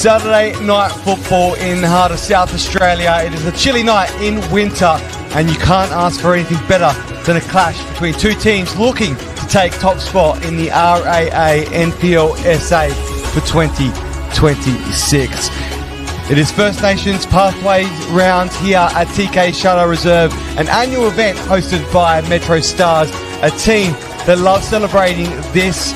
Saturday night football in the heart of South Australia. It is a chilly night in winter, and you can't ask for anything better than a clash between two teams looking to take top spot in the RAA NPLSA for 2026. It is First Nations Pathways Round here at TK Shadow Reserve, an annual event hosted by MetroStars, a team that loves celebrating this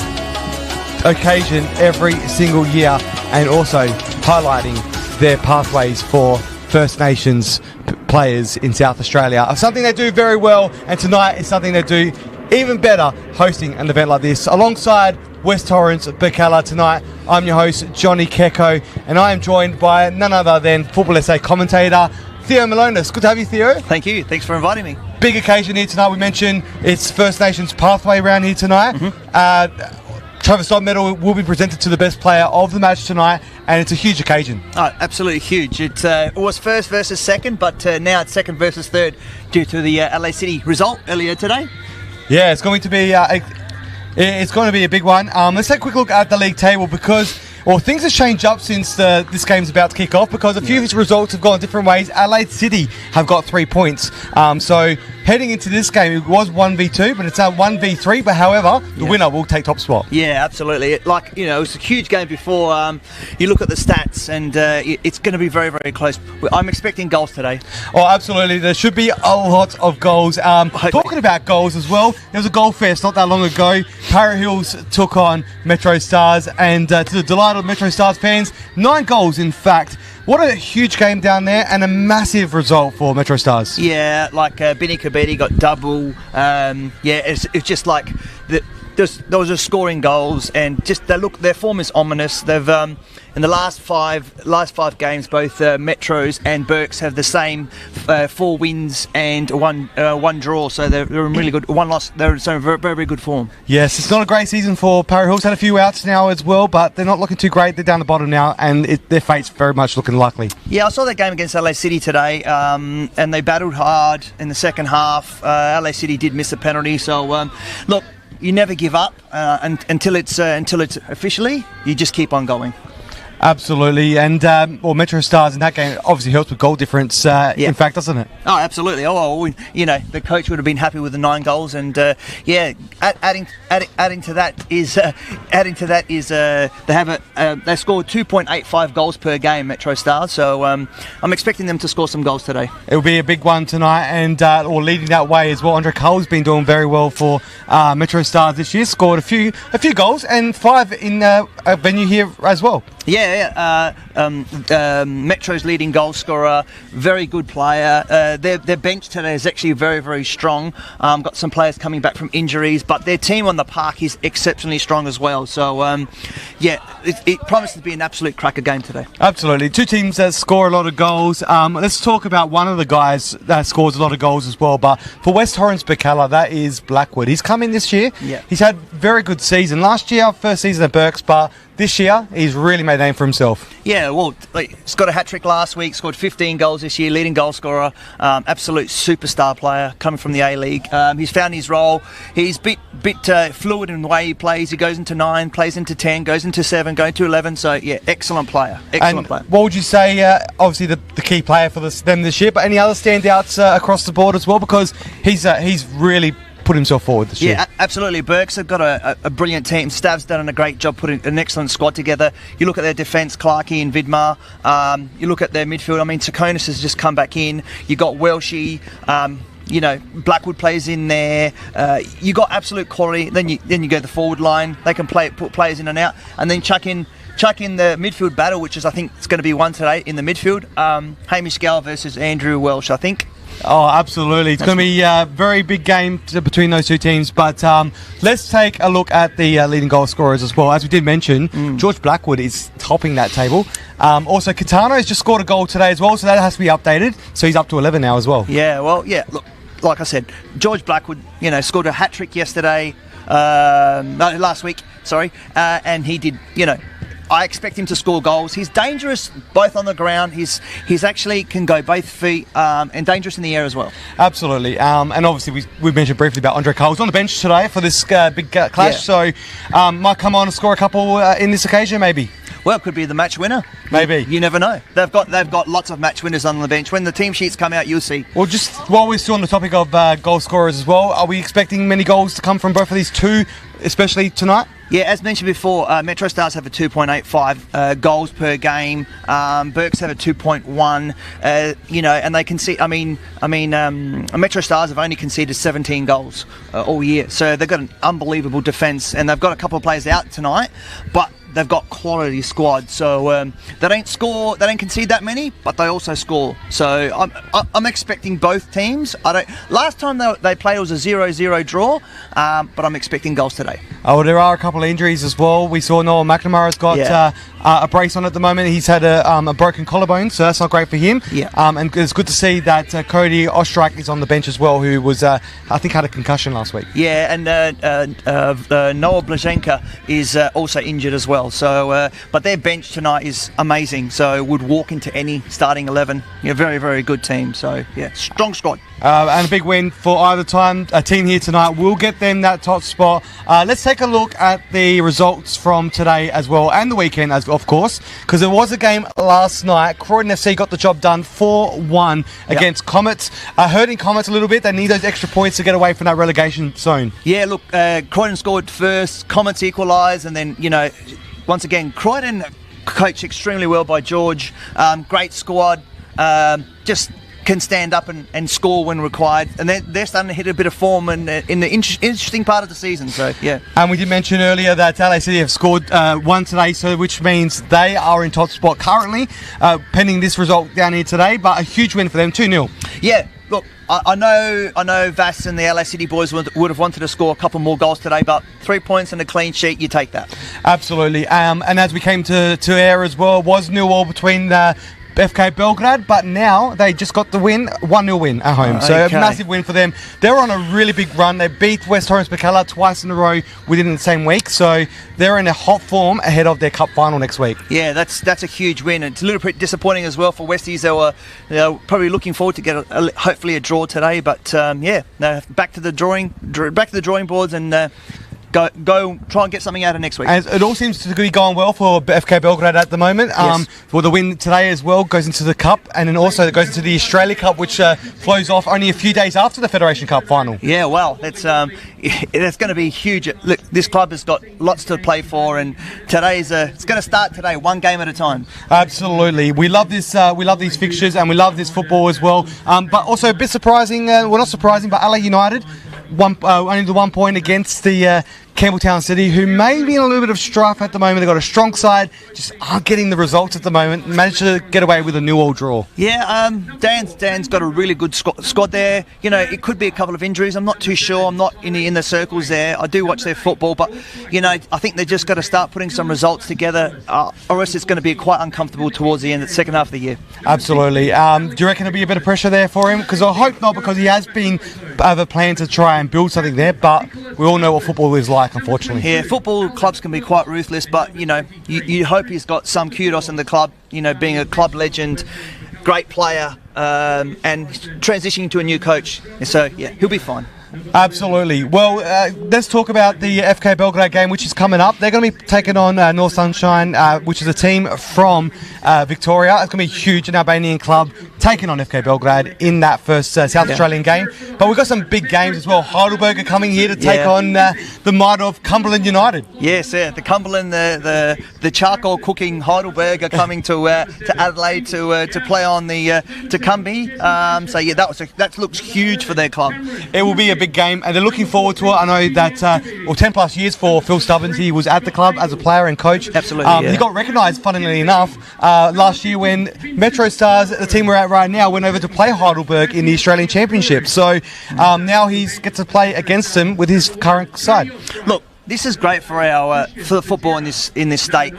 occasion every single year and also highlighting their pathways for First Nations players in South Australia. Something they do very well, and tonight is something they do even better, hosting an event like this. Alongside West Torrens Birkalla tonight, I'm your host, Johnny Kecko, and I am joined by none other than Football SA commentator, Theo Malonis. Good to have you, Theo. Thank you. Thanks for inviting me. Big occasion here tonight. We mentioned it's First Nations Pathway Round here tonight. Travis Dodd medal will be presented to the best player of the match tonight, and it's a huge occasion. Oh, absolutely huge. It was first versus second, but now it's second versus third due to the LA City result earlier today. Yeah, it's going to be a big one. Let's take a quick look at the league table because, well, things have changed up since this game's about to kick off because a few of its results have gone different ways. LA City have got 3 points. So heading into this game, it was 1v2, but it's now 1v3. But however, the winner will take top spot. Yeah, absolutely. It was a huge game before. You look at the stats, and it's going to be very, very close. I'm expecting goals today. Oh, absolutely. There should be a lot of goals. Talking about goals as well, there was a goal fest not that long ago. Para Hills took on MetroStars, and to the delight of MetroStars fans, 9 goals in fact. What a huge game down there, and a massive result for MetroStars. Yeah, like Benny Kabedi got double. It's just like there was just scoring goals, and just their form is ominous. They've in the last five games, both Metros and Berks have the same 4 wins and one draw. So they're in really good. One loss. They're in very, very good form. Yes, it's not a great season for Para Hills. Had a few outs now as well, but they're not looking too great. They're down the bottom now, and their fate's very much looking likely. Yeah, I saw that game against LA City today, and they battled hard in the second half. LA City did miss a penalty, so look. You never give up until it's officially. You just keep on going. Absolutely, and MetroStars in that game obviously helps with goal difference. In fact, doesn't it? Oh, absolutely. The coach would have been happy with the 9 goals, and adding to that is they scored 2.85 goals per game, MetroStars. So I'm expecting them to score some goals today. It will be a big one tonight, and leading that way as well. Andre Cole's been doing very well for MetroStars this year. Scored a few goals and 5 in a venue here as well. Metro's leading goal scorer, very good player. Their bench today is actually very, very strong. Got some players coming back from injuries, but their team on the park is exceptionally strong as well. So, it promises to be an absolute cracker game today. Absolutely. 2 teams that score a lot of goals. Let's talk about one of the guys that scores a lot of goals as well. But for West Torrens Birkalla, that is Blackwood. He's come in this year. Yeah. He's had very good season. Last year, first season at Berks, but this year, he's really made a name for himself. Yeah, well, he's got a hat-trick last week, scored 15 goals this year, leading goal scorer, absolute superstar player coming from the A-League. He's found his role. He's bit fluid in the way he plays. He goes into 9, plays into 10, goes into 7, going to 11. So, yeah, excellent player. Excellent player. What would you say, obviously the key player for them this year, but any other standouts across the board as well? Because he's really put himself forward this year. Yeah, absolutely. Burks have got a brilliant team. Stav's done a great job putting an excellent squad together. You look at their defence, Clarkey and Vidmar. You look at their midfield. I mean, Sakonis has just come back in. You got Welshie. Blackwood plays in there. You got absolute quality. Then you go to the forward line. They can put players in and out, and then chuck in the midfield battle, which is I think it's going to be one today in the midfield. Hamish Gale versus Andrew Welsh, I think. Oh, absolutely. It's going to be a very big game between those 2 teams. But let's take a look at the leading goal scorers as well. As we did mention, George Blackwood is topping that table. Also, Katano has just scored a goal today as well, so that has to be updated. So he's up to 11 now as well. Yeah, well, yeah. Look, like I said, George Blackwood, scored a hat-trick yesterday. Last week, sorry. And he did, I expect him to score goals. He's dangerous both on the ground. He's actually can go both feet and dangerous in the air as well. Absolutely. And obviously we mentioned briefly about Andre Cole's on the bench today for this big clash. Yeah. So might come on and score a couple in this occasion maybe. well, it could be the match winner. Maybe. You never know. They've got lots of match winners on the bench. When the team sheets come out, you'll see. Well, just while we're still on the topic of goal scorers as well, are we expecting many goals to come from both of these two, especially tonight? Yeah, as mentioned before, MetroStars have a 2.85 goals per game. Birks have a 2.1. And they concede. MetroStars have only conceded 17 goals all year, so they've got an unbelievable defence, and they've got a couple of players out tonight, but they've got quality squad, so they don't concede that many, but they also score. So I'm expecting both teams. Last time they played, it was a 0-0 draw, but I'm expecting goals today. Oh, there are a couple of injuries as well. We saw Noel McNamara's got a brace on at the moment. He's had a broken collarbone, so that's not great for him. Yeah. And it's good to see that Cody Ostrak is on the bench as well, who was, I think, had a concussion last week. Yeah, and Noel Blaženka is also injured as well. So, but their bench tonight is amazing. So would walk into any starting 11. Yeah, very, very good team. So yeah, strong squad. And a big win for either team here tonight will get them that top spot. Let's take a look at the results from today as well, and the weekend, of course, because there was a game last night. Croydon FC got the job done 4-1 against Comets. Hurting Comets a little bit. They need those extra points to get away from that relegation zone. Yeah, look, Croydon scored first, Comets equalised, and then, once again, Croydon coached extremely well by George. Great squad. Just can stand up and score when required, and they're starting to hit a bit of form in the interesting part of the season. So yeah. And we did mention earlier that LA City have scored one today, so which means they are in top spot currently, pending this result down here today. But a huge win for them, 2-0. Yeah. Look, I know Vass and the LA City boys would have wanted to score a couple more goals today, but 3 points and a clean sheet, you take that. Absolutely. And as we came to air as well, was 0-0 between FK Belgrade, but now they just got the win, 1-0 win at home. So a massive win for them. They're on a really big run. They beat West Torrens Birkalla twice in a row within the same week. So they're in a hot form ahead of their cup final next week. Yeah, that's a huge win. It's a little bit disappointing as well for Westies. They were probably looking forward to get hopefully a draw today, but back to the drawing boards and. Go try and get something out of next week. And it all seems to be going well for FK Belgrade at the moment. Yes. For the win today as well goes into the Cup, and then also it goes into the Australia Cup, which flows off only a few days after the Federation Cup final. Yeah, well, it's going to be huge. Look, this club has got lots to play for, and it's going to start today, one game at a time. Absolutely, we love this. We love these fixtures, and we love this football as well. But also a bit surprising. Well, not surprising, but LA United. Only the 1 point against the Campbelltown City, who may be in a little bit of strife at the moment. They've got a strong side, just aren't getting the results at the moment. Managed to get away with a 0-0 draw. Yeah, Dan's got a really good squad there. It could be a couple of injuries. I'm not too sure. I'm not in the circles there. I do watch their football, but I think they've just got to start putting some results together, or else it's going to be quite uncomfortable towards the end of the second half of the year. Absolutely. Do you reckon there'll be a bit of pressure there for him? Because I hope not, because he has been have a plan to try and build something there, but we all know what football is like, unfortunately. Yeah, football clubs can be quite ruthless, but you hope he's got some kudos in the club, being a club legend, great player, and transitioning to a new coach. So yeah, he'll be fine. Absolutely. Well, let's talk about the FK Belgrade game, which is coming up. They're going to be taking on North Sunshine, which is a team from Victoria. It's going to be huge, an Albanian club taking on FK Belgrade in that first South Australian game. But we've got some big games as well. Heidelberg are coming here to take on the might of Cumberland United. Yes, the Cumberland, the charcoal cooking Heidelberg are coming to Adelaide to play on the Tecumbe. So yeah, that looks huge for their club. It will be a big game, and they're looking forward to it. I know that 10 plus years for Phil Stubbins. He was at the club as a player and coach. Absolutely. He got recognised, funnily enough, last year when MetroStars, the team we're at right now, went over to play Heidelberg in the Australian Championship. So now he gets to play against them with his current side. Look, this is great for the football in this state.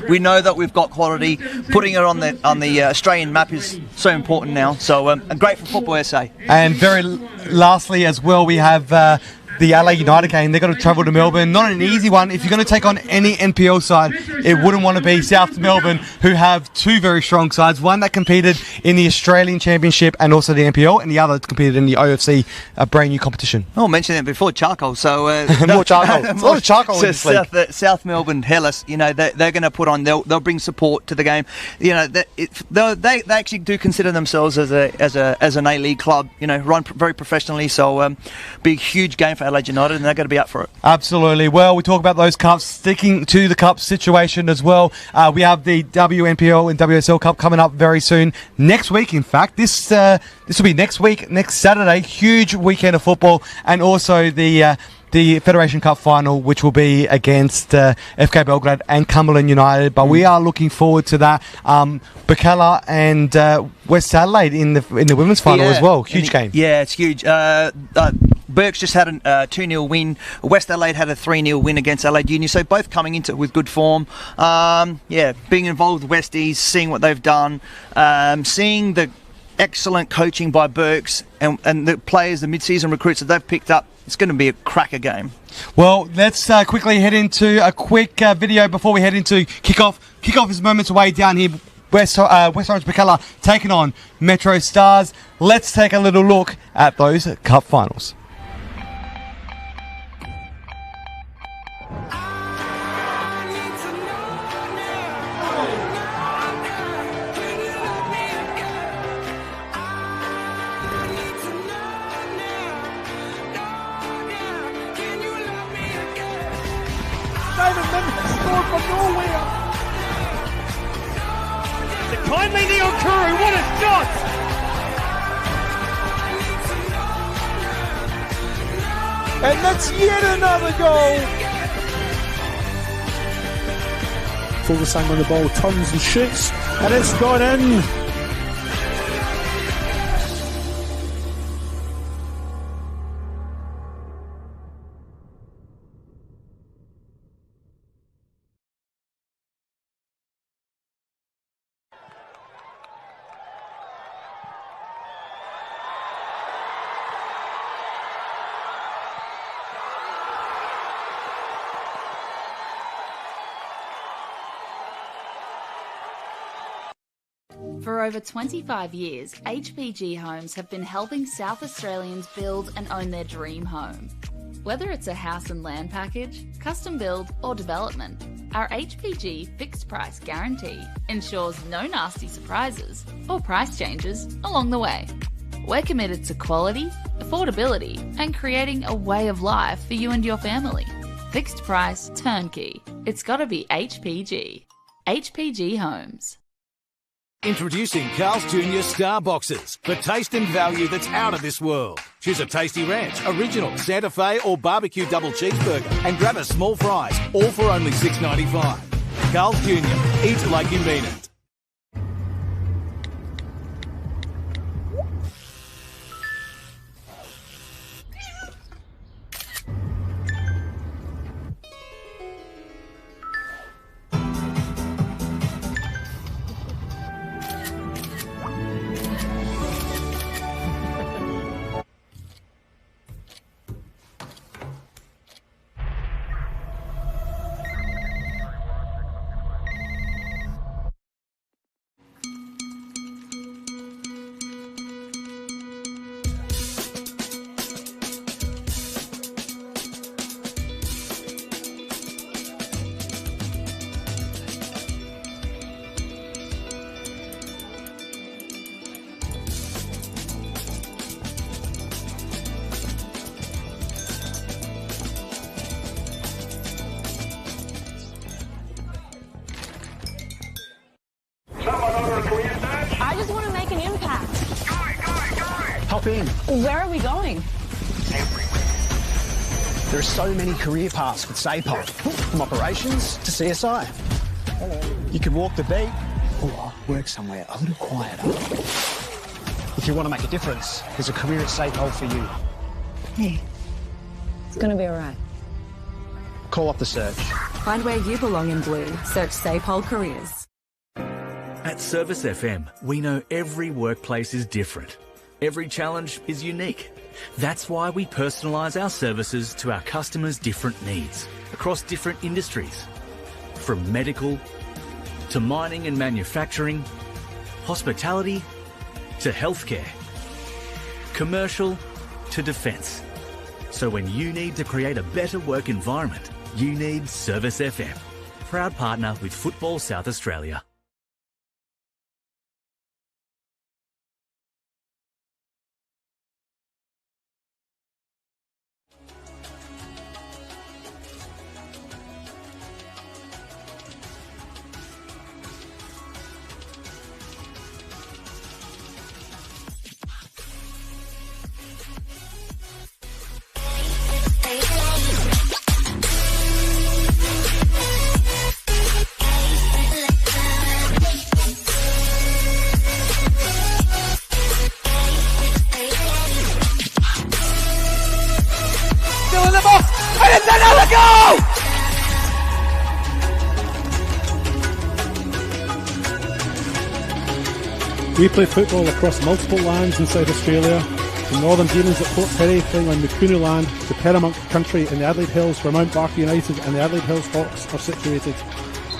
We know that we've got quality. Putting it on the Australian map is so important now. So and great for Football SA. And very lastly as well, we have the the LA United game. They've got to travel to Melbourne. Not an easy one. If you're going to take on any NPL side, it wouldn't want to be South Melbourne, who have two very strong sides. One that competed in the Australian Championship and also the NPL, and the other competed in the OFC, a brand new competition. Oh, I mentioned that before, charcoal. So more charcoal. A lot of charcoal in this league. South Melbourne, Hellas, they're going to put on. They'll bring support to the game. They actually do consider themselves as an A-League club. Run very professionally. So be a huge game for Adelaide United, and they're going to be up for it. Absolutely. Well, we talk about those cups, sticking to the cup situation as well. We have the WNPL and WSL Cup coming up very soon. Next week, in fact, this will be next week, next Saturday. Huge weekend of football, and also the Federation Cup final, which will be against FK Belgrade and Cumberland United. But we are looking forward to that. Birkalla and West Adelaide in the women's final as well. Huge game. Yeah, it's huge. Burke's just had a 2-0 win. West Adelaide had a 3-0 win against Adelaide Union. So both coming into it with good form. Being involved with Westies, seeing what they've done, seeing the excellent coaching by Burks and the players, the mid-season recruits that they've picked up. It's going to be a cracker game. Well, let's quickly head into a quick video before we head into kickoff. Kickoff is moments away down here. West Orange Birkalla taking on MetroStars. Let's take a little look at those cup finals. Kindly Neil Curry, what a shot! And that's yet another goal! Full the same on the ball, tons and shoots, and it's gone in! For over 25 years, HPG Homes have been helping South Australians build and own their dream home. Whether it's a house and land package, custom build or development, our HPG fixed price guarantee ensures no nasty surprises or price changes along the way. We're committed to quality, affordability and creating a way of life for you and your family. Fixed price turnkey. It's gotta be HPG. HPG Homes. Introducing Carl's Jr. Star Boxes for taste and value that's out of this world. Choose a tasty ranch, original, Santa Fe or barbecue double cheeseburger and grab a small fries, all for only $6.95. Carl's Jr. Eat like you mean it. I just want to make an impact. Hop in. Where are we going? There are so many career paths with SAPOL, from operations to CSI. You could walk the beat or work somewhere a little quieter. If you want to make a difference, there's a career at SAPOL for you. Hey, it's going to be all right. Call up the search. Find where you belong in blue. Search SAPOL Careers. At Service FM, we know every workplace is different. Every challenge is unique. That's why we personalise our services to our customers' different needs across different industries, from medical to mining and manufacturing, hospitality to healthcare, commercial to defence. So when you need to create a better work environment, you need Service FM. Proud partner with Football South Australia. We play football across multiple lands in South Australia, from Northern Demons at Port Pirie playing on Mukunu land to Paramount country in the Adelaide Hills where Mount Barker United and the Adelaide Hills Hawks are situated.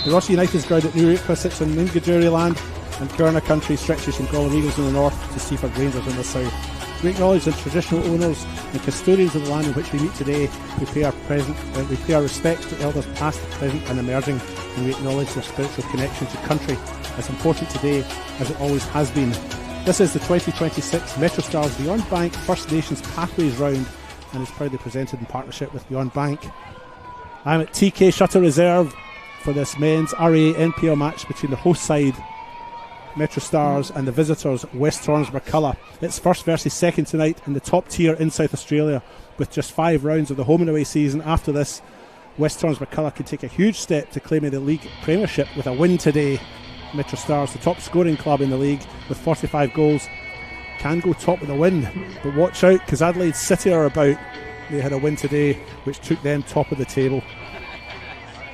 The Rossi United's ground at New Reapa sits on Mingajuri land, and Kurna country stretches from Golden Eagles in the north to Seaford Rangers in the south. We acknowledge the traditional owners and custodians of the land in which we meet today. We pay our respects to elders past, present and emerging, and we acknowledge their spiritual connection to country as important today as it always has been. This is the 2026 MetroStars Beyond Bank First Nations Pathways Round and is proudly presented in partnership with Beyond Bank. I'm at TK Shutter Reserve for this men's RA NPL match between the host side MetroStars and the visitors West Torrens Birkalla. It's first versus second tonight in the top tier in South Australia. With just 5 rounds of the home and away season after this, West Torrens Birkalla can take a huge step to claiming the league premiership with a win today. MetroStars, the top scoring club in the league with 45 goals, can go top with a win, but watch out because Adelaide City are about. They had a win today which took them top of the table.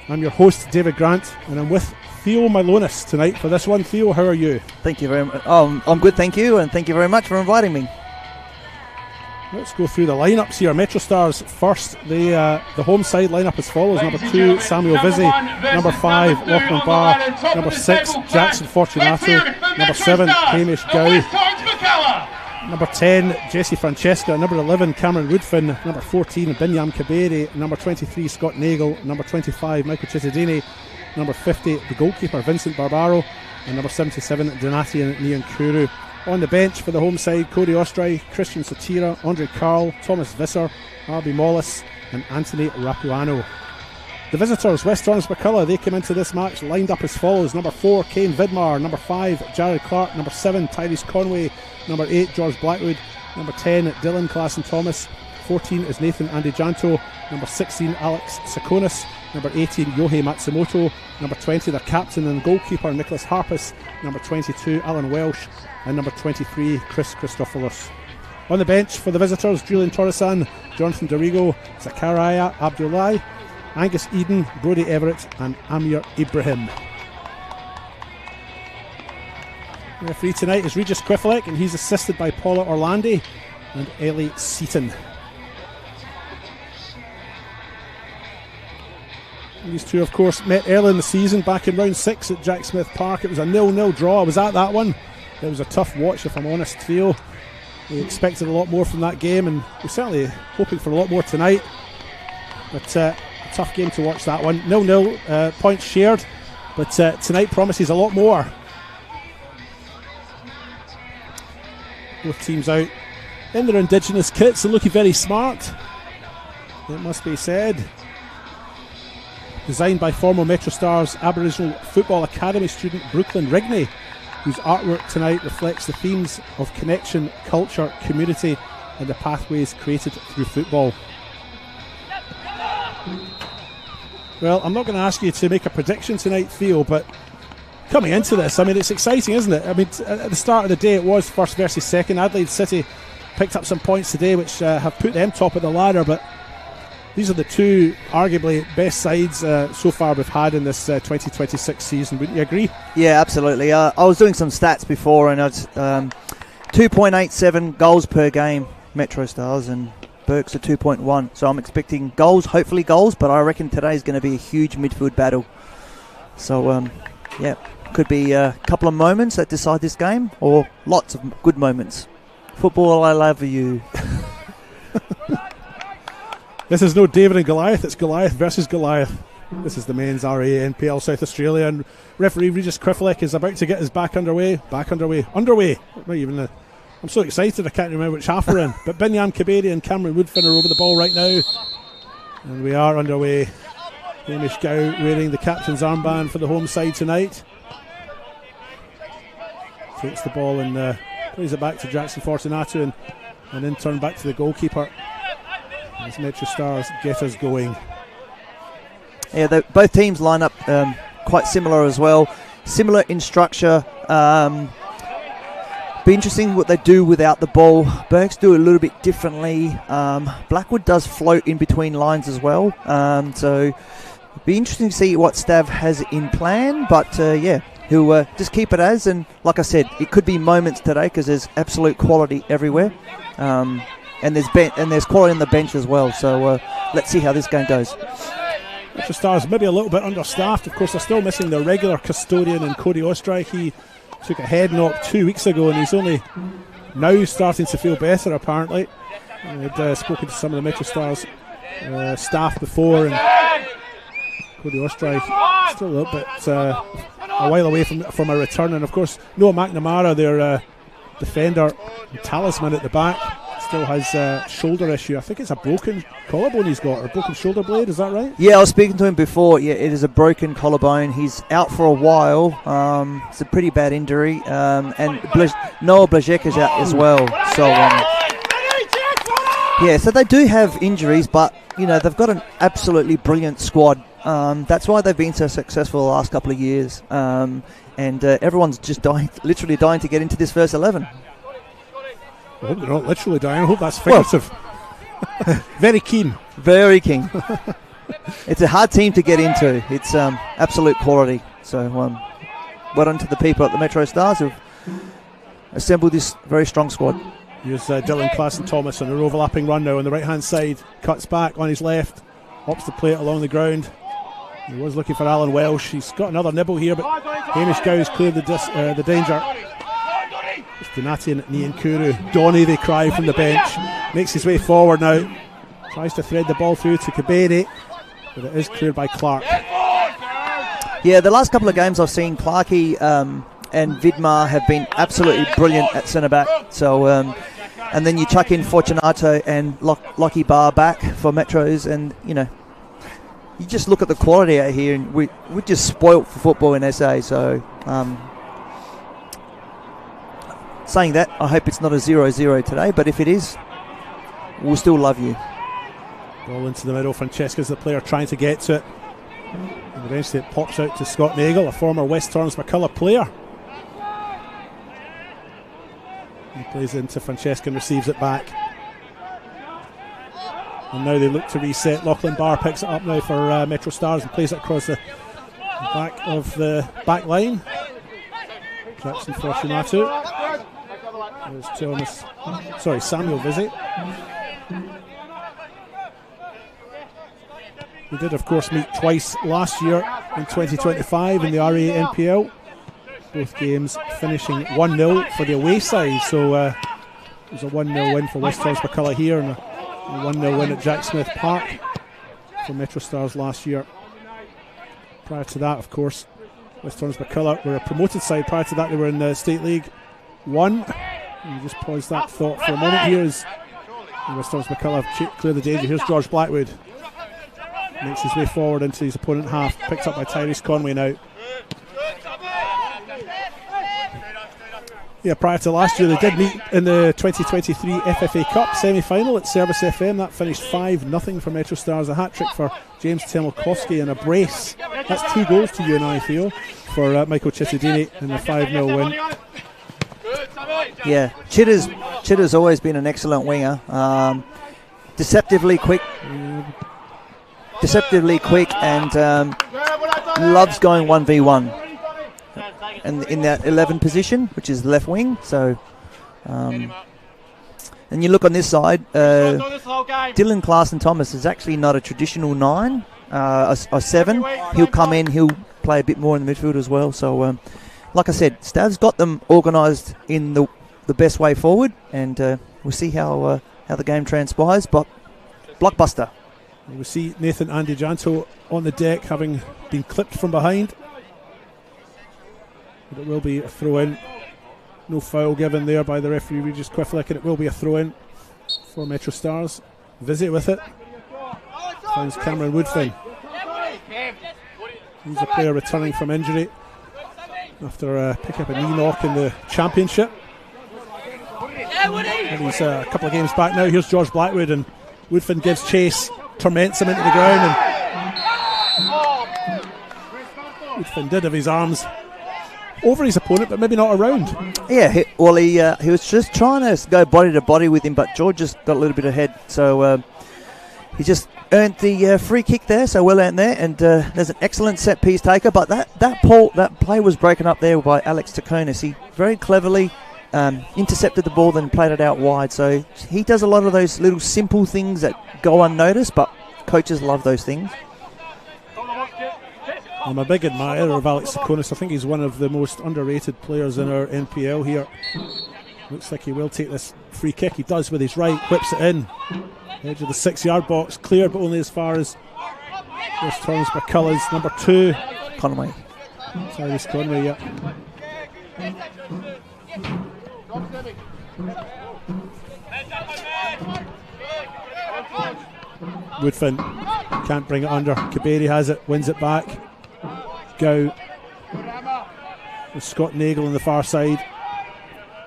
I'm your host David Grant and I'm with Theo Milonis tonight for this one. Theo, how are you? Thank you very much. I'm good, thank you, and thank you very much for inviting me. Let's go through the lineups here. MetroStars first, the home side lineup as follows: number 2, Samuel Vizzi; number 5, Lachlan Barr; number 6, Jackson Fortunato; number 7, Hamish Gow; number 10, Jesse Francesca; number 11, Cameron Woodfin; number 14, Binyam Kaberi; number 23, Scott Nagel; number 25, Michael Chittadini; number 50, the goalkeeper Vincent Barbaro; and number 77, Donati and Nian Kuru. On the bench for the home side, Cody Ostray, Christian Satira, Andre Carl, Thomas Visser, Arby Mollis and Anthony Rapuano. The visitors, West Torrens Birkalla, they came into this match lined up as follows: number 4, Kane Vidmar; number 5, Jared Clark; number 7, Tyrese Conway; number 8, George Blackwood; number 10, Dylan Klassen Thomas; 14 is Nathan Andijanto; number 16, Alex Sakonis; number 18, Yohei Matsumoto; number 20, their captain and goalkeeper Nicholas Harpus; number 22, Alan Welsh; and number 23, Chris Christophoulos. On the bench for the visitors, Julian Torresan, Jonathan Dorigo, Zakaria Abdullahi, Angus Eden, Brodie Everett and Amir Ibrahim. The referee tonight is Regis Quiffelec and he's assisted by Paula Orlandi and Ellie Seaton. These two, of course, met early in the season back in round 6 at Jack Smith Park. It was a 0-0 draw. I was at that one. It was a tough watch, if I'm honest, Theo. We expected a lot more from that game, and we're certainly hoping for a lot more tonight. But a tough game to watch, that one. 0-0, points shared, but tonight promises a lot more. Both teams out in their Indigenous kits and looking very smart, it must be said. Designed by former MetroStars Aboriginal Football Academy student Brooklyn Rigney, whose artwork tonight reflects the themes of connection, culture, community and the pathways created through football. Well, I'm not going to ask you to make a prediction tonight, Theo, but coming into this, I mean, it's exciting, isn't it? I mean, at the start of the day it was first versus second. Adelaide City picked up some points today which have put them top of the ladder, but these are the two arguably best sides so far we've had in this 2026 season. Wouldn't you agree? Yeah, absolutely. I was doing some stats before and it's 2.87 goals per game MetroStars, and Burke's a 2.1. So I'm expecting goals, hopefully goals, but I reckon today's going to be a huge midfield battle. So, yeah, could be a couple of moments that decide this game, or lots of good moments. Football, I love you. This is no David and Goliath, it's Goliath versus Goliath. This is the men's RA NPL South Australia, and referee Regis Kriflick is about to get his back underway. Not even I'm so excited I can't remember which half we're in. But Binyan Kaberi and Cameron Woodfin are over the ball right now. And we are underway. Hamish Gow wearing the captain's armband for the home side tonight. Takes the ball and plays it back to Jackson Fortunato, and in turn back to the goalkeeper. As MetroStars get us going. Yeah, both teams line up quite similar as well. Similar in structure. Be interesting what they do without the ball. Burks do a little bit differently. Blackwood does float in between lines as well. So it'd be interesting to see what Stav has in plan. But yeah, he'll just keep it as. And like I said, it could be moments today because there's absolute quality everywhere. And there's quality on the bench as well. So let's see how this game goes. MetroStars maybe a little bit understaffed. Of course, they're still missing their regular custodian in Cody Ostreich. He took a head knock 2 weeks ago, and he's only now starting to feel better, apparently. I'd spoken to some of the MetroStars staff before, and Cody Ostreich still a little bit a while away from a return. And of course, Noah McNamara, their defender and talisman at the back, still has shoulder issue. I think it's a broken collarbone he's got, or a broken shoulder blade, is that right? Yeah, I was speaking to him before. Yeah, it is a broken collarbone. He's out for a while. It's a pretty bad injury. And Noah Blazek is out as well. So, yeah, so they do have injuries, but, you know, they've got an absolutely brilliant squad. That's why they've been so successful the last couple of years. And everyone's just literally dying to get into this first 11. I hope they're not literally dying. I hope that's figurative. Very keen. Very keen. It's a hard team to get into. It's absolute quality. So well done to the people at the MetroStars who've assembled this very strong squad. Here's Dylan Klassen-Thomas on an overlapping run now on the right-hand side. Cuts back on his left. Opts to play it along the ground. He was looking for Alan Welsh. He's got another nibble here, but Hamish Gow's cleared the danger. It's Donati and Niankuru. Donny, they cry from the bench. Makes his way forward now. Tries to thread the ball through to Kaberi, but it is cleared by Clark. Yeah, the last couple of games I've seen Clarkey and Vidmar have been absolutely brilliant at centre-back. So, and then you chuck in Fortunato and Lockie Barr back for Metros, and, you know, you just look at the quality out here, and we're just spoilt for football in SA. So, saying that, I hope it's not a 0-0 today, but if it is, we'll still love you. Ball into the middle. Francesca's the player trying to get to it. And eventually it pops out to Scott Nagel, a former West Torrens McCullough player. He plays into Francesca and receives it back. And now they look to reset. Lachlan Barr picks it up now for MetroStars and plays it across the back of the back line. Jackson Fortunato. There's Samuel Vizzy. We did, of course, meet twice last year in 2025 in the RA NPL. Both games finishing 1-0 for the away side. So it was a 1-0 win for West Torrens McCullough here, and a 1-0 win at Jack Smith Park for MetroStars last year. Prior to that, of course, West Torrens McCullough were a promoted side. Prior to that, they were in the State League 1. And just pause that thought for a moment here as West Torrens McCullough clear the danger. Here's George Blackwood. Makes his way forward into his opponent half. Picked up by Tyrese Conway now. Yeah, prior to last year, they did meet in the 2023 FFA Cup semi-final at Service FM. That finished 5-0 for MetroStars. A hat-trick for James Temelkowski and a brace. That's 2 goals to you and I, Theo, for Michael Chittadini in a 5-0 win. Yeah, Chitter's always been an excellent winger. Deceptively quick, and loves going 1v1. And in that 11 position, which is left wing. So, And you look on this side, Dylan Clarkson-Thomas is actually not a traditional 9, a 7. He'll come in, he'll play a bit more in the midfield as well. So, like I said, Stav's got them organised in the best way forward, and we'll see how the game transpires. But blockbuster. We see Nathan Andy Janto on the deck, having been clipped from behind. But it will be a throw-in. No foul given there by the referee, Regis Quiflick, and it will be a throw-in for MetroStars. Visit with it. Finds Cameron Woodfin. He's a player returning from injury after picking up a knee knock in the championship. And he's a couple of games back now. Here's George Blackwood, and Woodfin gives chase, torments him into the ground, and Woodfin did have his arms over his opponent, but maybe not around. Yeah, he was just trying to go body to body with him, but George just got a little bit ahead, so he just earned the free kick there, so well earned there, and there's an excellent set piece taker, but that play was broken up there by Alex Takonis. He very cleverly intercepted the ball, then played it out wide, so he does a lot of those little simple things that go unnoticed, but coaches love those things. I'm a big admirer of Alex Takonis. I think he's one of the most underrated players in our NPL here. Looks like he will take this free kick. He does with his right, whips it in. Edge of the 6-yard box, cleared, but only as far as West Torrens Birkalla's number 2. Conway. Tyrese Conway, yeah. Woodfin can't bring it under. Kaberi has it, wins it back. Gow. With Scott Nagel on the far side.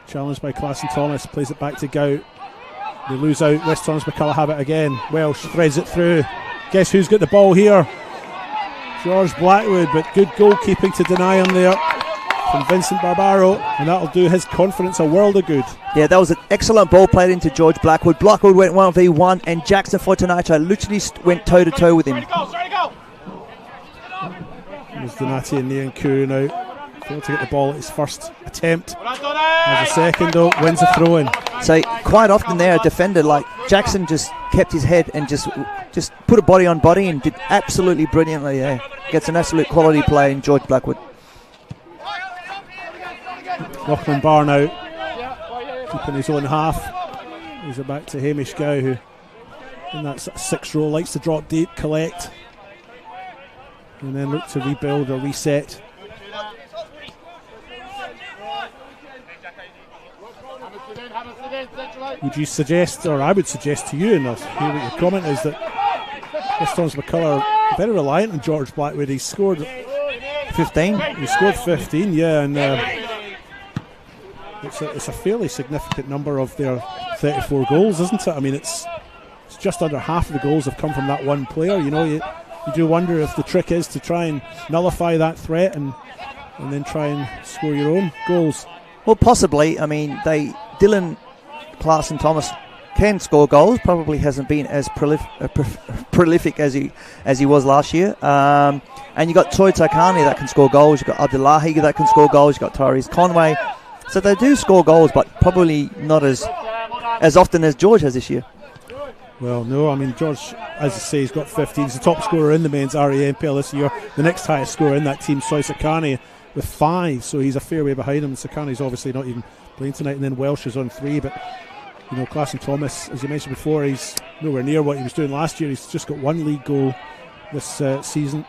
Challenged by Clarkson-Thomas, plays it back to Gow. They lose out. West Torrens Birkalla have it again. Welsh threads it through. Guess who's got the ball here? George Blackwood, but good goalkeeping to deny him there from Vincent Barbaro, and that'll do his confidence a world of good. Yeah, that was an excellent ball played into George Blackwood. Blackwood went 1v1, and Jackson Fortunato literally went toe-to-toe with him. There's Donati and Niankuru now. Failed to get the ball at his first attempt. As a second, though, wins a throw-in. So quite often there, a defender like Jackson just kept his head and just put a body on body and did absolutely brilliantly there. Gets an absolute quality play in George Blackwood. Lachlan Barr now, keeping his own half. He's it back to Hamish Gow, who in that 6th row likes to drop deep, collect, and then look to rebuild or reset. Would you suggest, or I would suggest to you, and I'll hear what your comment is, that West Torrens Birkalla are very reliant on George Blackwood. He scored 15. He scored 15, yeah, and it's a fairly significant number of their 34 goals, isn't it? I mean, it's just under half of the goals have come from that one player. You know, you do wonder if the trick is to try and nullify that threat and then try and score your own goals. Well, possibly. I mean, Dylan Clarkson-Thomas can score goals. Probably hasn't been as prolific as he was last year. And you got Troy Takani that can score goals. You got Abdullahi that can score goals. You got Tyrese Conway. So they do score goals, but probably not as often as George has this year. Well, no, I mean, George, as I say, he's got 15. He's the top scorer in the men's NPL this year. The next highest scorer in that team, Soy Sakani, with 5, so he's a fair way behind him. Sakani's obviously not even playing tonight, and then Welsh is on 3, but you know, Clarkson-Thomas, as you mentioned before, he's nowhere near what he was doing last year. He's just got 1 league goal this season.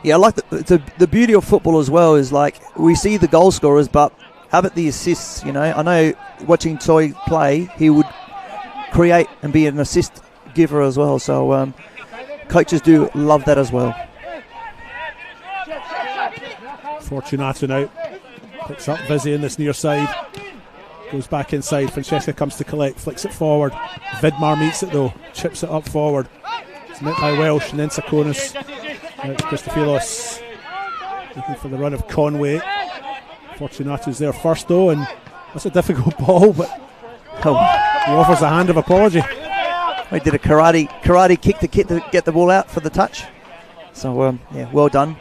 Yeah, I like the beauty of football as well is, like, we see the goal scorers, but how about the assists? You know, I know watching Toy play, he would create and be an assist giver as well. So coaches do love that as well. Fortunato now picks up Vizzy in this near side, goes back inside. Francesca comes to collect, flicks it forward. Vidmar meets it though, chips it up forward. It's met by Welsh and then Sakonis. Now it's Christophilos looking for the run of Conway. Fortunato's there first though, and that's a difficult ball, but he offers a hand of apology. He did a karate kick to get the ball out for the touch. So yeah, well done.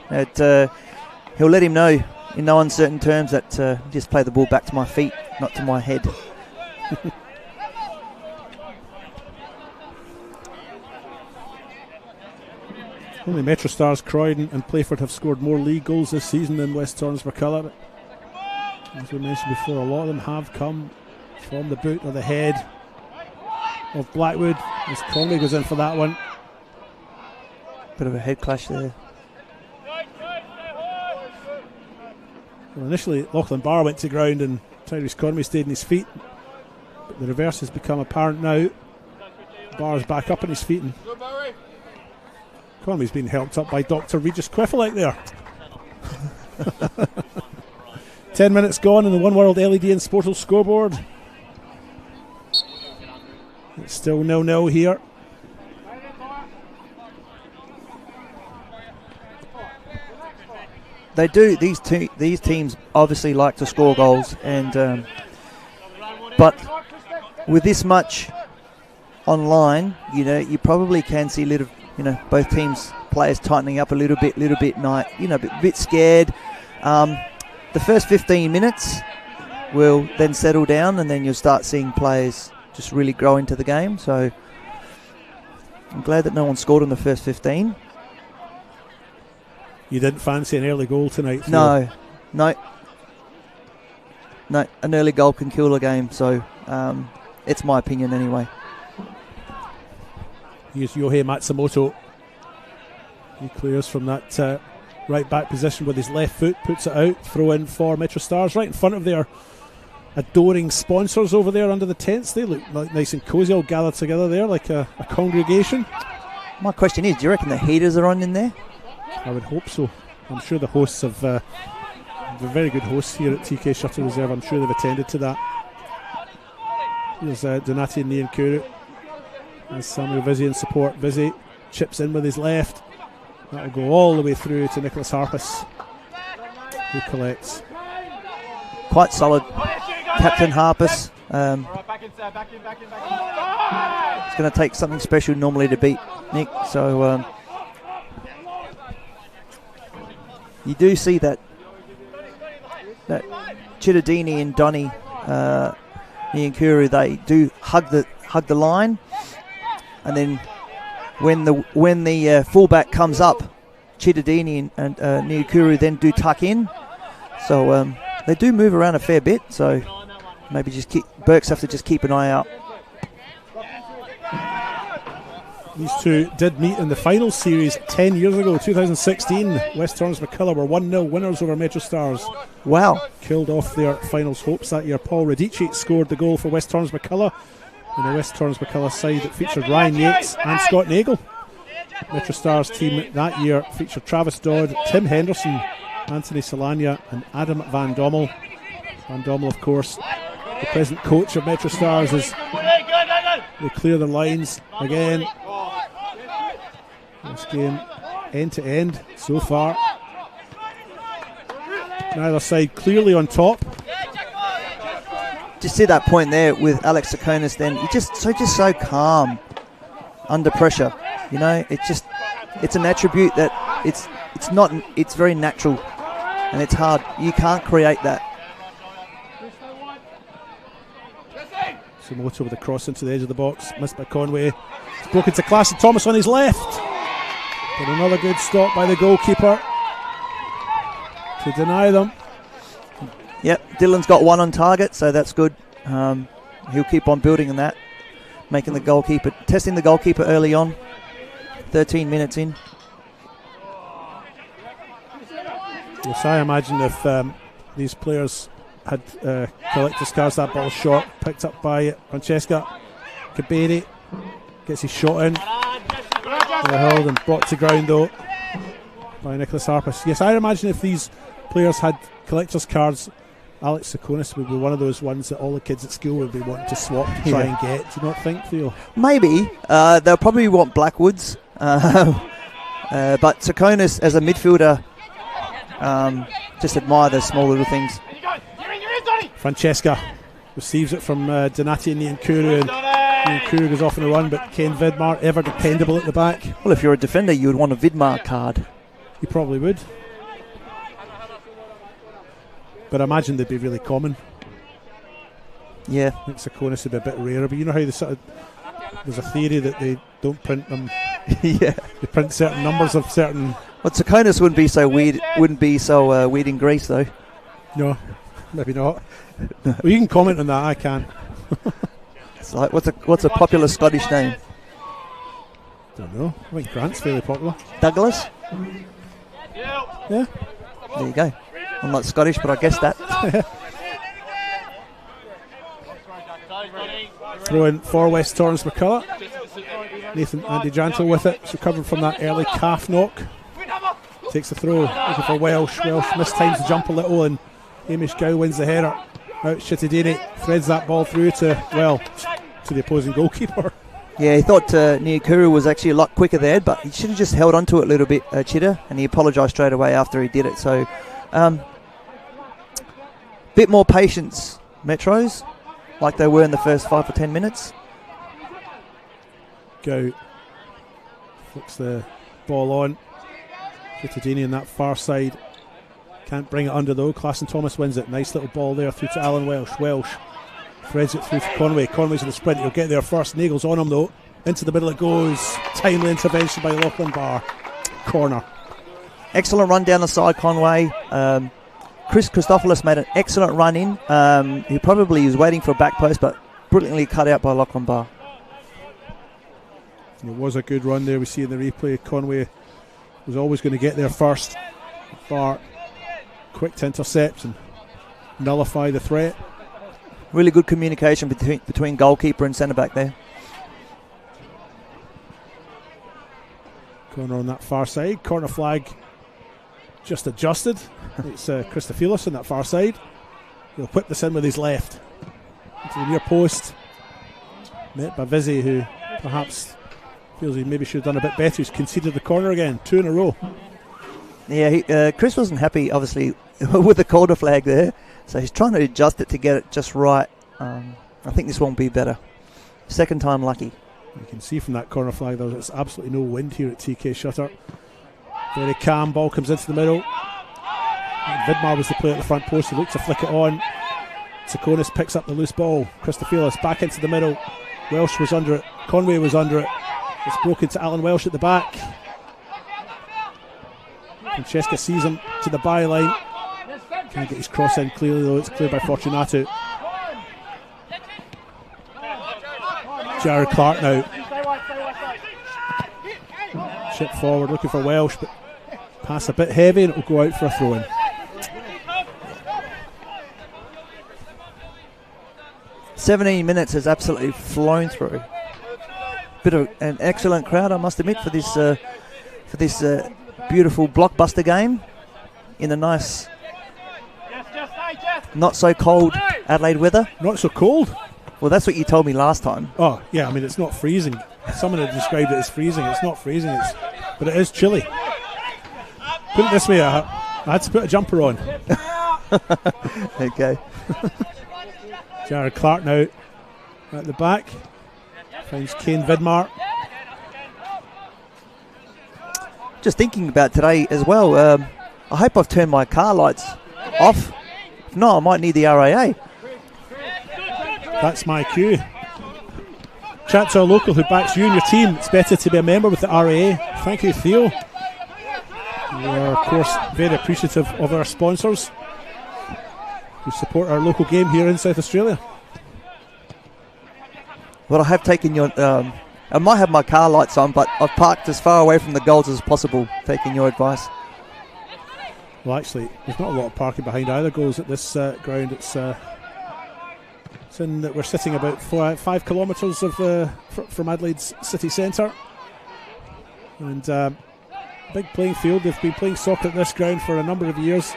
He'll let him know in no uncertain terms that just play the ball back to my feet, not to my head. Only MetroStars, Croydon and Playford have scored more league goals this season than West Torrens Birkalla. But as we mentioned before, a lot of them have come from the boot or the head of Blackwood, as Conway goes in for that one. Bit of a head clash there. Well, initially Lachlan Barr went to ground and Tyrese Conway stayed on his feet, but the reverse has become apparent now. Barr's back up on his feet and Conway's been helped up by Dr. Regis Queffelec there. 10 minutes gone in the One World LED and Sportal scoreboard. It's still 0-0 here. They do. These teams obviously like to score goals, and but with this much online, you probably can see a little, both teams players tightening up a little bit, a bit scared. The first 15 minutes will then settle down, and then you'll start seeing players just really grow into the game. So I'm glad that no one scored in the first 15. You didn't fancy an early goal tonight? No. An early goal can kill a game. So it's my opinion anyway. Here's Yohei Matsumoto. He clears from that right back position with his left foot, puts it out, throw in for MetroStars right in front of their adoring sponsors over there under the tents. They look like nice and cosy, all gathered together there like a congregation. My question is, do you reckon the heaters are on in there? I would hope so. I'm sure the hosts have they're very good hosts here at TK Shuttle Reserve. I'm sure they've attended to that. Here's Donati and Niankuru as Samuel Vizzy in support. Vizzy chips in with his left. That'll go all the way through to Nicholas Harpus, who collects. Quite solid. Captain Harpus. It's going to take something special normally to beat Nick. So you do see that Chittadini and Donny Niankuru, they do hug the line, and then when the fullback comes up, Chittadini and Niankuru then do tuck in. So they do move around a fair bit. So maybe Burks have to just keep an eye out. These two did meet in the final series 10 years ago, 2016. West Torrens Birkalla were 1-0 winners over MetroStars. Wow. Killed off their finals hopes that year. Paul Radici scored the goal for West Torrens Birkalla in a West Torrens Birkalla side that featured Ryan Yates and Scott Nagel. MetroStars team that year featured Travis Dodd, Tim Henderson, Anthony Solania and Adam Van Dommel. Van Dommel, of course, the present coach of MetroStars, as they clear the lines again. This game end to end so far. Neither side clearly on top. Just see that point there with Alex Sakonis. Then he's just so calm under pressure. It's an attribute that it's very natural, and it's hard. You can't create that. Sumoto with a cross into the edge of the box, missed by Conway. It's broken to Class and Thomas on his left. But another good stop by the goalkeeper to deny them. Yep, Dylan's got one on target, so that's good. He'll keep on building on that, testing the goalkeeper early on. 13 minutes in. Yes, I imagine if these players had collector's cards, that ball short, picked up by Francesca Kaberi, gets his shot in. Held and brought to ground though by Nicholas Harpus. Yes, I imagine if these players had collector's cards, Alex Sakonis would be one of those ones that all the kids at school would be wanting to swap to try and get. Do you not think, Theo? Maybe. They'll probably want Blackwoods. But Sakonis as a midfielder, just admire those small little things. Francesca receives it from Donati and Niankuru, and Niankuru goes off on a run, but Ken Vidmar, ever dependable at the back. Well, if you're a defender, you would want a Vidmar card. You probably would. But I imagine they'd be really common. Yeah. I think Sakonis would be a bit rarer, but you know how they sort of there's a theory that they don't print them. Yeah. They print certain numbers of certain. Well, Tsakonis wouldn't be so weird. Wouldn't be so weird in Greece, though. No, maybe not. Well, you can comment on that. I can't. It's like what's a popular Scottish name? Don't know. I think Grant's fairly popular. Douglas. Yeah. There you go. I'm not Scottish, but I guess that. Throw in for West Torrens Birkalla. Nathan Andy-Janto with it. He's recovered from that early calf knock. Takes the throw. Looking for Welsh. Welsh mistimes the jump a little, and Hamish Gow wins the header. Out Chittadini threads that ball through to the opposing goalkeeper. Yeah, he thought Nyakuru was actually a lot quicker there, but he should have just held onto it a little bit, Chitta, and he apologised straight away after he did it. So, bit more patience, Metros, like they were in the first 5 or 10 minutes. Go flicks the ball on. Chittadini on that far side. Can't bring it under though. Classen Thomas wins it. Nice little ball there through to Alan Welsh. Welsh threads it through to Conway. Conway's in the sprint. He'll get there first. Nagel's on him though. Into the middle it goes. Timely intervention by Lachlan Barr. Corner. Excellent run down the side, Conway. Chris Christopoulos made an excellent run in. He probably was waiting for a back post, but brilliantly cut out by Lachlan Barr. It was a good run there. We see in the replay Conway was always going to get there first. Barr quick to intercept and nullify the threat. Really good communication between goalkeeper and centre back there. Corner on that far side. Corner flag just adjusted. It's Christopoulos on that far side. He'll whip this in with his left into the near post. Met by Vizzy, who perhaps feels he maybe should have done a bit better. He's conceded the corner again, 2 in a row. Yeah, Chris wasn't happy, obviously, with the corner flag there. So he's trying to adjust it to get it just right. I think this won't be better. Second time lucky. You can see from that corner flag there's absolutely no wind here at TK Shutter. Very calm, ball comes into the middle. And Vidmar was the player at the front post. He looked to flick it on. Tsakonis picks up the loose ball. Christopoulos back into the middle. Welsh was under it. Conway was under it. It's broken to Alan Welsh at the back. Francesca sees him to the byline. Can't get his cross in clearly though. It's cleared by Fortunato. Jared Clark now. Chip forward looking for Welsh, but pass a bit heavy and it will go out for a throw in. "17 minutes has absolutely flown through. Bit of an excellent crowd, I must admit, for this beautiful blockbuster game in the nice, not so cold Adelaide weather. Not so cold? Well, that's what you told me last time. Oh, yeah, I mean, it's not freezing. Someone had described it as freezing. It's not freezing, but it is chilly. Put it this way, I had to put a jumper on. Okay. Jared Clark now at the back. Finds Kane Vidmar. Just thinking about today as well, I hope I've turned my car lights off. If not, I might need the RAA. That's my cue. Chat to a local who backs you and your team. It's better to be a member with the RAA. Thank you, Theo. We are, of course, very appreciative of our sponsors who support our local game here in South Australia. Well, I have taken your... I might have my car lights on, but I've parked as far away from the goals as possible, taking your advice. Well, actually, there's not a lot of parking behind either goals at this ground. It's in that we're sitting about 5 kilometres from Adelaide's city centre. And big playing field. They've been playing soccer at this ground for a number of years.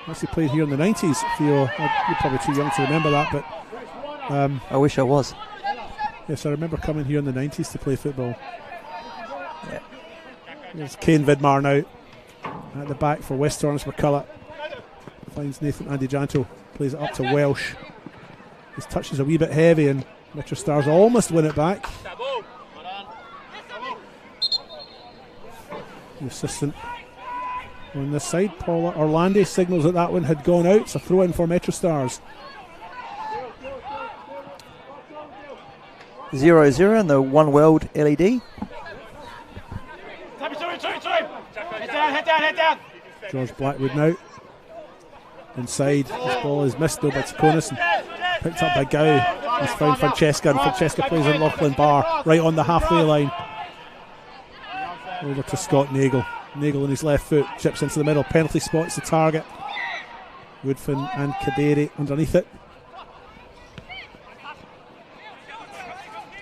Actually played here in the 90s. Theo, you're probably too young to remember that, but... I wish I was. Yes, I remember coming here in the 90s to play football. Yeah. There's Kane Vidmar now at the back for West Torrens Birkalla. Finds Nathan Andy-Janto, plays it up to Welsh. His touch is a wee bit heavy and MetroStars almost win it back. The assistant on this side, Paula Orlandi, signals that one had gone out. It's a throw in for MetroStars. 0-0 and the One World LED. George Blackwood now. Inside. This ball is missed though by Tsakonis and picked up by Gow. He's found Francesca, and Francesca plays in Lachlan Barr right on the halfway line. Over to Scott Nagel. Nagel on his left foot chips into the middle. Penalty spots the target. Woodfin and Kaderi underneath it.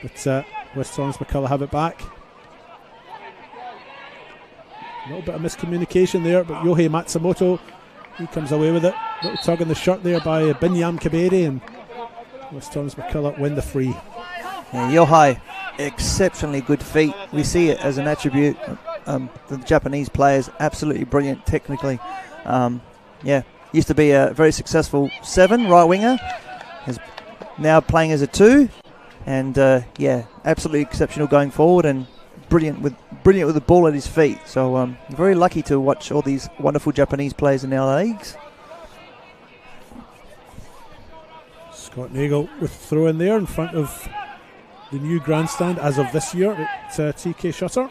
But West Torrens McCullough have it back. A little bit of miscommunication there, but Yohei Matsumoto, he comes away with it. Little tug in the shirt there by Binyam Kaberi, and West Torrens McCullough win the free. Yeah, Yohei, exceptionally good feet. We see it as an attribute. The Japanese players, absolutely brilliant technically. Used to be a very successful 7 right winger. Is now playing as a 2, and absolutely exceptional going forward, and brilliant with the ball at his feet. So very lucky to watch all these wonderful Japanese players in our leagues. Scott Nagel with a throw in there in front of the new grandstand as of this year at TK Shutter.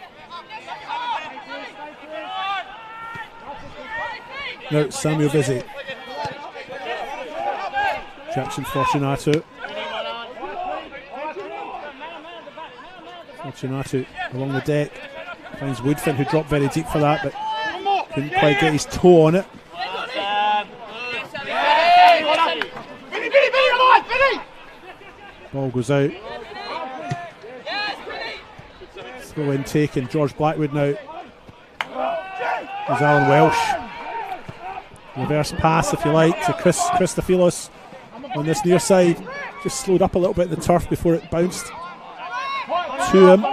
Now it's Samuel Vizzi. Jackson Fortunato. Fortunato along the deck. Finds Woodfin, who dropped very deep for that, but couldn't quite get his toe on it. Ball goes out. Throw in taken. George Blackwood now. There's Alan Welsh. Reverse pass, if you like, to Christophilos on this near side. Just slowed up a little bit in the turf before it bounced to him.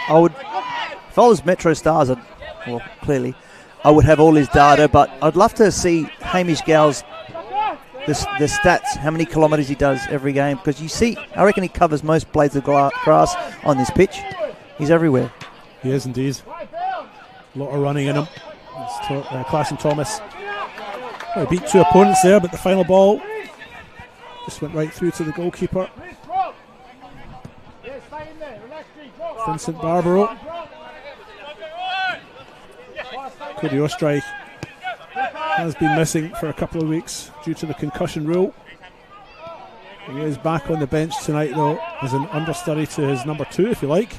I would, if I was MetroStars, clearly, I would have all his data, but I'd love to see Hamish Gow's the stats, how many kilometres he does every game, because you see, I reckon he covers most blades of grass on this pitch. He's everywhere. He is indeed. A lot of running in him. Classen Thomas. Well, he beat 2 opponents there, but the final ball just went right through to the goalkeeper. Vincent Barbaro. Cody Ostreich has been missing for a couple of weeks due to the concussion rule. He is back on the bench tonight though, as an understudy to his number 2, if you like.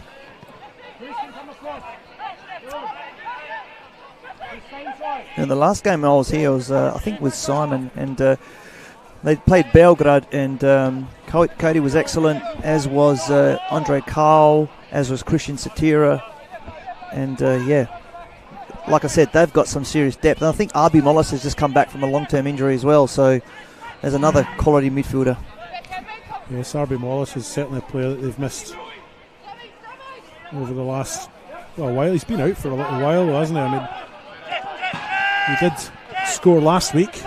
And the last game I was here was, I think, with Simon, and they played Belgrade, and Cody was excellent, as was Andre Carl, as was Christian Satira, and like I said, they've got some serious depth, and I think RB Mollis has just come back from a long-term injury as well, so there's another quality midfielder. Yes, RB Mollis is certainly a player that they've missed over the last while. He's been out for a little while, hasn't he? I mean, he did score last week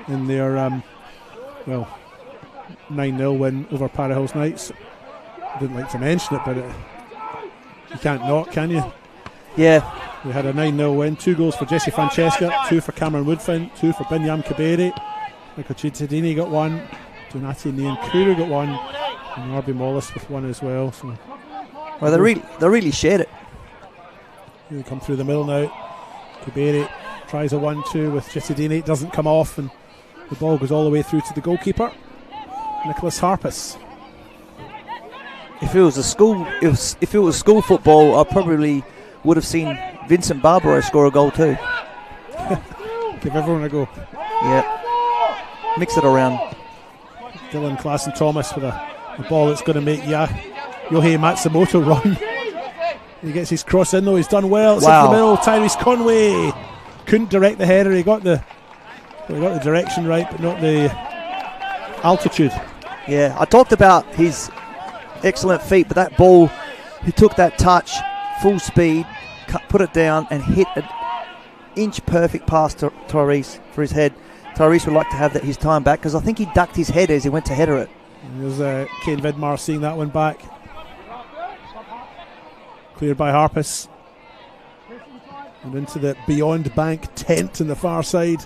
in their 9-0 win over Para Hills Knights. I didn't like to mention it, but you can't not, can you? Yeah. We had a 9-0 win, 2 goals for Jesse Francesca, 2 for Cameron Woodfin, 2 for Binyam Kaberi. Michael Cittadini got 1, Donati Niankuru got 1, and RB Mollis with 1 as well. So, well, they really shared it. They come through the middle now. Kaberi tries a 1-2 with Cittadini. It doesn't come off, and the ball goes all the way through to the goalkeeper, Nicholas Harpus. If it was if it was school football, I probably would have seen Vincent Barbaro score a goal too. Give everyone a go. Yeah. Mix it around. Dylan Classen Thomas with a ball that's going to make Yohei Matsumoto run. He gets his cross in though. He's done well. It's in the middle. Tyrese Conway couldn't direct the header. He got the direction right, but not the altitude. Yeah, I talked about his excellent feet, but that ball, he took that touch, full speed, put it down, and hit an inch perfect pass to Tyrese for his head. Tyrese would like to have his time back, because I think he ducked his head as he went to header it. And there's Kane Vidmar seeing that one back. Cleared by Harpus. And into the beyond bank tent in the far side.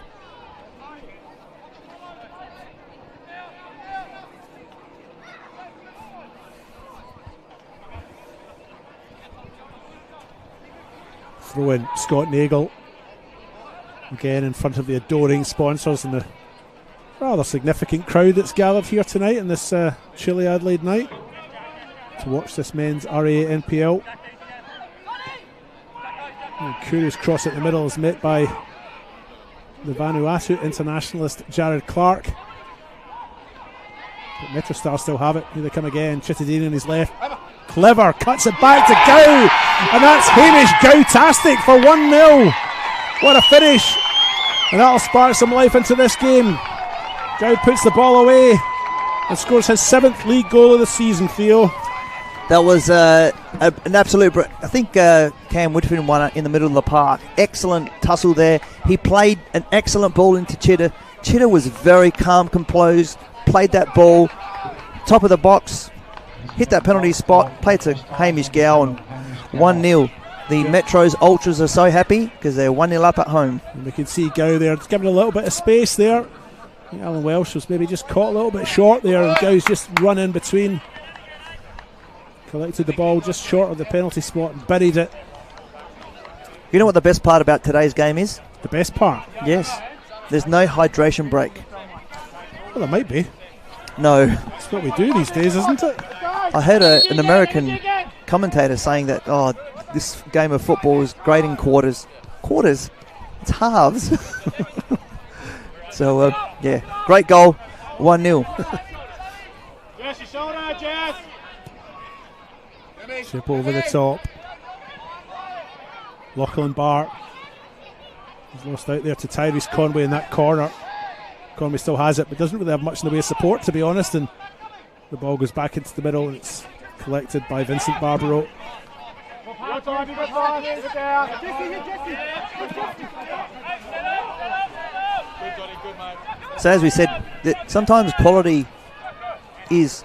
throw in. Scott Nagel again in front of the adoring sponsors and the rather significant crowd that's gathered here tonight in this chilly Adelaide night to watch this men's RA NPL. Kuru's cross at the middle is met by the Vanuatu internationalist Jared Clark. But MetroStars still have it. Here they come again. Chittadini on his left. Clever, cuts it back to Gow, and that's Hamish Gow-tastic for 1-0. What a finish, and that'll spark some life into this game. Gow puts the ball away and scores his 7th league goal of the season, Theo. That was an absolute... I think Cam Whitfield won it in the middle of the park. Excellent tussle there. He played an excellent ball into Chitta. Chitta was very calm, composed, played that ball, top of the box, hit that penalty spot, played to Hamish Gow, and 1-0. The Metros Ultras are so happy because they're 1-0 up at home. And we can see Gow there, just giving a little bit of space there. I think Alan Welsh was maybe just caught a little bit short there, and Gow's just run in between. Collected the ball just short of the penalty spot and buried it. You know what the best part about today's game is? The best part? Yes. There's no hydration break. Well, there might be. No. That's what we do these days, isn't it? I heard an American commentator saying that, this game of football is great in quarters. Quarters? It's halves. So, yeah, great goal, 1-0. Chip over the top. Lachlan Bart. He's lost out there to Tyrese Conway in that corner. Conway still has it, but doesn't really have much in the way of support, to be honest. And the ball goes back into the middle, and it's collected by Vincent Barbaro. So as we said, that sometimes quality is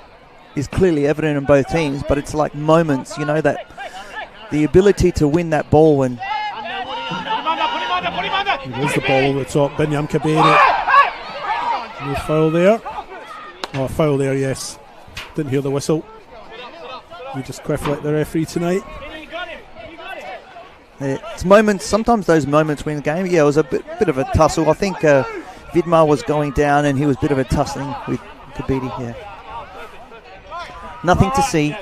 clearly evident in both teams, but it's like moments, that the ability to win that ball and there's the ball over the top. Binyam Kabere. No foul there. Oh, foul there, yes. Didn't hear the whistle. We just quiff like the referee tonight. It's moments, sometimes those moments win the game. Yeah, it was a bit of a tussle. I think Vidmar was going down and he was a bit of a tussling with Kabedi, yeah. Nothing to see.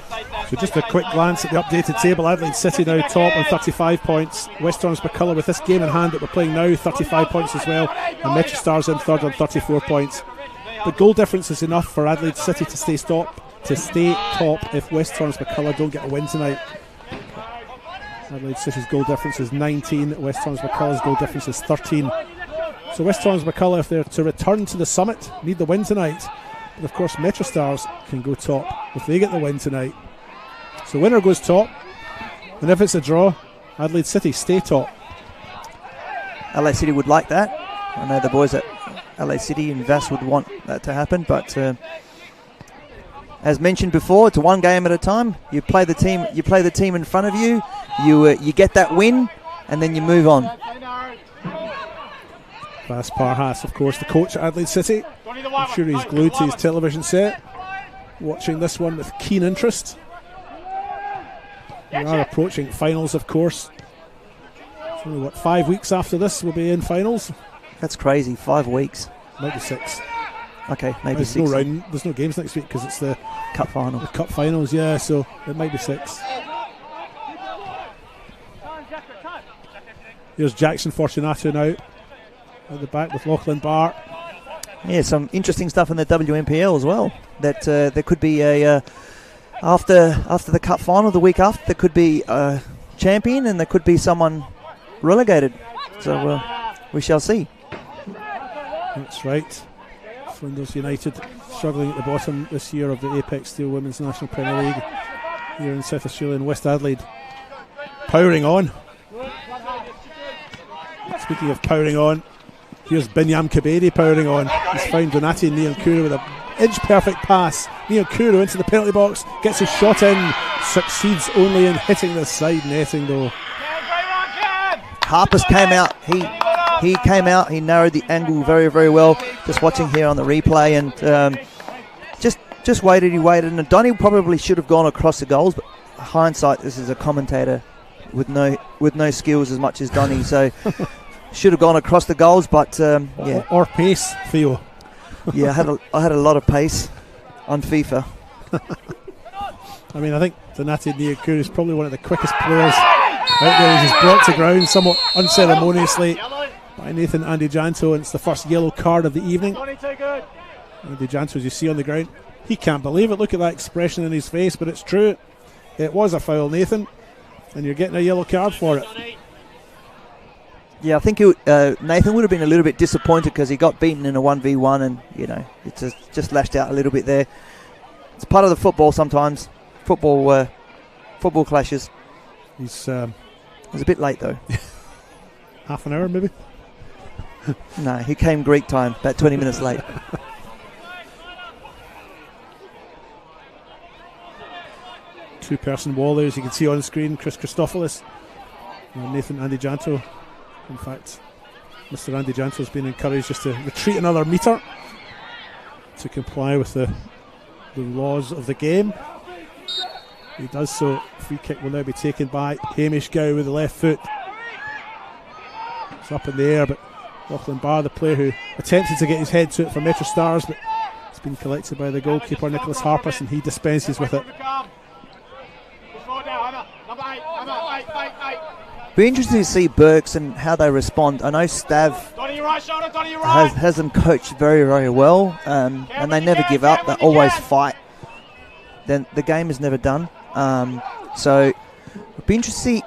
So just a quick glance at the updated table. Adelaide City now top on 35 points. West Torrens Birkalla with this game in hand that we're playing now, 35 points as well. And MetroStars in third on 34 points. The goal difference is enough for Adelaide City to stay top if West Torrens Birkalla don't get a win tonight. Adelaide City's goal difference is 19. West Torrens Birkalla's goal difference is 13. So West Torrens Birkalla, if they're to return to the summit, need the win tonight. But of course MetroStars can go top if they get the win tonight. So winner goes top, and if it's a draw, Adelaide City stay top. LA City would like that. I know the boys at LA City and Vass would want that to happen, but as mentioned before, it's one game at a time. You play the team in front of you. You get that win, and then you move on. Vass Parhas, of course, the coach at Adelaide City. I'm sure he's glued to his television set, watching this one with keen interest. We are approaching finals, of course. It's only 5 weeks after this we'll be in finals. That's crazy, 5 weeks. Might be 6. Okay, maybe there's 6. There's no games next week because it's the cup final. The cup finals, yeah. So it might be 6. Here's Jackson Fortunato now at the back with Lachlan Bart. Yeah, some interesting stuff in the WMPL as well. That there could be a after the cup final, the week after, there could be a champion and there could be someone relegated. So we shall see. That's right. Flinders United struggling at the bottom this year of the Apex Steel Women's National Premier League here in South Australia and West Adelaide. Powering on. Speaking of powering on, here's Binyam Kabedi powering on. He's found Donati Niankuru with an inch-perfect pass. Niankuru into the penalty box, gets his shot in, succeeds only in hitting the side netting though. Harpers came out. He came out. He narrowed the angle very, very well. Just watching here on the replay, and just waited. He waited, and Donny probably should have gone across the goals. But hindsight, this is a commentator with no skills as much as Donny. So should have gone across the goals, but yeah. Or pace, Theo. Yeah, I had a lot of pace on FIFA. I mean, I think Donati Nyakuru is probably one of the quickest players out there. He's just brought to ground somewhat unceremoniously by Nathan Andy Janto, and it's the first yellow card of the evening. Andy Janto, as you see on the ground, he can't believe it. Look at that expression in his face, but it's true. It was a foul, Nathan, and you're getting a yellow card for it. Yeah, I think Nathan would have been a little bit disappointed because he got beaten in a 1v1, and it just lashed out a little bit there. It's part of the football sometimes. Football clashes. He's a bit late though. Half an hour maybe? No, he came Greek time, about 20 minutes late. Two-person wall there, as you can see on the screen. Chris Christopoulos and Nathan Andy Janto. In fact, Mr. Andy Janto has been encouraged just to retreat another metre to comply with the laws of the game. He does so. Free kick will now be taken by Hamish Gow with the left foot. It's up in the air, but Lachlan Barr, the player who attempted to get his head to it for MetroStars, but it's been collected by the goalkeeper Nicholas Harpers, and he dispenses with it. Be interesting to see Burks and how they respond. I know Stav has them coached very, very well, and they never give up. They always fight. Then the game is never done. So it'll be interesting to see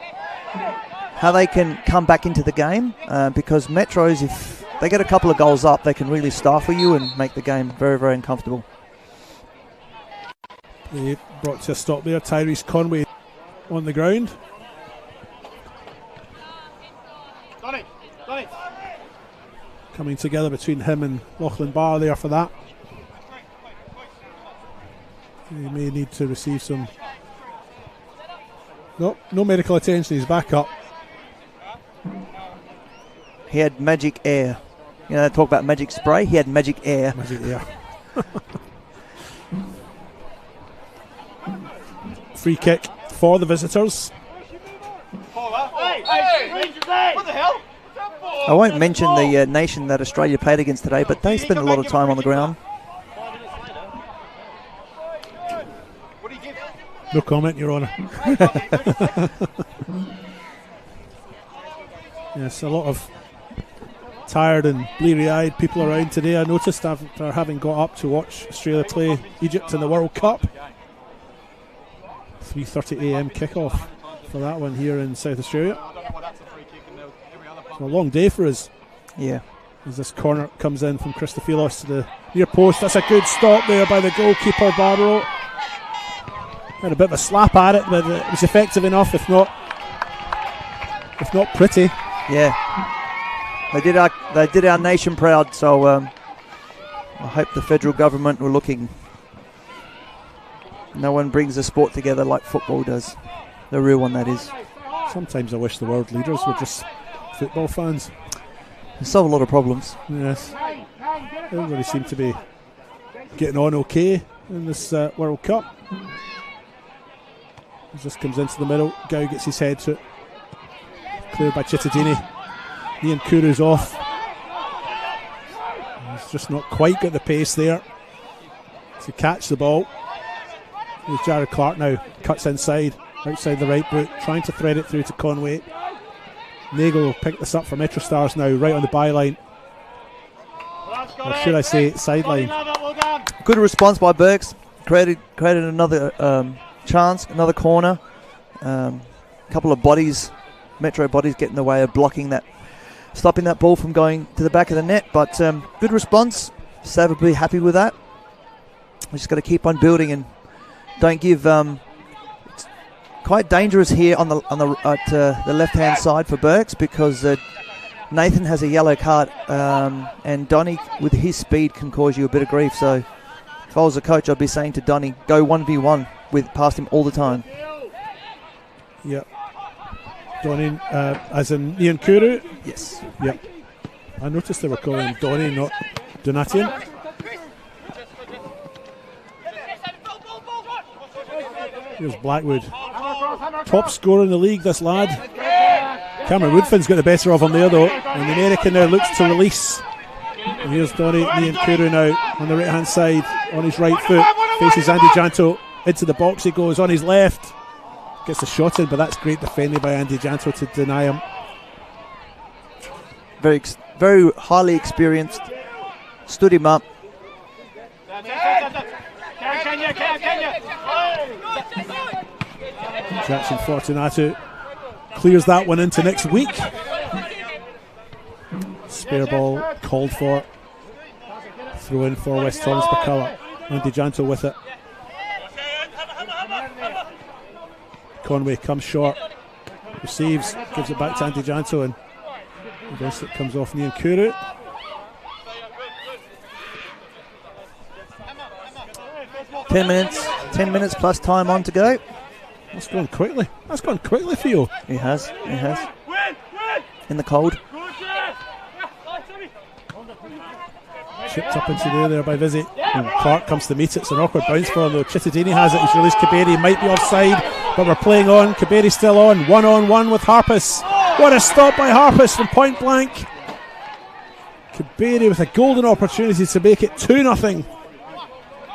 how they can come back into the game, because Metros, if they get a couple of goals up, they can really stifle you and make the game very, very uncomfortable. They brought to a stop there. Tyrese Conway on the ground. Coming together between him and Lachlan Barr there for that. He may need to receive some... No medical attention. He's back up. He had magic air. They talk about magic spray. He had magic air. Magic air. Free kick for the visitors. What the hell? I won't mention the nation that Australia played against today, but they spent a lot of time on the ground. No comment, Your Honour. Yes, a lot of tired and bleary-eyed people around today. I noticed after having got up to watch Australia play Egypt in the World Cup. 3:30 a.m. kickoff for that one here in South Australia. It's a long day for us. Yeah. As this corner comes in from Christopoulos to the near post. That's a good stop there by the goalkeeper, Barbaro. Had a bit of a slap at it, but it was effective enough, if not pretty. Yeah. They did our nation proud, so I hope the federal government were looking. No one brings the sport together like football does. The real one, that is. Sometimes I wish the world leaders were just football fans. They solve a lot of problems. Yes. Everybody seemed to be getting on okay in this World Cup. As this comes into the middle, Gow gets his head to it. Cleared by Chittadini. Ian Kuru's off. He's just not quite got the pace there to catch the ball. There's Jared Clark now, cuts inside, outside the right boot, trying to thread it through to Conway. Nagel will pick this up for MetroStars now, right on the byline. Or should I say sideline. Good response by Burks. Created another chance, another corner. A couple of bodies, Metro bodies, get in the way of blocking that, stopping that ball from going to the back of the net. But good response. Sav will be happy with that. We just got to keep on building and don't give. It's quite dangerous here on the left hand side for Burks, because Nathan has a yellow card, and Donny with his speed can cause you a bit of grief. So if I was a coach, I'd be saying to Donny, go 1v1 past him all the time. Yep. Donny, as in Ian Kuru? Yes. Yep. I noticed they were calling him Donny, not Donatian. Here's Blackwood. Top scorer in the league, this lad. Cameron Woodfin's got the better of him there, though. And the American now looks to release. And here's Donny Niankuru now on the right-hand side, on his right foot. Faces Andy Janto. Into the box he goes, on his left. Gets a shot in, but that's great defending by Andy Janto to deny him. Very highly experienced. Stood him up. Jackson Fortunato clears that one into next week. Spare ball called for. Throw in for West Thomas Birkalla. Andy Janto with it. Conway comes short. Receives, gives it back to Andy Janto, and eventually it comes off Niankuru. Ten minutes plus time on to go. That's gone quickly. That's gone quickly for you. It has. In the cold. Chipped up into the air there by Vizzy. And Clark comes to meet it. It's an awkward bounce for him, though. Chittadini has it. He's released Kaberi. Might be offside, but we're playing on. Kaberi's still on. 1-on-1 with Harpus. What a stop by Harpus from point blank. Kaberi with a golden opportunity to make it 2-0.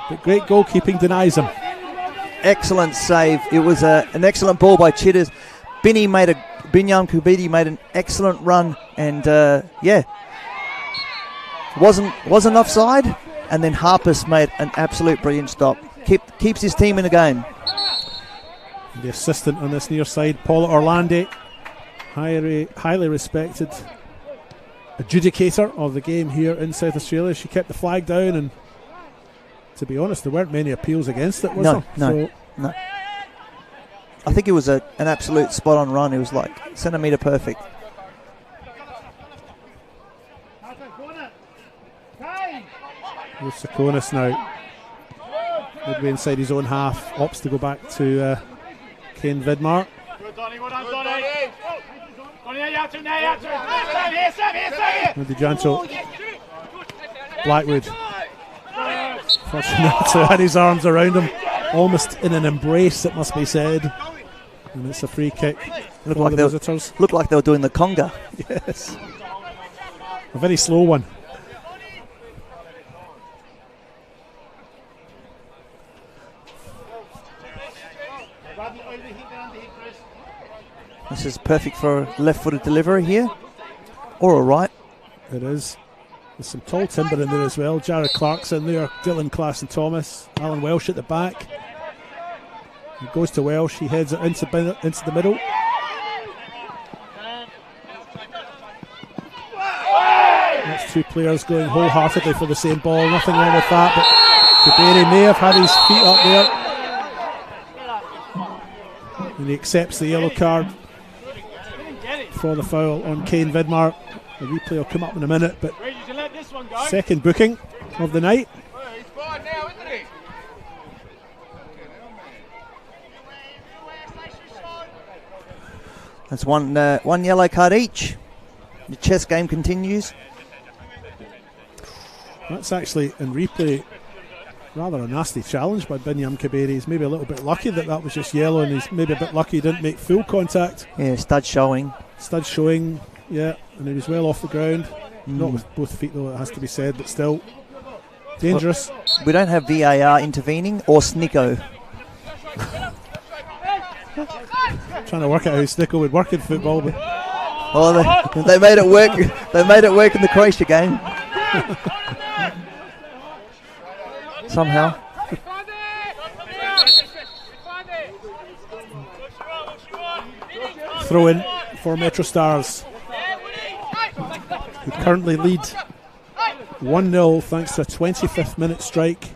But great goalkeeping denies him. Excellent save. It was an excellent ball by Chitters. Binyam Kaberi made an excellent run, and wasn't offside, and then Harpus made an absolute brilliant stop. Keeps his team in the game. The assistant on this near side, Paula Orlandi, highly respected adjudicator of the game here in South Australia. She kept the flag down, and to be honest, there weren't many appeals against it, was there? No. I think it was an absolute spot-on run. It was like centimetre perfect. Here's Sakonis now. Midway inside his own half. Opts to go back to Kane Vidmar. Andy Janto. Blackwood. Fortunato had his arms around him, almost in an embrace, it must be said. And it's a free kick. Looked like they were doing the conga. Yes. A very slow one. This is perfect for left-footed delivery here, or a right. It is. There's some tall timber in there as well. Jared Clark's in there, Dylan Classen Thomas, Alan Welsh at the back. He goes to Welsh, he heads it into the middle. That's two players going wholeheartedly for the same ball. Nothing wrong with that, but Kaberi may have had his feet up there. And he accepts the yellow card for the foul on Kane Vidmar. The replay will come up in a minute, but second booking of the night. That's one yellow card each. The chess game continues. That's actually in replay rather a nasty challenge by Binyam Kaberi. He's maybe a little bit lucky that was just yellow, and he's maybe a bit lucky he didn't make full contact. Yeah, stud showing, yeah, and he was well off the ground. Not with both feet though, it has to be said, but still dangerous. We don't have VAR intervening or Snicko. Trying to work out how Snicko would work in football, but they made it work. They made it work in the Croatia game. Somehow. Throw in for MetroStars, who currently lead 1-0 thanks to a 25th minute strike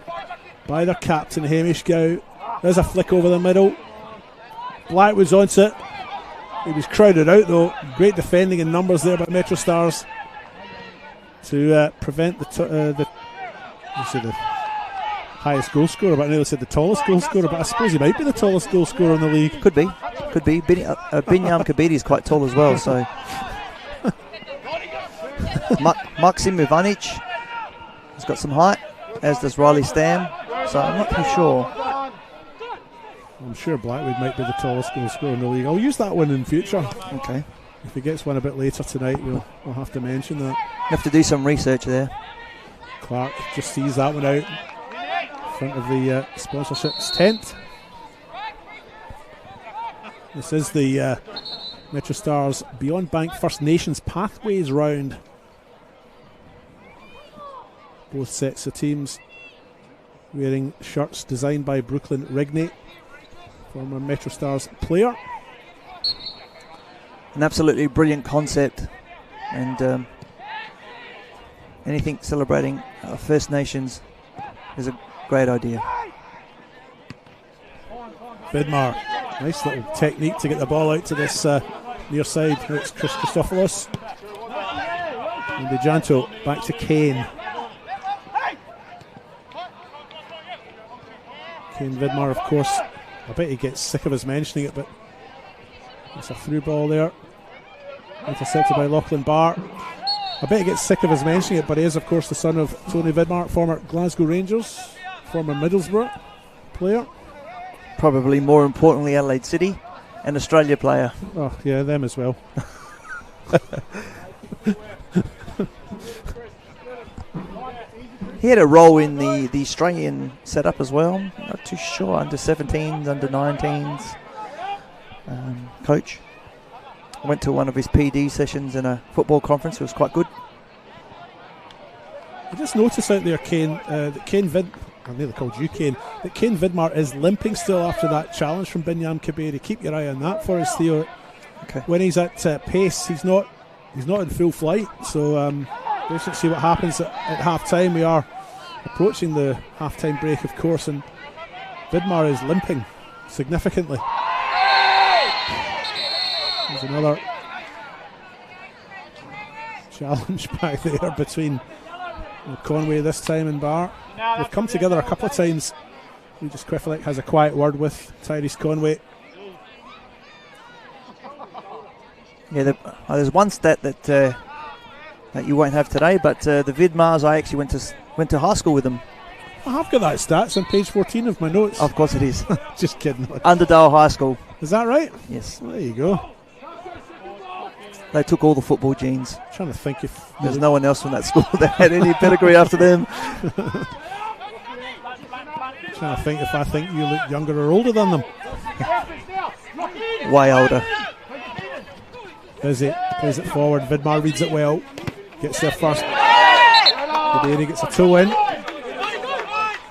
by their captain Hamish Gow. There's a flick over the middle. Blackwood's onto it. He was crowded out though. Great defending in numbers there by MetroStars to prevent the highest goal scorer, but I nearly said the tallest goal scorer, but I suppose he might be the tallest goal scorer in the league. Could be. Binyam Kaberi is quite tall as well, so. Maxim Ivanic has got some height, as does Riley Stam, so I'm not too sure. I'm sure Blackwood might be the tallest goal scorer in the league. I'll use that one in future. Okay. If he gets one a bit later tonight, we'll have to mention that. You have to do some research there. Clark just sees that one out in front of the sponsorship's tent. This is the MetroStars Beyond Bank First Nations Pathways round. Both sets of teams wearing shirts designed by Brooklyn Rigney, former MetroStars player. An absolutely brilliant concept, and anything celebrating First Nations is a great idea. Vidmar, nice little technique to get the ball out to this near side. It's Chris Christopoulos. And DeJanto back to Kane. Kane Vidmar, of course, I bet he gets sick of us mentioning it, but it's a through ball there. Intercepted by Lachlan Barr. I bet he gets sick of us mentioning it, but he is, of course, the son of Tony Vidmar, former Glasgow Rangers, former Middlesbrough player. Probably more importantly, Adelaide City, and Australia player. Oh, yeah, them as well. He had a role in the Australian setup as well. Not too sure. Under 17s, under 19s. Coach. I went to one of his PD sessions in a football conference. It was quite good. I just noticed out there, Kane, that Kane I nearly called you Kane, that Kane Vidmar is limping still after that challenge from Binyam Kaberi. Keep your eye on that for us, Theo. Okay. When he's at pace, he's not in full flight. So let's see what happens at half time. We are approaching the half time break, of course, and Vidmar is limping significantly. There's another challenge back there between Conway this time and Barr. They've come together a couple of times. Regis Quiffelec has a quiet word with Tyrese Conway. Yeah, there's one stat that you won't have today, but the Vidmars, I actually went to high school with them. I have got that stats on page 14 of my notes. Of course it is. Just kidding. Underdale High School. Is that right? Yes. Well, there you go. They took all the football genes. I'm trying to think if there's no one else from that school that had any pedigree after them. Trying to think if I think you look younger or older than them. Way older. Busy, plays it forward. Vidmar reads it well. Gets there first. Kaberi gets a toe in.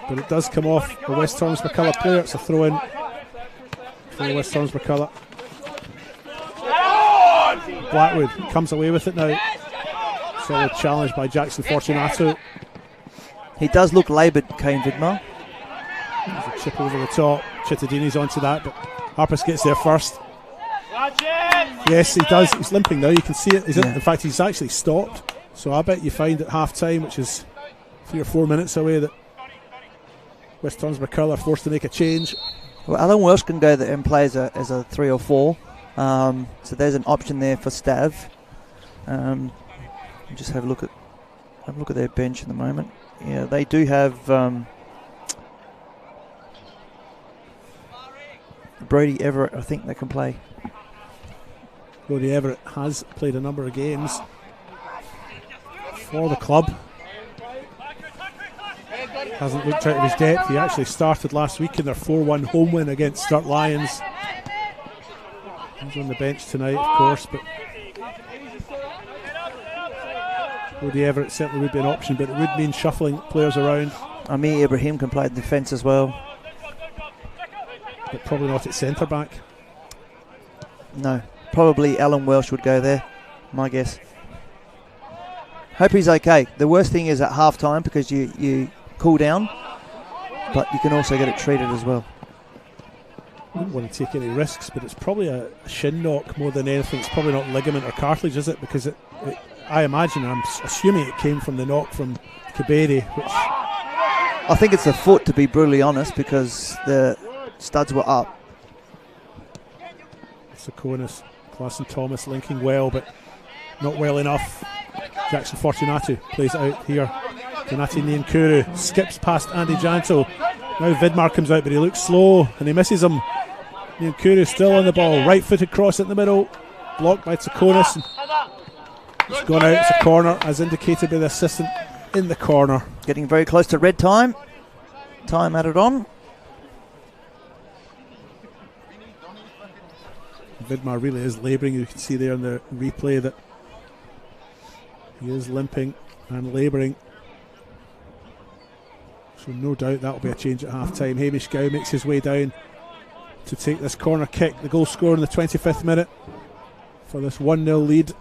But it does come off a West Torrens Birkalla player. It's a throw in for the West Torrens Birkalla. Blackwood comes away with it now. Solid challenge by Jackson Fortunato. He does look laboured, Kane Vidmar. There's a chip over the top. Chittadini's onto that, but Harpus gets there first. Yes, he does. He's limping now. You can see it. In fact, he's actually stopped. So I bet you find at half time, which is 3 or 4 minutes away, that West Torrens Birkalla are forced to make a change. Well, Alan Welsh can go there and play as a 3 or 4. So there's an option there for Stav. Just have a look at their bench at the moment. Yeah, they do have Brody Everett. I think they can play. Brody Everett has played a number of games for the club. Hasn't looked out of his depth. He actually started last week in their 4-1 home win against Sturt Lions. He's on the bench tonight, of course, but Brody Everett certainly would be an option, but it would mean shuffling players around. Amir Ibrahim can play defence as well, but probably not at centre back. No, probably Alan Welsh would go there, my guess. Hope he's okay. The worst thing is at half time, because you cool down, but you can also get it treated as well. I wouldn't want to take any risks, but it's probably a shin knock more than anything. It's probably not ligament or cartilage, is it? Because I imagine, I'm assuming it came from the knock from Kaberi, which I think it's the foot, to be brutally honest, because the studs were up. Sakonis, Klassen Thomas linking well, but not well enough. Jackson Fortunato plays it out here. Donati Niankuru skips past Andy Janto. Now Vidmar comes out, but he looks slow and he misses him. Nyankuru still on the ball, right footed cross in the middle, blocked by Tsakonis. It's gone out, it's a corner as indicated by the assistant in the corner. Getting very close to red time. Time added on. Vidmar really is labouring. You can see there in the replay that he is limping and labouring. So no doubt that'll be a change at half time. Hamish Gow makes his way down to take this corner kick, the goal scorer in the 25th minute for this 1-0 lead.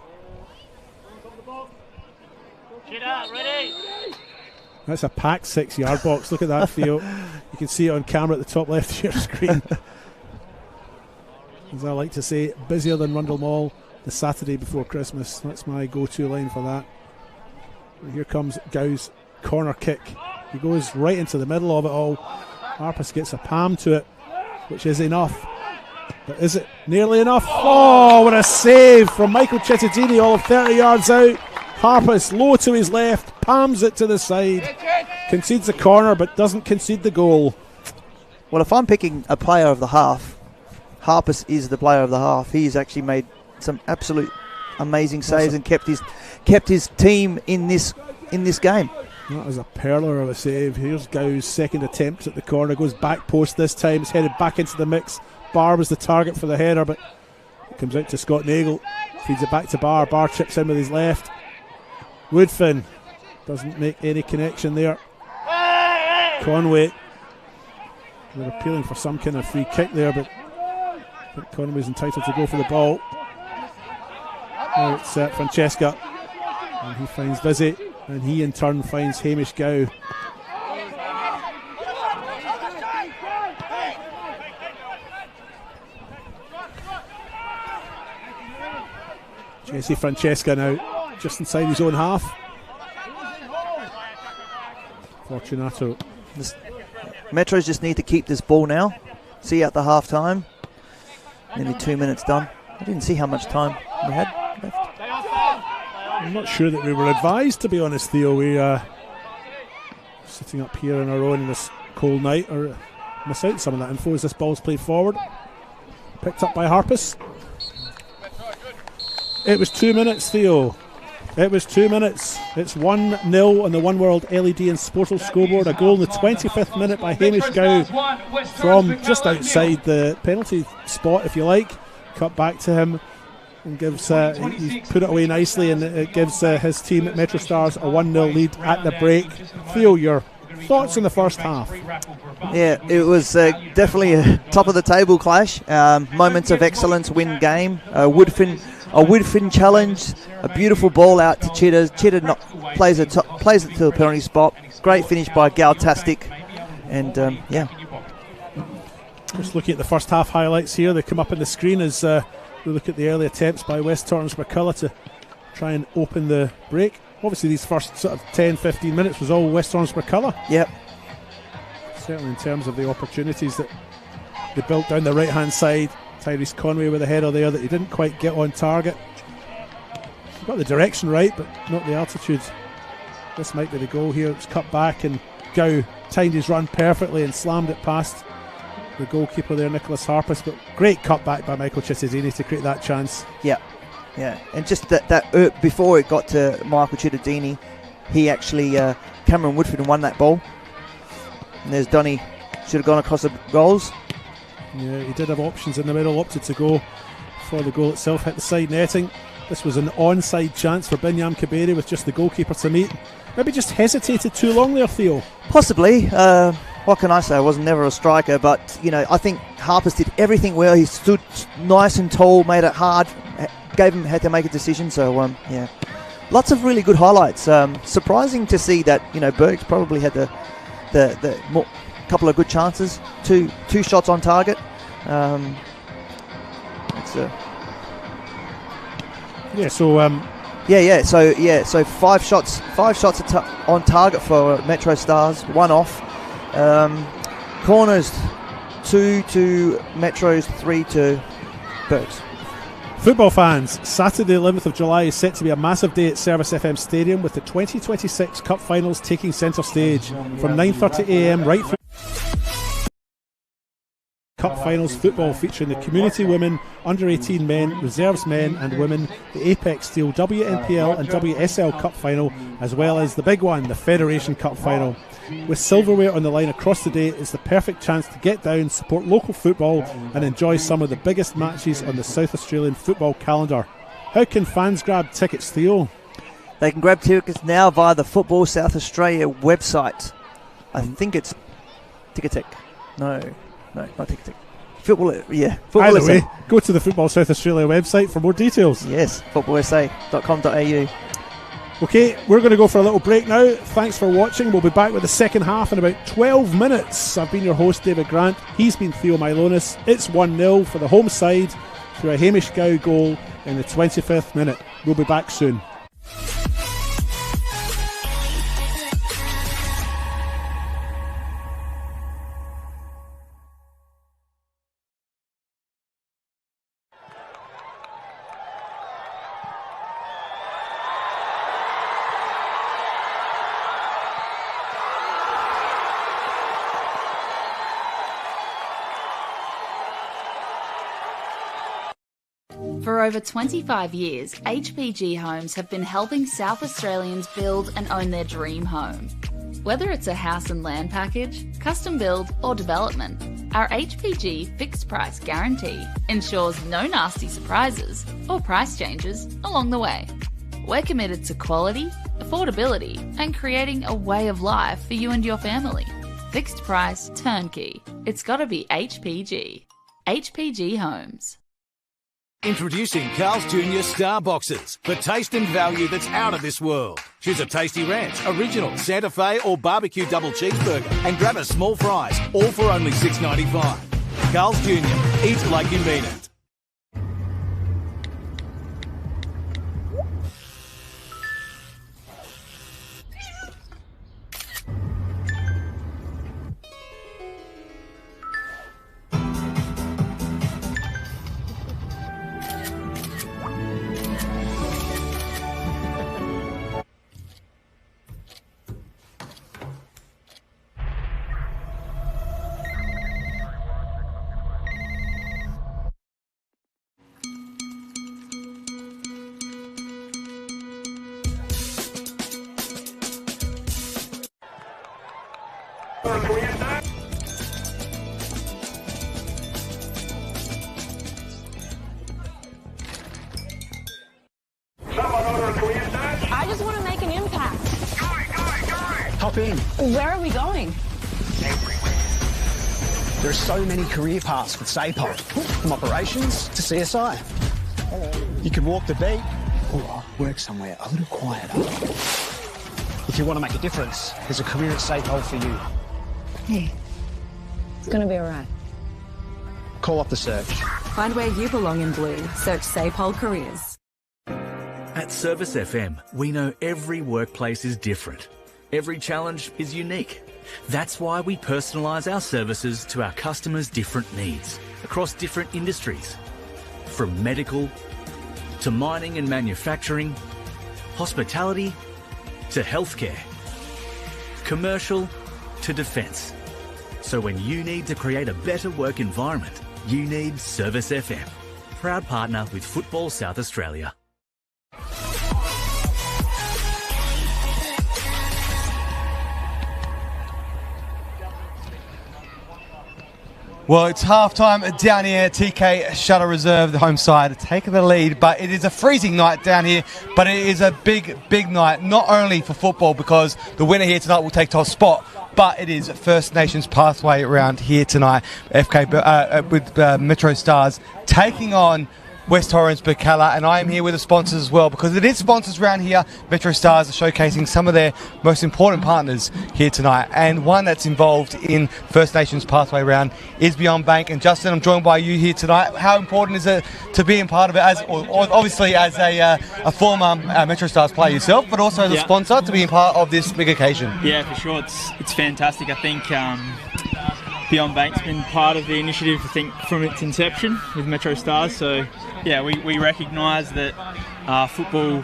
That's a packed 6-yard box. Look at that, Theo. You can see it on camera at the top left of your screen. As I like to say, busier than Rundle Mall the Saturday before Christmas. That's my go-to line for that. And here comes Gow's corner kick. He goes right into the middle of it all. Harpus gets a palm to it, which is enough. But is it nearly enough? Oh, what a save from Michael Cittadini, all of 30 yards out. Harpus low to his left, palms it to the side. Concedes the corner, but doesn't concede the goal. Well, if I'm picking a player of the half, Harpus is the player of the half. He's actually made some absolute amazing saves and kept his team in this game. That was a perler of a save. Here's Gow's second attempt at the corner. Goes back post this time. It's headed back into the mix. Barr was the target for the header, but it comes out to Scott Nagle. Feeds it back to Barr. Barr chips in with his left. Woodfin doesn't make any connection there. Conway. They're appealing for some kind of free kick there, but I think Conway's entitled to go for the ball. Now it's Francesca. And he finds Vizzy. And he in turn finds Hamish Gow. Jesse Francesca now just inside his own half. Fortunato. Metros just need to keep this ball now. See at the half time. Nearly 2 minutes done. I didn't see how much time we had left. I'm not sure that we were advised, to be honest, Theo. We sitting up here on our own in this cold night, or miss out some of that info as this ball's played forward. Picked up by Harpus. It was 2 minutes, Theo. It was 2 minutes. It's 1-0 on the One World LED and Sportal scoreboard. A goal in the 25th minute by Hamish Gow from just outside the penalty spot, if you like. Cut back to him. And gives he's put it away nicely, and it gives his team at MetroStars a 1-0 lead at the break. Theo, your thoughts on the first half? Yeah, it was definitely a top of the table clash. Moments of excellence win game. A Woodfin challenge, a beautiful ball out to Chitta. Chitta plays it to the penalty spot. Great finish by Galtastic, and yeah. Just looking at the first half highlights here, they come up on the screen as we look at the early attempts by West Torrens Birkalla to try and open the break. Obviously these first sort of 10-15 minutes was all West Torrens Birkalla. Yep. Certainly in terms of the opportunities that they built down the right hand side. Tyrese Conway with a header there that he didn't quite get on target. He got the direction right, but not the altitude. This might be the goal here. It's cut back, and Gow timed his run perfectly and slammed it past the goalkeeper there, Nicholas Harpus. But great cutback by Michael Cittadini to create that chance. Yeah, and just that before it got to Michael Cittadini, he actually Cameron Woodford won that ball. And there's Donny, should have gone across the goals. Yeah, he did have options in the middle, opted to go for the goal itself, hit the side netting. This was an onside chance for Binyam Kaberi with just the goalkeeper to meet. Maybe just hesitated too long there, Theo. Possibly. What can I say? I was never a striker, but you know, I think Harpus did everything well. He stood nice and tall, made it hard, had to make a decision. So yeah, lots of really good highlights. Surprising to see that, you know, Berg's probably had the couple of good chances, two shots on target. So 5 shots on target for MetroStars, 1 off. Corners 2 to Metros, 3 to Bergs. Football fans, Saturday 11th of July is set to be a massive day at Service FM Stadium, with the 2026 Cup Finals taking centre stage from 9:30 a.m. right through. Cup Finals football featuring the Community Women, Under-18 men, Reserves men and women, the Apex Steel WNPL and WSL Cup Final, as well as the big one, the Federation Cup Final. With silverware on the line across the day, it's the perfect chance to get down, support local football and enjoy some of the biggest matches on the South Australian football calendar. How can fans grab tickets, Theo? They can grab tickets now via the Football South Australia website. I think it's Ticketek. No, not Ticketek. Football Either way, go to the Football South Australia website for more details. Yes, footballsa.com.au. Okay, we're going to go for a little break now. Thanks for watching. We'll be back with the second half in about 12 minutes. I've been your host, David Grant. He's been Theo Milonis. It's 1-0 for the home side through a Hamish Gow goal in the 25th minute. We'll be back soon. For over 25 years, HPG Homes have been helping South Australians build and own their dream home. Whether it's a house and land package, custom build or development, our HPG fixed price guarantee ensures no nasty surprises or price changes along the way. We're committed to quality, affordability and creating a way of life for you and your family. Fixed price turnkey. It's gotta be HPG. HPG Homes. Introducing Carl's Jr. Star Boxes for taste and value that's out of this world. Choose a tasty ranch, original, Santa Fe or barbecue double cheeseburger and grab a small fries, all for only $6.95. Carl's Jr. Eat like you mean it. I just want to make an impact. Hop in. Where are we going? There are so many career paths with SAPOL, from operations to CSI. You could walk the beat or work somewhere a little quieter. If you want to make a difference, there's a career at SAPOL for you. Hey, it's going to be all right. Call up the search. Find where you belong in blue. Search SAPOL Careers. At Service FM, we know every workplace is different. Every challenge is unique. That's why we personalise our services to our customers' different needs across different industries. From medical to mining and manufacturing, hospitality to healthcare, commercial to defence. So when you need to create a better work environment, you need Service FM. Proud partner with Football South Australia. Well, it's half-time down here at TK Shuttle Reserve, the home side, taking the lead. But it is a freezing night down here, but it is a big, big night, not only for football, because the winner here tonight will take top spot, but it is First Nations pathway round here tonight, with MetroStars taking on West Torrens Birkalla, and I am here with the sponsors as well, because it is sponsors around here. MetroStars are showcasing some of their most important partners here tonight, and one that's involved in First Nations pathway round is Beyond Bank. And Justin, I'm joined by you here tonight. How important is it to be in part of it, as obviously as a former MetroStars player yourself, but also as a sponsor, to be in part of this big occasion? Yeah, for sure. It's fantastic. I think Beyond Bank's been part of the initiative, I think, from its inception with MetroStars. So, yeah, we recognise that football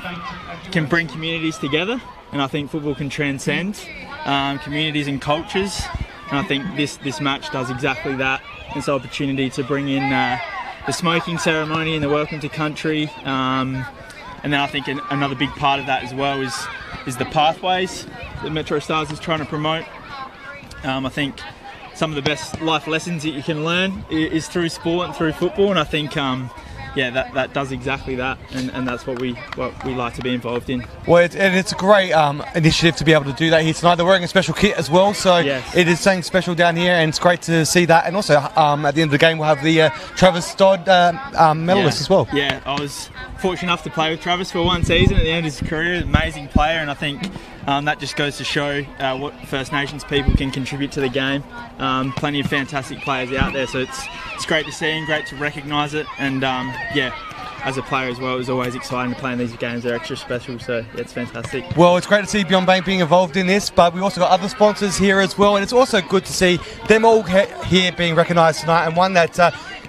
can bring communities together, and I think football can transcend communities and cultures. And I think this match does exactly that. It's an opportunity to bring in the smoking ceremony and the welcome to country. And then I think another big part of that as well is the pathways that MetroStars is trying to promote. I think some of the best life lessons that you can learn is through sport and through football, and I think that does exactly that, and that's what we like to be involved in. Well, it's a great initiative to be able to do that here tonight. They're wearing a special kit as well, so yes. It is something special down here, and it's great to see that. And also, at the end of the game, we'll have the Travis Dodd medalist as well. Yeah, I was fortunate enough to play with Travis for one season at the end of his career. Amazing player, and I think that just goes to show what First Nations people can contribute to the game. Plenty of fantastic players out there, so it's great to see and great to recognise it. And as a player as well, it was always exciting to play in these games. They're extra special, so yeah, it's fantastic. Well, it's great to see Beyond Bank being involved in this, but we've also got other sponsors here as well, and it's also good to see them all here being recognised tonight, and one that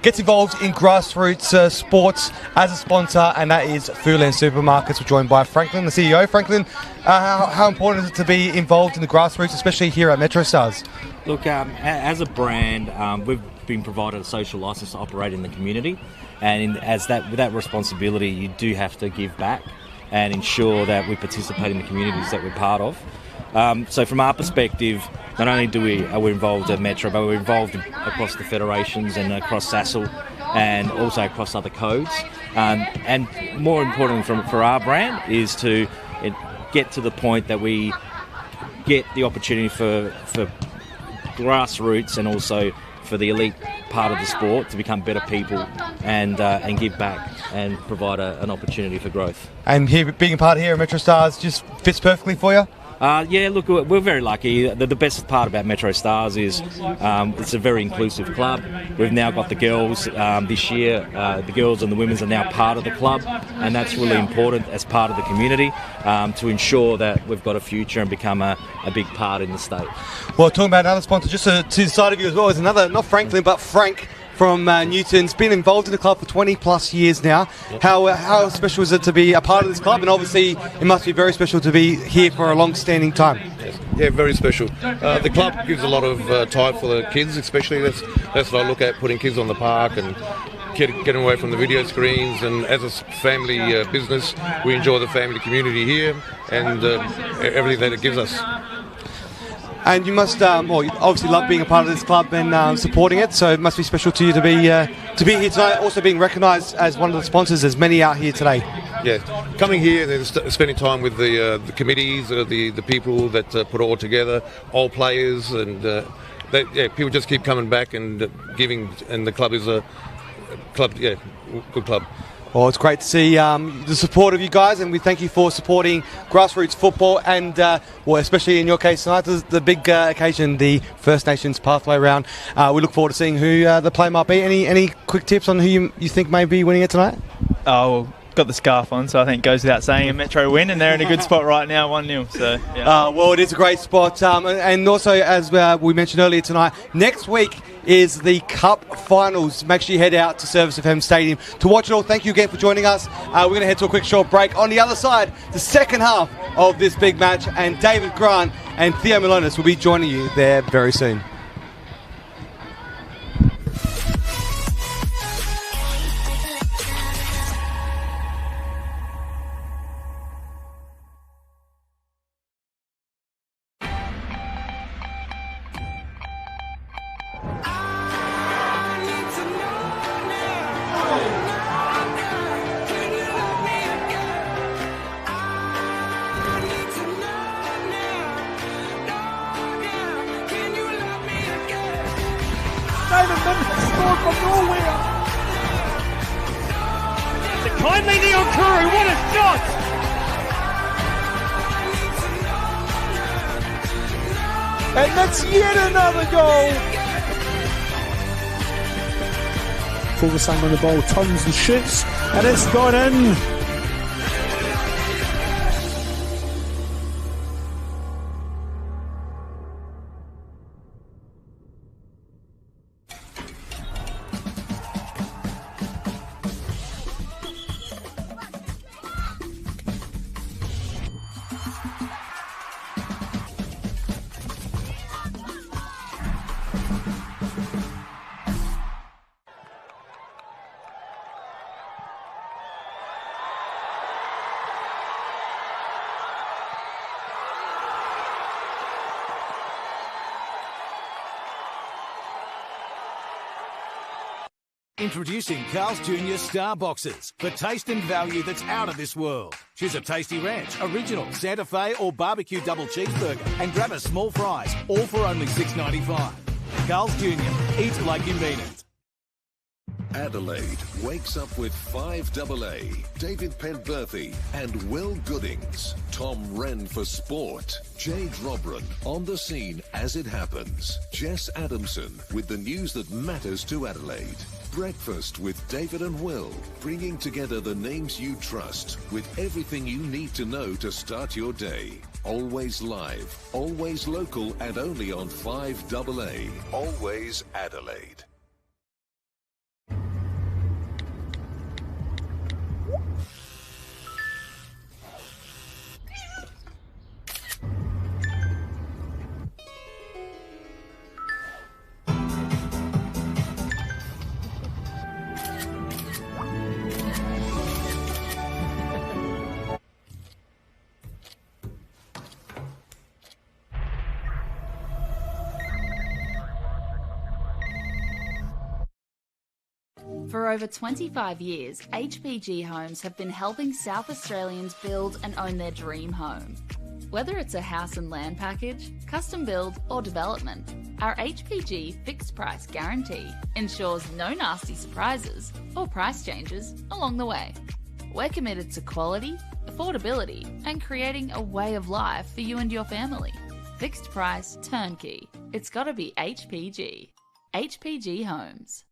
gets involved in grassroots sports as a sponsor, and that is Foodland Supermarkets. We're joined by Franklin, the CEO. Franklin, how important is it to be involved in the grassroots, especially here at MetroStars? Look, as a brand, we've been provided a social licence to operate in the community, and with that responsibility, you do have to give back and ensure that we participate in the communities that we're part of. So from our perspective, not only are we involved at Metro, but we're involved across the federations and across SASL and also across other codes. And more importantly for our brand is to get to the point that we get the opportunity for grassroots and also for the elite part of the sport to become better people and give back and provide an opportunity for growth. And here, being a part here at MetroStars just fits perfectly for you? Yeah, look, we're very lucky. The best part about MetroStars is it's a very inclusive club. We've now got the girls this year. The girls and the women's are now part of the club, and that's really important as part of the community to ensure that we've got a future and become a big part in the state. Well, talking about another sponsor, just to the side of you as well, is another, not Franklin, but Frank from Newton's, been involved in the club for 20 plus years now. Yep. How special is it to be a part of this club? And obviously it must be very special to be here for a long-standing time. Yes. Yeah, very special. The club gives a lot of time for the kids, especially. That's what I look at, putting kids on the park and getting away from the video screens. And as a family business, we enjoy the family community here and everything that it gives us. And you must, you obviously love being a part of this club and supporting it. So it must be special to you to be here tonight. Also being recognised as one of the sponsors. There's many out here today. Yeah, coming here and spending time with the committees, the people that put it all together, all players, and people just keep coming back and giving. And the club is a club, good club. Well, it's great to see the support of you guys, and we thank you for supporting grassroots football and, especially in your case tonight, the big occasion, the First Nations pathway round. We look forward to seeing who the player might be. Any quick tips on who you think may be winning it tonight? Oh, well, got the scarf on, so I think it goes without saying a Metro win, and they're in a good spot right now, 1-0. So, yeah. Well, it is a great spot. And also, as we mentioned earlier tonight, next week is the Cup Finals. Make sure you head out to Service FM Stadium to watch it all. Thank you again for joining us. We're going to head to a quick short break. On the other side, the second half of this big match, and David Grant and Theo Milonis will be joining you there very soon. And that's yet another goal. Fuglsang on the ball, turns and shoots, and it's gone in. Introducing Carl's Jr. Star Boxes for taste and value that's out of this world. Choose a tasty ranch, original, Santa Fe or barbecue double cheeseburger and grab a small fries, all for only $6.95. Carl's Jr. Eat like you mean it. Adelaide wakes up with 5AA, David Penberthy and Will Goodings, Tom Wren for sport, Jade Robran on the scene as it happens, Jess Adamson with the news that matters to Adelaide. Breakfast with David and Will, bringing together the names you trust with everything you need to know to start your day. Always live, always local and only on 5AA. Always Adelaide. For over 25 years, HPG Homes have been helping South Australians build and own their dream home. Whether it's a house and land package, custom build or development, our HPG fixed price guarantee ensures no nasty surprises or price changes along the way. We're committed to quality, affordability and creating a way of life for you and your family. Fixed price turnkey. It's gotta be HPG. HPG Homes.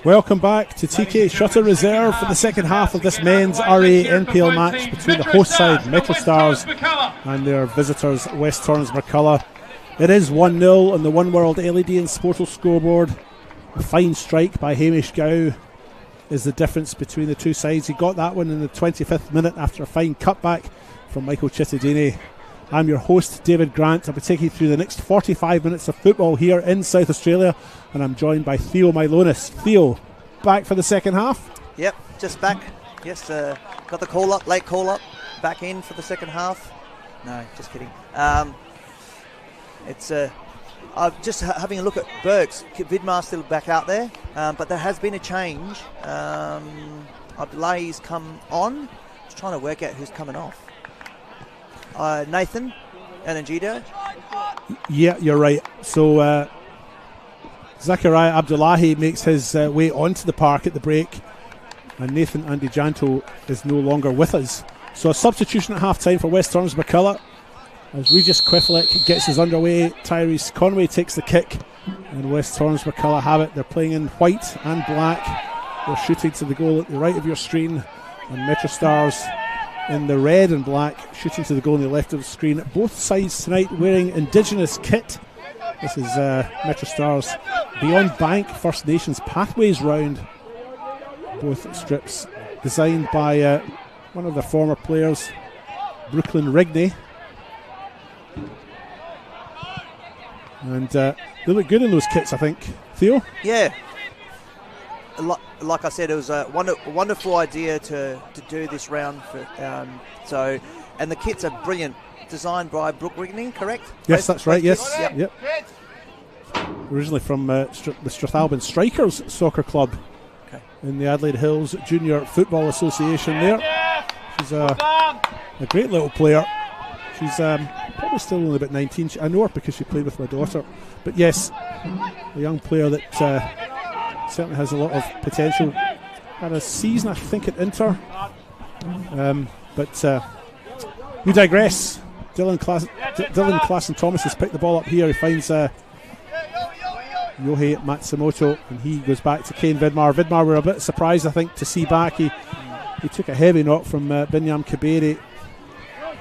Welcome back to TK Shutter Reserve for the second half of this men's RA NPL match between the host side MetroStars and their visitors West Torrens Birkalla. It is 1-0 on the One World LED and Sportal scoreboard. A fine strike by Hamish Gow is the difference between the two sides. He got that one in the 25th minute after a fine cutback from Michael Chittadini. I'm your host, David Grant. I'll be taking you through the next 45 minutes of football here in South Australia, and I'm joined by Theo Milonis. Theo, back for the second half? Yep, just back. Yes, got the call up, late call up, back in for the second half. No, just kidding. It's just having a look at Berks. Vidmar's still back out there, but there has been a change. Abdullahi's come on. Just trying to work out who's coming off. Nathan Anangida. Yeah, you're right. So Zachariah Abdullahi makes his way onto the park at the break, and Nathan Andijanto is no longer with us. So a substitution at half-time for West Torrens Birkalla as Regis Quiflick gets us underway. Tyrese Conway takes the kick, and West Torrens Birkalla have it. They're playing in white and black. They're shooting to the goal at the right of your screen, and MetroStars in the red and black, shooting to the goal on the left of the screen. Both sides tonight wearing Indigenous kit. This is MetroStars Beyond Bank First Nations Pathways round. Both strips designed by one of their former players, Brooklyn Rigney. And they look good in those kits, I think. Theo? Yeah. Like I said, it was a wonderful idea to do this round. And the kits are brilliant. Designed by Brooke Rigney, correct? Yes, that's right, yes. Yep. Originally from the Strathalbyn Strikers Soccer Club in the Adelaide Hills Junior Football Association there. She's a great little player. She's probably still only about 19. I know her because she played with my daughter. But yes, a young player that certainly has a lot of potential. Had a season, I think, at Inter. But we digress. Dylan Klassen Thomas has picked the ball up here. He finds Yohei Matsumoto, and he goes back to Kane Vidmar. Vidmar were a bit surprised, I think, to see back. He took a heavy knock from Binyam Kaberi,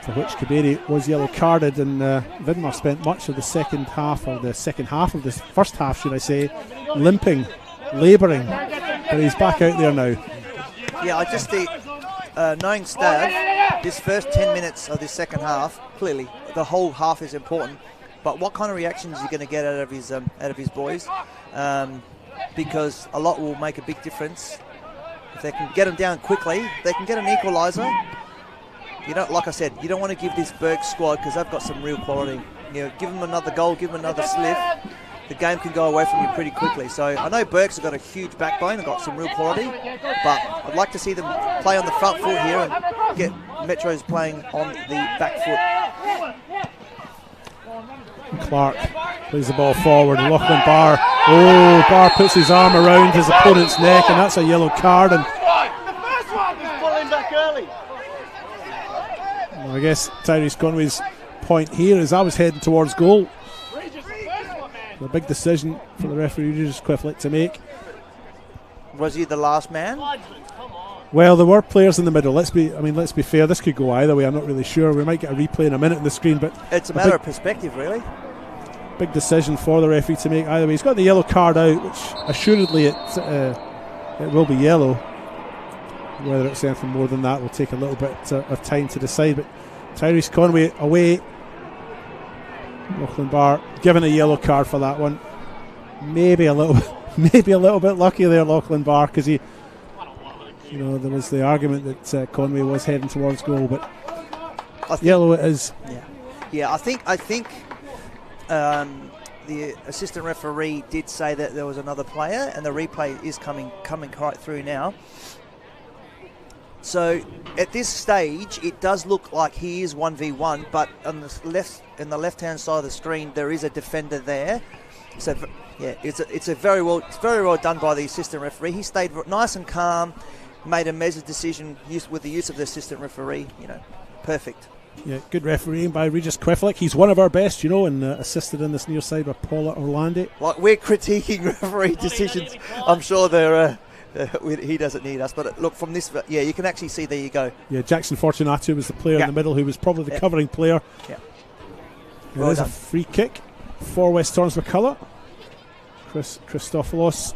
for which Kaberi was yellow carded, and Vidmar spent much of the second half of this first half, should I say, limping, labouring, but he's back out there now. Yeah, I just think knowing Stav, this first 10 minutes of this second half, clearly the whole half is important. But what kind of reactions are you going to get out of his boys? Because a lot will make a big difference. If they can get them down quickly, they can get an equaliser. You know, like I said, you don't want to give this Burke squad, because they've got some real quality. You know, give them another goal, give them another sniff. The game can go away from you pretty quickly. So I know Burke's have got a huge backbone and got some real quality, but I'd like to see them play on the front foot here and get Metro's playing on the back foot. Clark plays the ball forward. Lachlan Barr. Oh, Barr puts his arm around his opponent's neck, and that's a yellow card. And The first one is pulling back early. I guess Tyrese Conway's point here is I was heading towards goal. A big decision for the referee, Regis Quiflet, to make. Was he the last man? Well, there were players in the middle. Let's be fair. This could go either way. I'm not really sure. We might get a replay in a minute on the screen, but it's a matter of perspective, really. Big decision for the referee to make either way. He's got the yellow card out, which assuredly it will be yellow. Whether it's anything more than that will take a little bit of time to decide. But Tyrese Conway away. Lachlan Barr given a yellow card for that one. Maybe a little bit lucky there, Lachlan Barr, because he, you know, there was the argument that Conway was heading towards goal, but yellow it is. Yeah. I think the assistant referee did say that there was another player, and the replay is coming right through now. So at this stage, it does look like he is 1v1, but on the left-hand side of the screen, there is a defender there. So yeah, it's very well done by the assistant referee. He stayed nice and calm, made a measured decision with the use of the assistant referee. You know, perfect. Yeah, good refereeing by Regis Quiflick. He's one of our best, you know, and assisted in this near side by Paula Orlandi. Like, we're critiquing referee decisions. I'm sure they're. He doesn't need us, but look, from this, yeah, you can actually see, there you go. Yeah, Jackson Fortunato was the player in the middle, who was probably the covering player. Yeah. There's a free kick for West Torrens Birkalla. Christopoulos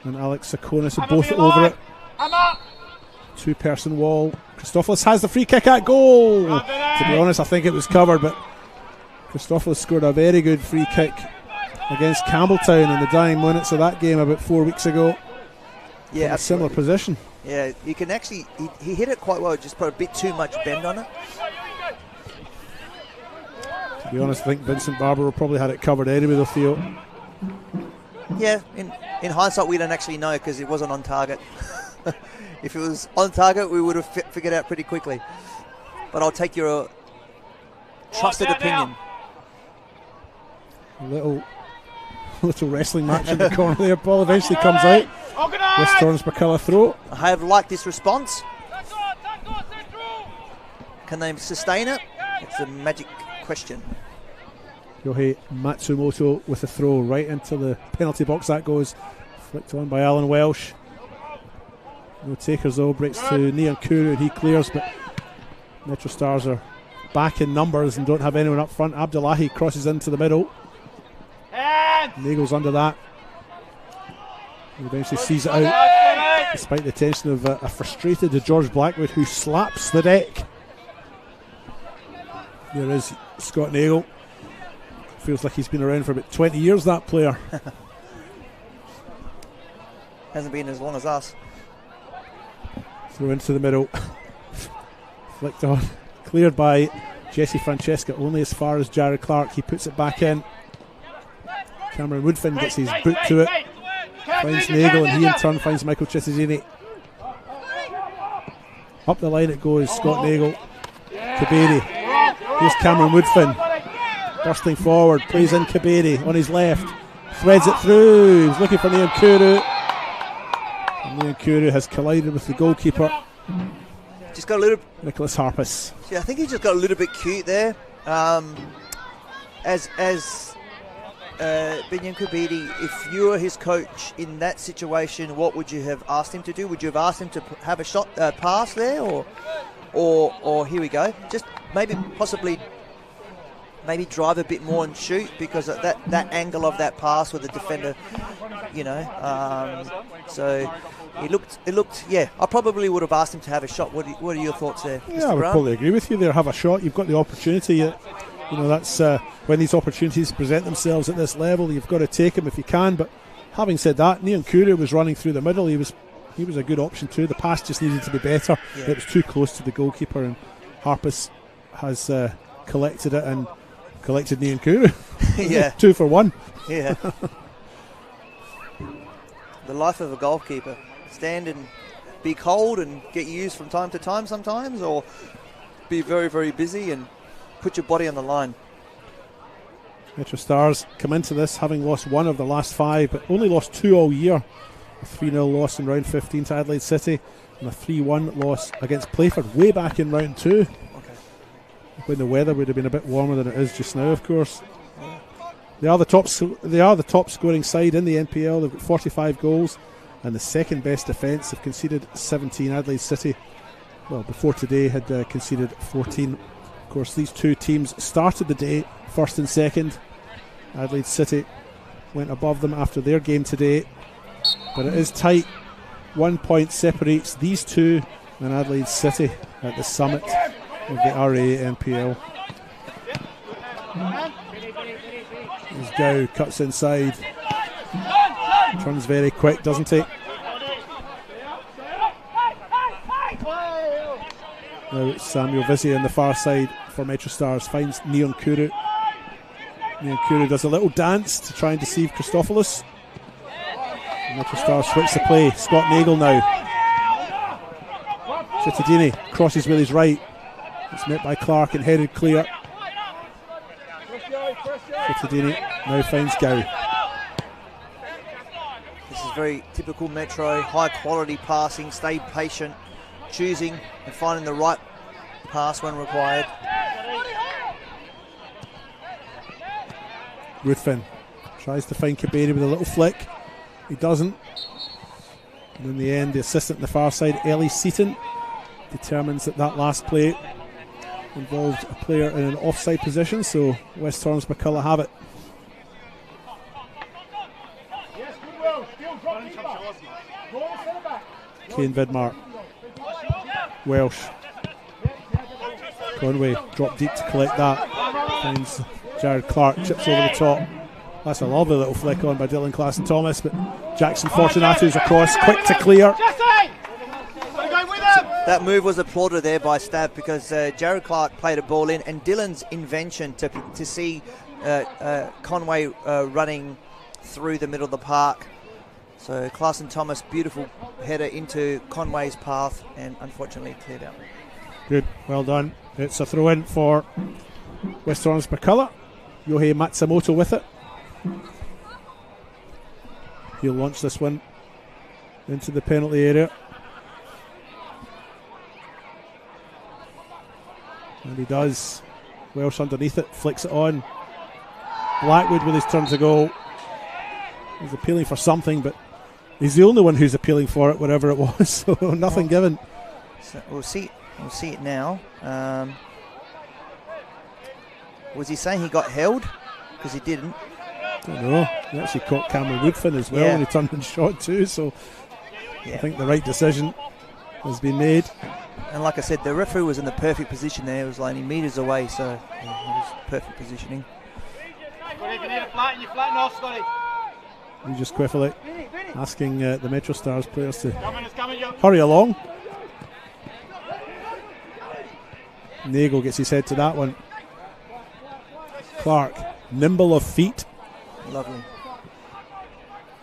and Alex Sakonis are both over it. Two-person wall. Christopoulos has the free kick at goal. To be honest, I think it was covered, but Christopoulos scored a very good free kick against Campbelltown in the dying minutes of that game about 4 weeks ago. Yeah, a similar position. Yeah, you can actually, he hit it quite well, just put a bit too much bend on it. To be honest, I think Vincent Barbaro probably had it covered anyway, though, Theo. Yeah, in hindsight, we don't actually know, because it wasn't on target. If it was on target, we would have figured out pretty quickly. But I'll take your trusted opinion. A little wrestling match in the corner there. Ball eventually comes out. West Torrens Birkalla throw. I have liked this response. Can they sustain it? It's a magic question. Yohei Matsumoto with a throw right into the penalty box. That goes flicked on by Alan Welsh. No takers though. Breaks to Neon Kuru and he clears, but MetroStars are back in numbers and don't have anyone up front. Abdullahi crosses into the middle. Nagel's under that. He eventually sees it out, despite the attention of a frustrated George Blackwood, who slaps the deck. There is Scott Nagel. Feels like he's been around for about 20 years, that player. Hasn't been as long as us. Throw into the middle. Flicked on. Cleared by Jesse Francesca, only as far as Jared Clark. He puts it back in. Cameron Woodfin gets his boot to it. Finds Nagel, and he in turn finds Michael Chittagini. Up the line it goes. Scott Nagel. Kaberi. Here's Cameron Woodfin. Bursting forward. Plays in Kaberi on his left. Threads it through. He was looking for Neon Kuru. And Neon Kuru has collided with the goalkeeper. Just got a little. Nicholas Harpus. Yeah, I think he just got a little bit cute there. As Binyan Kabedi, if you were his coach in that situation, what would you have asked him to do? Would you have asked him to have a shot pass there, or here we go, just maybe possibly maybe drive a bit more and shoot, because of that angle of that pass with the defender, so it looked. Yeah, I probably would have asked him to have a shot. What are your thoughts there? Yeah, Mr. I would Grant? probably agree with you there. Have a shot. You've got the opportunity. That's when these opportunities present themselves at this level, you've got to take them if you can. But having said that, Niankuru was running through the middle. He was a good option too. The pass just needed to be better. Yeah. It was too close to the goalkeeper, and Harpus has collected it and collected Niankuru. Yeah. 2 for 1. Yeah. The life of a goalkeeper. Stand and be cold and get used from time to time sometimes, or be very, very busy and put your body on the line. MetroStars come into this having lost 1 of the last 5, but only lost 2 all year. A 3-0 loss in round 15 to Adelaide City, and a 3-1 loss against Playford way back in round 2. When the weather would have been a bit warmer than it is just now, of course. They are the top scoring side in the NPL. They've got 45 goals, and the second best defence. Have conceded 17. Adelaide City, well, before today, had conceded 14. Of course, these two teams started the day first and second. Adelaide City went above them after their game today, but it is tight. 1 point separates these two and Adelaide City at the summit of the RA NPL. As Gow cuts inside, turns very quick, doesn't he? Now it's Samuel Vizzi on the far side for MetroStars, finds Niankuru. Niankuru does a little dance to try and deceive Christophilus. MetroStars switch the play. Scott Nagel now. Cittadini crosses with his right. It's met by Clark and headed clear. Cittadini now finds Gow. This is very typical Metro, high quality passing, stay patient, choosing and finding the right pass when required. Ruthven tries to find Kaberi with a little flick. He doesn't. And in the end, the assistant on the far side, Ellie Seaton, determines that last play involved a player in an offside position, so West Torrens Birkalla have it. Kane Vidmar, Welsh, Conway drop deep to collect that, finds Jared Clark, chips over the top. That's a lovely little flick on by Dylan Claassen Thomas, but Jackson Fortunato's across, quick to clear. That move was applauded there by Stab, because Jared Clark played a ball in, and Dylan's invention to see Conway running through the middle of the park. So Claassen Thomas, beautiful header into Conway's path, and unfortunately cleared out. Good, well done. It's a throw in for West Torrens Birkalla. Yohei Matsumoto with it. He'll launch this one into the penalty area. And he does. Welsh underneath it, flicks it on. Blackwood with his turn to go. He's appealing for something, but he's the only one who's appealing for it, whatever it was. So nothing given. So we'll see it now. Was he saying he got held? Because he didn't. I don't know. He actually caught Cameron Woodfin as well when he turned and shot too. So I think the right decision has been made. And like I said, the referee was in the perfect position there. It was only metres away, so it was perfect positioning. You just quickly asking the MetroStars players to hurry along. Nagel gets his head to that one. Clark, nimble of feet. Lovely.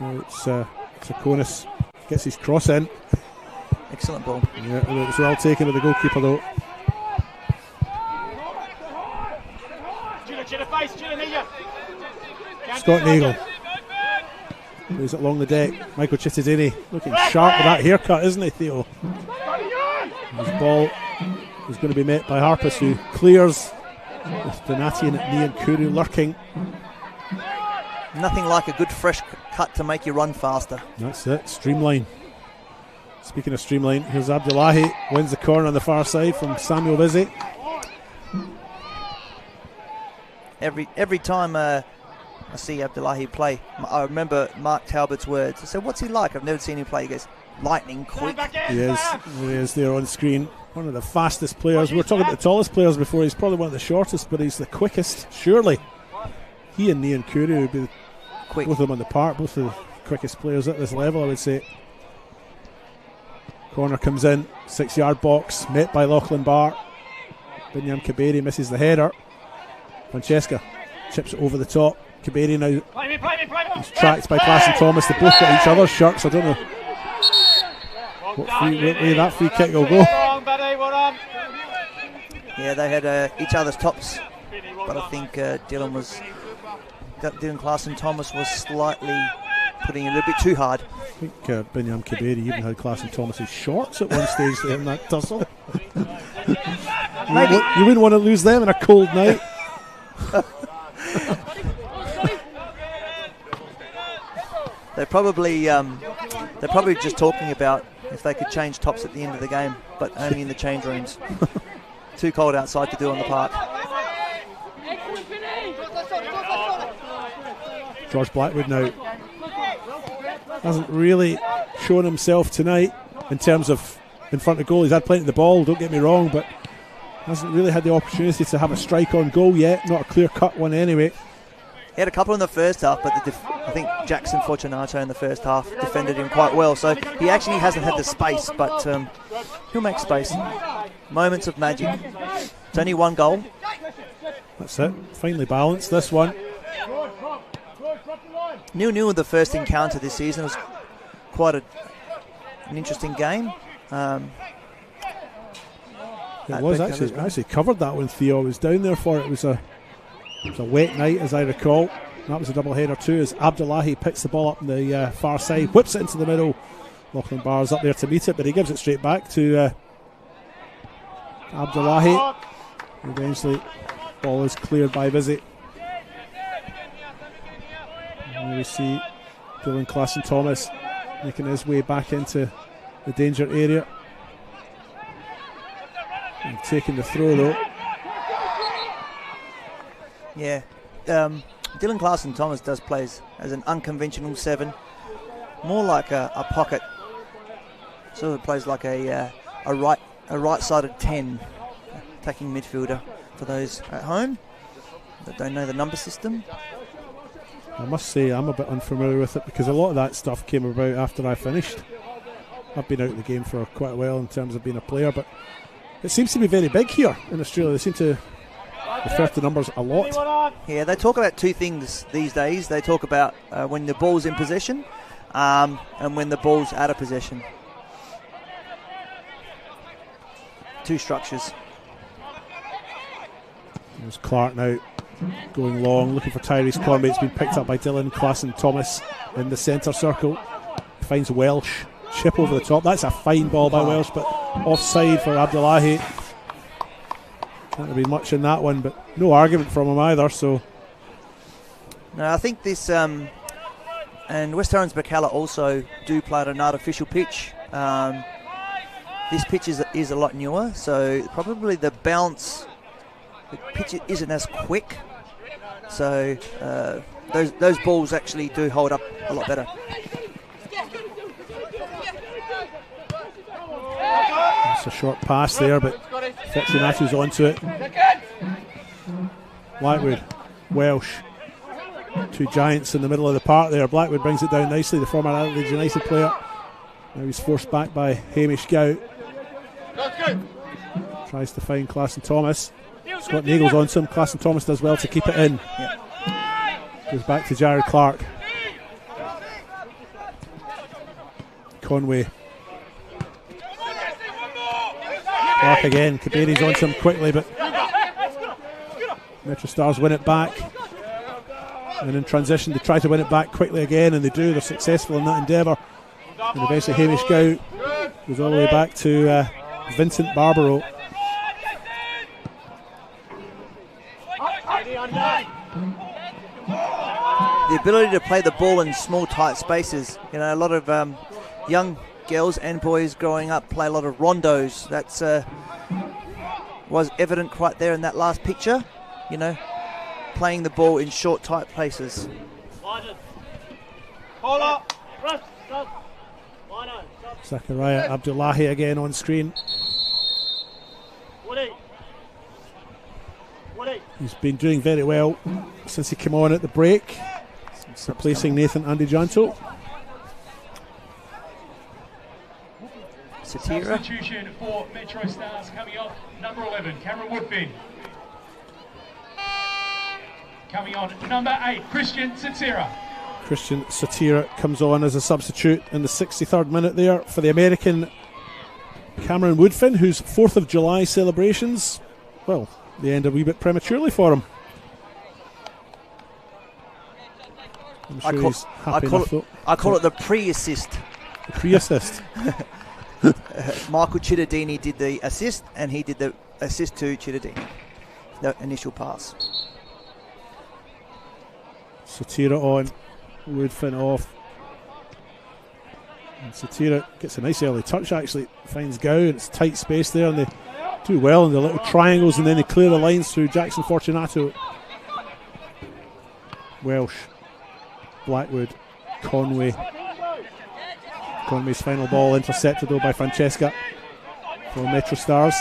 Now it's Sakonis gets his cross in. Excellent ball. Yeah, it was well taken with the goalkeeper though. Scott Nagel moves it along the deck. Michael Cittadini looking sharp with that haircut, isn't he, Theo? His ball is going to be met by Harpus, who clears with Donati and Niankuru lurking. Nothing like a good fresh cut to make you run faster. That's it, streamline. Speaking of streamline, here's Abdullahi, wins the corner on the far side from Samuel Vizzi. Every time I see Abdullahi play, I remember Mark Talbot's words. I said, "What's he like? I've never seen him play." He goes, "Lightning quick." He is there on screen. One of the fastest players. We were talking about the tallest players before. He's probably one of the shortest, but he's the quickest. Surely, he and Nian Kuru would be quick. Both of them on the park. Both of the quickest players at this level, I would say. Corner comes in, 6-yard box, met by Lachlan Barr. Binyam Kaberi misses the header. Francesca chips it over the top. Kaberi now is tracked by Klassen Thomas. They both got each other's shirts. I don't know what way that free kick will go. Yeah, they had each other's tops, but I think Dylan Klassen Thomas was slightly putting it a little bit too hard. I think Binyam Kaberi even had Klassen Thomas's shorts at one stage in that tussle. You wouldn't want to lose them in a cold night. They're probably just talking about if they could change tops at the end of the game, but only in the change rooms. Too cold outside to do on the park. George Blackwood now hasn't really shown himself tonight in terms of in front of goal. He's had plenty of the ball, don't get me wrong, but hasn't really had the opportunity to have a strike on goal yet. Not a clear-cut one anyway. He had a couple in the first half, but I think Jackson Fortunato in the first half defended him quite well. So he actually hasn't had the space, but he'll make space. Moments of magic. It's only one goal. That's it. Finely balanced, this one. 0-0 in the first encounter this season. It was quite an interesting game. It was actually. I actually covered that when Theo was down there for it. It was a wet night, as I recall. That was a double header too, as Abdullahi picks the ball up on the far side, whips it into the middle. Lachlan Barr's up there to meet it, but he gives it straight back to Abdullahi. Eventually, ball is cleared by Vizzy. And we see Dylan Klassen Thomas making his way back into the danger area. And taking the throw though. Yeah, Dylan Klassen Thomas does play as an unconventional 7, more like a pocket. Sort of plays like a right-sided 10, attacking midfielder for those at home that don't know the number system. I must say I'm a bit unfamiliar with it because a lot of that stuff came about after I finished. I've been out of the game for quite a while in terms of being a player, but it seems to be very big here in Australia. They seem to refer to numbers a lot. Yeah, they talk about two things these days. They talk about when the ball's in possession and when the ball's out of possession. Two structures. There's Clark now going long, looking for Tyrese Conway. It's been picked up by Dylan Klassen Thomas in the centre circle. Finds Welsh. Chip over the top. That's a fine ball by Welsh, but offside for Abdullahi. Can't be much in that one, but no argument from him either. So, no, I think this and West Torrens Birkalla also do play at an artificial pitch. This pitch is a lot newer, so probably the bounce, the pitch isn't as quick. So those balls actually do hold up a lot better. It's a short pass there, but Fortunato's onto it. Blackwood, Welsh, two giants in the middle of the park there. Blackwood brings it down nicely, the former Adelaide United player. Now he's forced back by Hamish Gout. Tries to find Klassen Thomas. Scott Nagels onto him. Klassen Thomas does well to keep it in. Goes back to Jared Clark. Conway. Clark again. Kaberi's onto him quickly, but MetroStars win it back. And in transition, they try to win it back quickly again, and they do. They're successful in that endeavour. And eventually, Hamish Gout goes all the way back to Vincent Barbaro. The ability to play the ball in small, tight spaces. You know, a lot of young girls and boys growing up play a lot of rondos. That's was evident right there in that last picture. You know, playing the ball in short, tight places. Zakaria Abdullahi again on screen. He's been doing very well since he came on at the break, replacing Nathan Andijanto. Substitution for MetroStars coming off, number 11, Cameron Woodfin. Coming on, number 8, Christian Satira. Christian Satira comes on as a substitute in the 63rd minute there for the American Cameron Woodfin, whose 4th of July celebrations, well, they end a wee bit prematurely for him. I'm sure he's happy enough though. I call it the pre-assist. The pre-assist. Michael Cittadini did the assist, and he did the assist to Cittadini, the initial pass. Satira on, Woodfin off. And Satira gets a nice early touch, actually. Finds Gow, and it's tight space there, and they do well in the little triangles, and then they clear the lines through Jackson Fortunato. Welsh, Blackwood, Conway. Conway's final ball intercepted though by Francesca for MetroStars.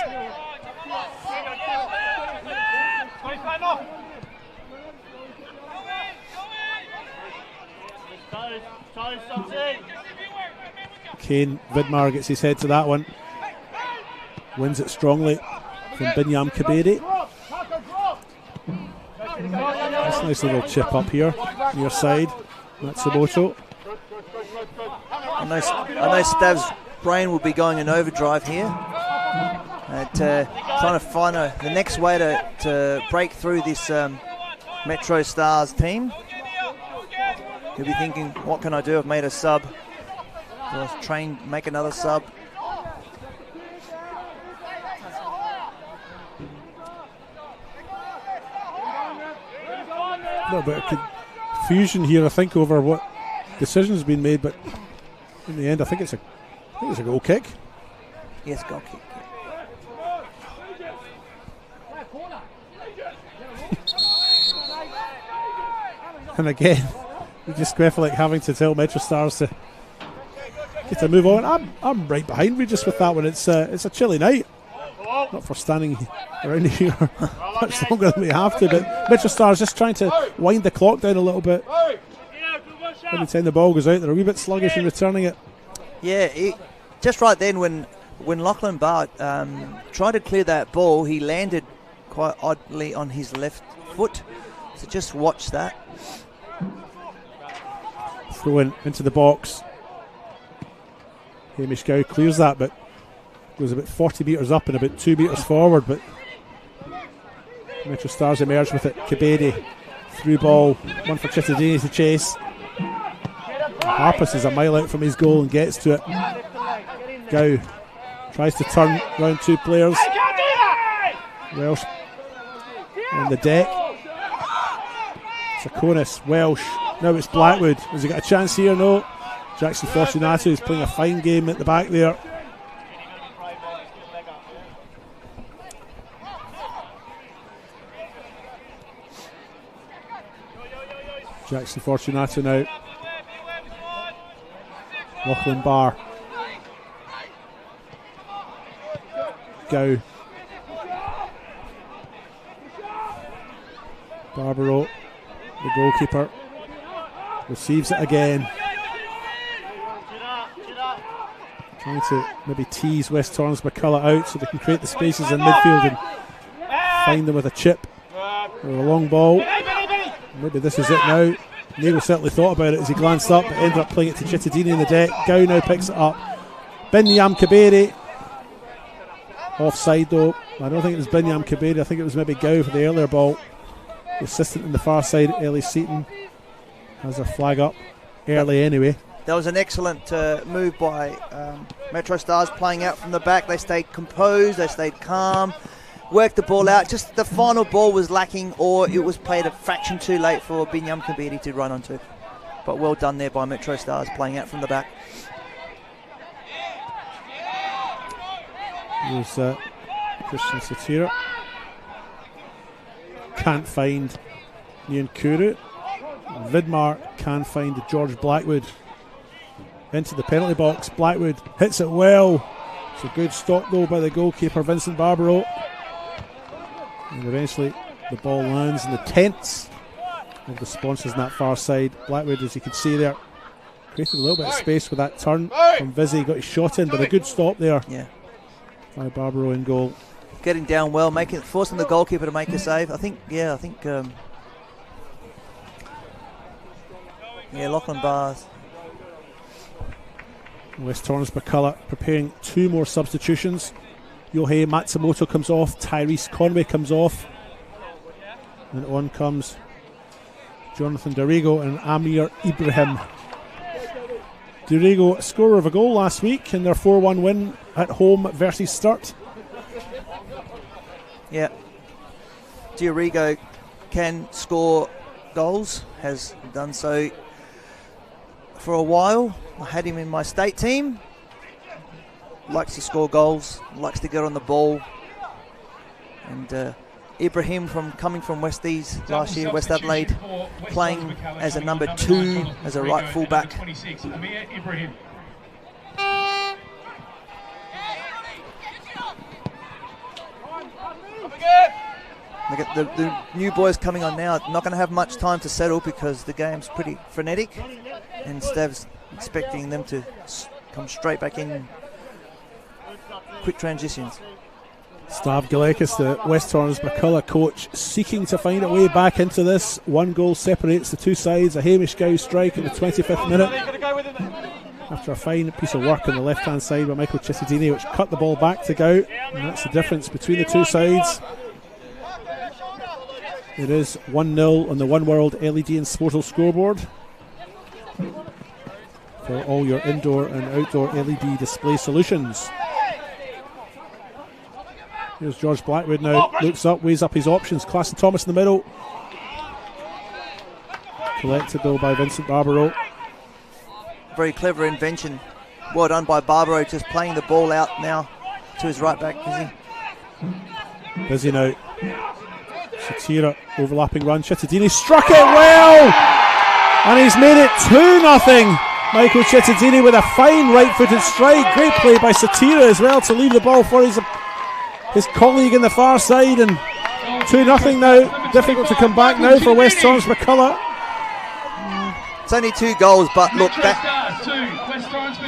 Kane Vidmar gets his head to that one. Wins it strongly from Binyam Kabedi. That's a nice little chip up here, near side. Matsumoto. I know Stav's brain will be going in overdrive here. Trying to find the next way to break through this MetroStars team. He'll be thinking, what can I do? I've made a sub. I'll make another sub. A little bit of confusion here, I think, over what decision's been made, but in the end, I think it's a goal kick. Yes, goal kick. And again, we just Greffelik having to tell MetroStars to get to move on. I'm right behind Regis with that one. It's a chilly night. Not for standing around here much longer than we have to, but MetroStars just trying to wind the clock down a little bit. Every time the ball goes out, they're a wee bit sluggish in returning it. Yeah, just right then when Lachlan Bart tried to clear that ball, he landed quite oddly on his left foot. So just watch that. Throw into the box. Hamish Gow clears that, but goes about 40 metres up and about 2 metres forward, but MetroStars emerge with it. Kabedi, through ball, one for Cittadini to chase. Harpus is a mile out from his goal and gets to it. Gow tries to turn round 2 players. Welsh on the deck. Sakonis, Welsh. Now it's Blackwood. Has he got a chance here? No. Jackson Fortunato is playing a fine game at the back there. Jackson Fortunato now. Lachlan Barr. Gow. Barbaro, the goalkeeper, receives it again. Trying to maybe tease West Torrens Birkalla out so they can create the spaces in midfield and find them with a chip or a long ball. Maybe this is it now. Nero certainly thought about it as he glanced up, but ended up playing it to Cittadini in the deck. Gow now picks it up. Binyam Kabedi. Offside though. I don't think it was Binyam Kabedi. I think it was maybe Gow for the earlier ball. The assistant in the far side, Ellie Seaton, has her flag up early anyway. That was an excellent move by MetroStars, playing out from the back. They stayed composed, they stayed calm, worked the ball out. Just the final ball was lacking, or it was played a fraction too late for Binyam Kabedi to run onto. But well done there by MetroStars, playing out from the back. Here's Christian Satira. Can't find Nyankuru. Vidmar can find George Blackwood into the penalty box. Blackwood hits it well. It's a good stop though by the goalkeeper Vincent Barbaro. And eventually the ball lands in the tents of the sponsors on that far side. Blackwood, as you can see there, created a little bit of space with that turn from Vizzy. Got his shot in, but a good stop there. Yeah. By Barbaro in goal. Getting down well, forcing the goalkeeper to make a save. I think Lachlan Bars. West Torrens Birkalla preparing 2 more substitutions. Yohei Matsumoto comes off, Tyrese Conway comes off, and on comes Jonathan Dorigo and Amir Ibrahim. Dorigo, scorer of a goal last week in their 4-1 win at home versus Sturt. Yeah. Dorigo can score goals, has done so for a while. I had him in my state team. Likes to score goals, likes to get on the ball. And Ibrahim coming from Westies last year, West Adelaide, playing as a number 2, as a right fullback. Look at the new boys coming on now. Not going to have much time to settle because the game's pretty frenetic, and Stav's expecting them to come straight back in. Quick transitions. Stav Galekis, the West Torrens Birkalla coach, seeking to find a way back into this. 1 goal separates the two sides. A Hamish Gow strike in the 25th minute. After a fine piece of work on the left-hand side by Michael Chisadini, which cut the ball back to Gow. And that's the difference between the two sides. It is 1-0 on the One World LED and Sportal scoreboard. For all your indoor and outdoor LED display solutions. Here's George Blackwood now, looks up, weighs up his options. Classen Thomas in the middle. Collected though by Vincent Barbaro. Very clever invention. Well done by Barbaro, just playing the ball out now to his right back, Busy. Busy now. Satira, overlapping run. Chittadini struck it well! And he's made it 2-0. Michael Chittadini with a fine right-footed strike. Great play by Satira as well to leave the ball for his colleague in the far side, and 2-0 now. Difficult to come back now for West Torrens Birkalla. It's only 2 goals, but look,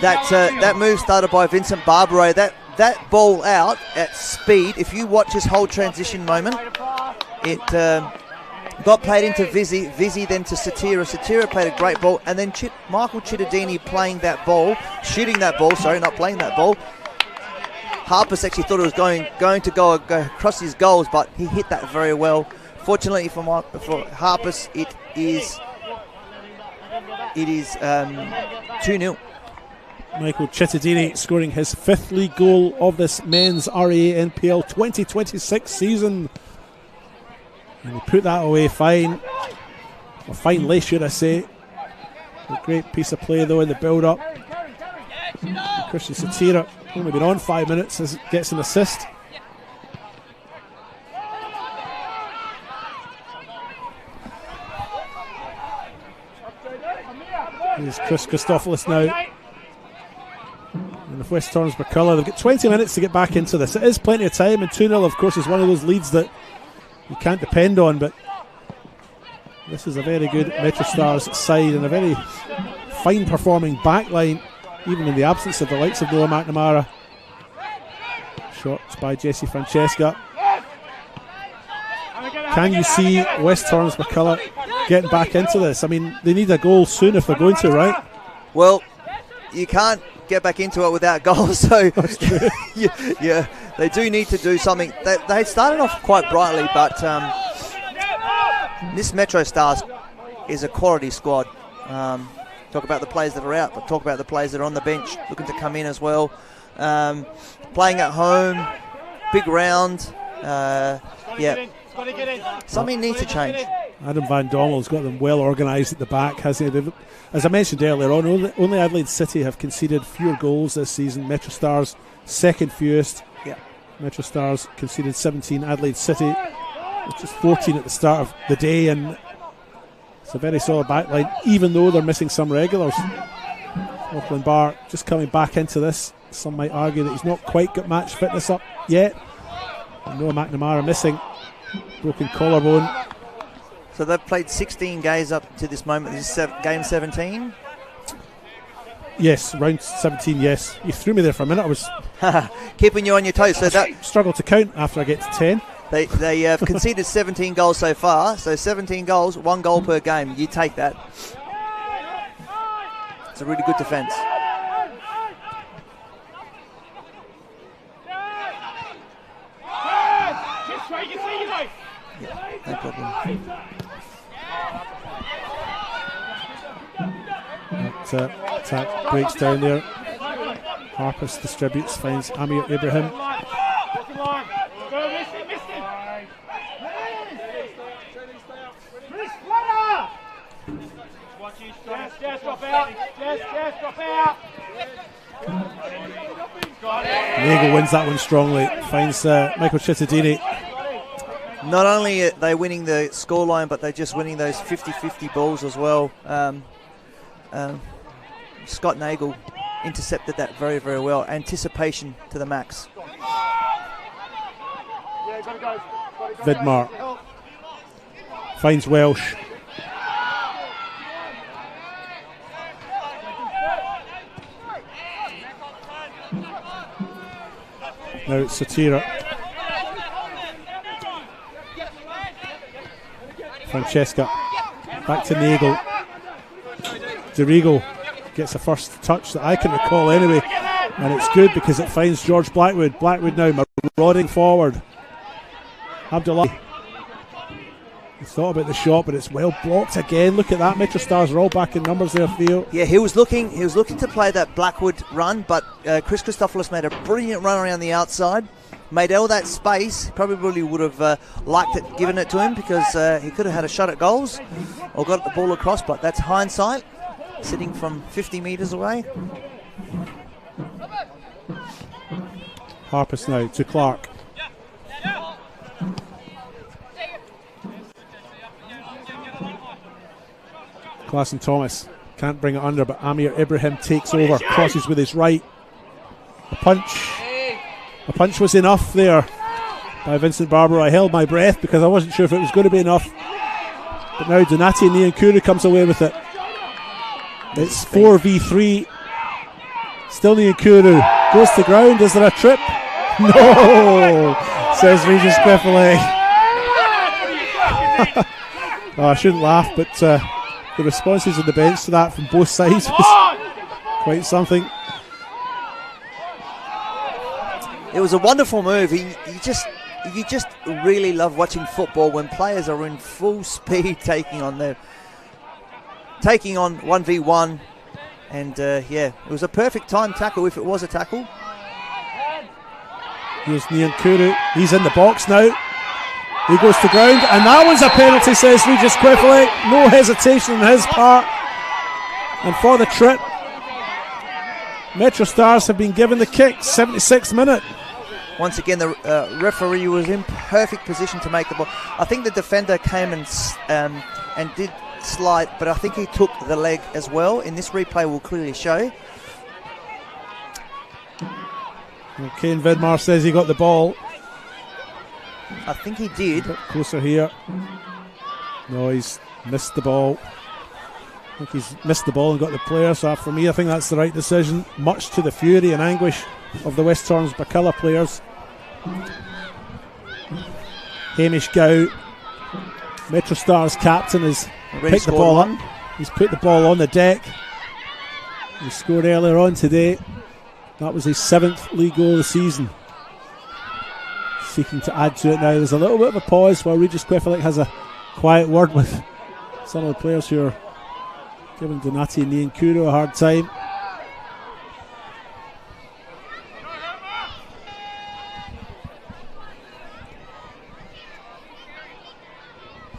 that move started by Vincent Barbaro. That ball out at speed, if you watch his whole transition moment, it got played into Vizzy then to Satira. Satira played a great ball, and then Michael Chittadini playing that ball, shooting that ball, sorry, not playing that ball. Harpus actually thought it was going to go across his goals, but he hit that very well. Fortunately for Harpus, it is 2-0. Michael Chittadini scoring his 5th league goal of this men's RAA NPL 2026 season. And he put that away fine. Or finely, should I say. A great piece of play though in the build-up. Christian Satira, only been on 5 minutes, as gets an assist. Here's Chris Christopoulos now. And if West Torrens Birkalla, they've got 20 minutes to get back into this. It is plenty of time, and 2-0 of course is one of those leads that you can't depend on, but this is a very good MetroStars side and a very fine performing backline, even in the absence of the likes of Noah McNamara. Shots by Jesse Francesca. Can you see West Torrens Birkalla getting back into this? I mean, they need a goal soon if they're going to, right? Well, you can't get back into it without goals, so yeah, they do need to do something. They started off quite brightly, but this MetroStars is a quality squad. Talk about the players that are out, but talk about the players that are on the bench looking to come in as well. Playing at home, big round. Yeah, something needs to change. Adam Van Dommel's got them well organised at the back, hasn't he? As I mentioned earlier on, only Adelaide City have conceded fewer goals this season. MetroStars second fewest. Yeah. MetroStars conceded 17. Adelaide City, which is 14 at the start of the day, and It's a very solid backline, even though they're missing some regulars. Auckland Bar just coming back into this. Some might argue that he's not quite got match fitness up yet. Noah McNamara missing. Broken collarbone. So they've played 16 games up to this moment. This is game 17? Yes, round 17, yes. You threw me there for a minute. I was keeping you on your toes. So that struggled to count after I get to 10. They have conceded 17 goals so far. So 17 goals, 1 goal per game. You take that. It's a really good defence. No problem. That attack breaks down there. Harpus distributes, finds Amir Ibrahim. Nagel wins that one strongly. Finds Michael Chittadini. Not only are they winning the scoreline, but they're just winning those 50-50 balls as well. Scott Nagel intercepted that very, very well. Anticipation to the max. Vidmar finds Welsh. Now it's Satira. Francesca. Back to Nagel. DeRigo gets the first touch that I can recall anyway. And it's good because it finds George Blackwood. Blackwood now marauding forward. Abdullah. He thought about the shot, but it's well blocked again. Look at that. MetroStars are all back in numbers there, Theo. Yeah, he was looking to play that Blackwood run, but Chris Christopoulos made a brilliant run around the outside. Made all that space. Probably would have liked it, given it to him, because he could have had a shot at goals or got the ball across, but that's hindsight. Sitting from 50 metres away. Harpus now to Clark. Klassen Thomas can't bring it under, but Amir Ibrahim takes over, crosses with his right. A punch was enough there by Vincent Barber. I held my breath because I wasn't sure if it was going to be enough. But now Donati Niankuru comes away with it. It's 4v3. Still Niankuru. Goes to ground. Is there a trip? No! Says Regis Queffele. Oh, I shouldn't laugh, but the responses on the bench to that from both sides was quite something. It was a wonderful move. You just really love watching football when players are in full speed taking on 1v1, and it was a perfect time tackle if it was a tackle. Here's Niankuru. He's in the box now. He goes to ground, and that one's a penalty, says Regis Queffele. No hesitation on his part. And for the trip, MetroStars have been given the kick. 76th minute. Once again, the referee was in perfect position to make the ball. I think the defender came and did slide, but I think he took the leg as well. In this replay, will clearly show. And Kane Vidmar says he got the ball. I think he did. A bit closer here. No, he's missed the ball. I think he's missed the ball and got the player. So for me, I think that's the right decision. Much to the fury and anguish of the West Torrens Birkalla players. Hamish Gow, MetroStars captain, has picked the ball up. He's put the ball on the deck. He scored earlier on today. That was his 7th league goal of the season. Seeking to add to it now. There's a little bit of a pause while Regis Queffele has a quiet word with some of the players who are giving Donati and Niankuru a hard time.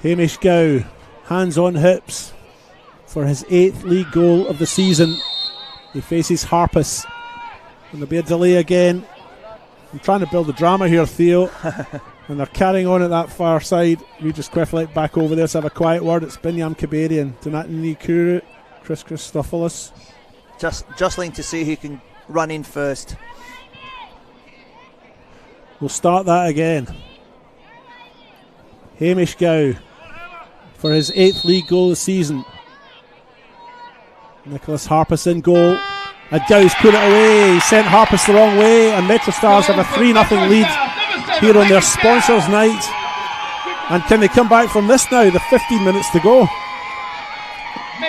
Hamish Gow, hands on hips for his 8th league goal of the season. He faces And there'll be a delay again. I'm trying to build the drama here, Theo. And they're carrying on at that far side. We just quickly back over there to have a quiet word. It's Binyam Kaberi and Donatini Kuru, Chris Christopoulos. Just jostling to see who can run in first. We'll start that again. Hamish Gow for his 8th league goal of the season. Nicholas Harpus in goal. And Gow's put it away. He sent Harpus the wrong way. And MetroStars have a 3-0 lead here on their sponsors' night. And can they come back from this now? The 15 minutes to go.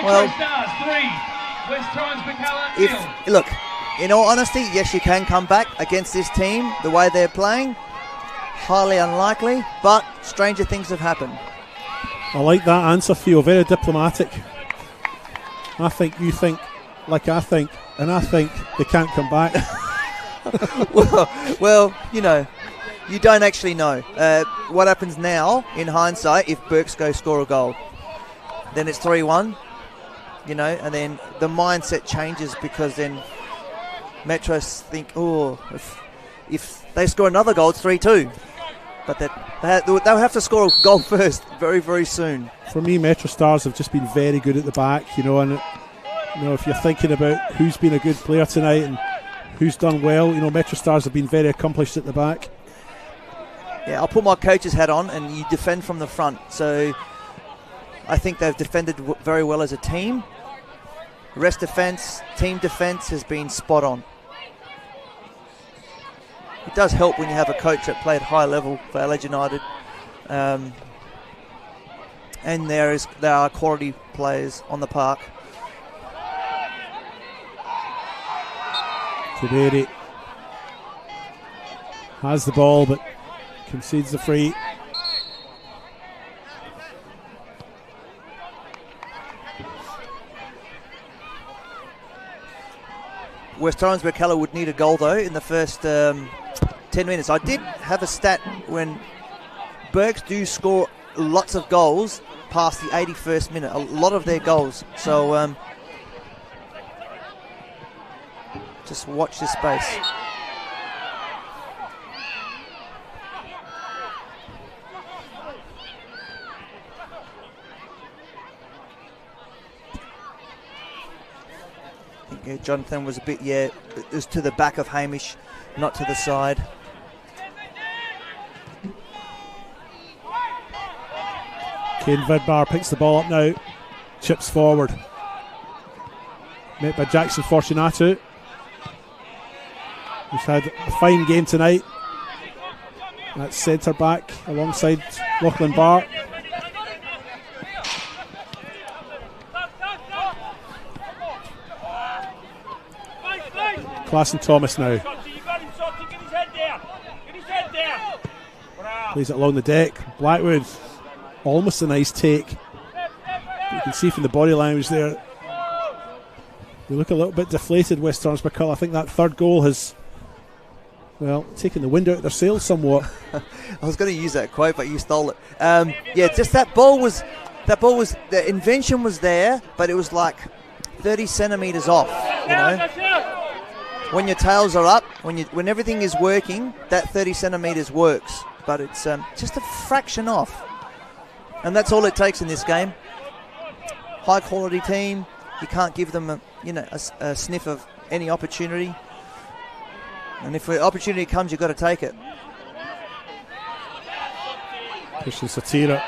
Well, MetroStars 3, West Torrens Birkalla 0. Look, in all honesty, yes, you can come back against this team the way they're playing. Highly unlikely, but stranger things have happened. I like that answer, Theo. Very diplomatic. I think you think like I think, and I think they can't come back. well, you know, you don't actually know. What happens now, in hindsight, if Burks go score a goal? Then it's 3-1, you know, and then the mindset changes because then Metros think, oh, if they score another goal, it's 3-2. But they'll have to score a goal first very, very soon. For me, MetroStars have just been very good at the back, you know, and if you're thinking about who's been a good player tonight and who's done well, you know, MetroStars have been very accomplished at the back. Yeah, I'll put my coach's hat on, and you defend from the front. So I think they've defended very well as a team. Rest defence, team defence has been spot on. It does help when you have a coach that played high level for Adelaide United. And there are quality players on the park. Kaberi has the ball but concedes the free. West Torrens Birkalla would need a goal though in the first 10 minutes. I did have a stat when Burks do score lots of goals past the 81st minute, a lot of their goals. So just watch this space. Yeah, Jonathan was a bit, it was to the back of Hamish, not to the side. Kane Vidmar picks the ball up now, chips forward. Met by Jackson Fortunato. He's had a fine game tonight. That's centre back alongside Lachlan Barr. Classen Thomas now. Plays it along the deck. Blackwood, almost a nice take. But you can see from the body language there, they look a little bit deflated, West Torrens Birkalla. I think that third goal has, well, taken the wind out of their sails somewhat. I was going to use that quote, but you stole it. Yeah, just that ball was, the invention was there, but it was like 30 centimetres off, you know. When your tails are up, when everything is working, that 30 centimetres works, but it's just a fraction off. And that's all it takes in this game. High quality team, you can't give them a sniff of any opportunity. And if the opportunity comes, you've got to take it. Christian Satira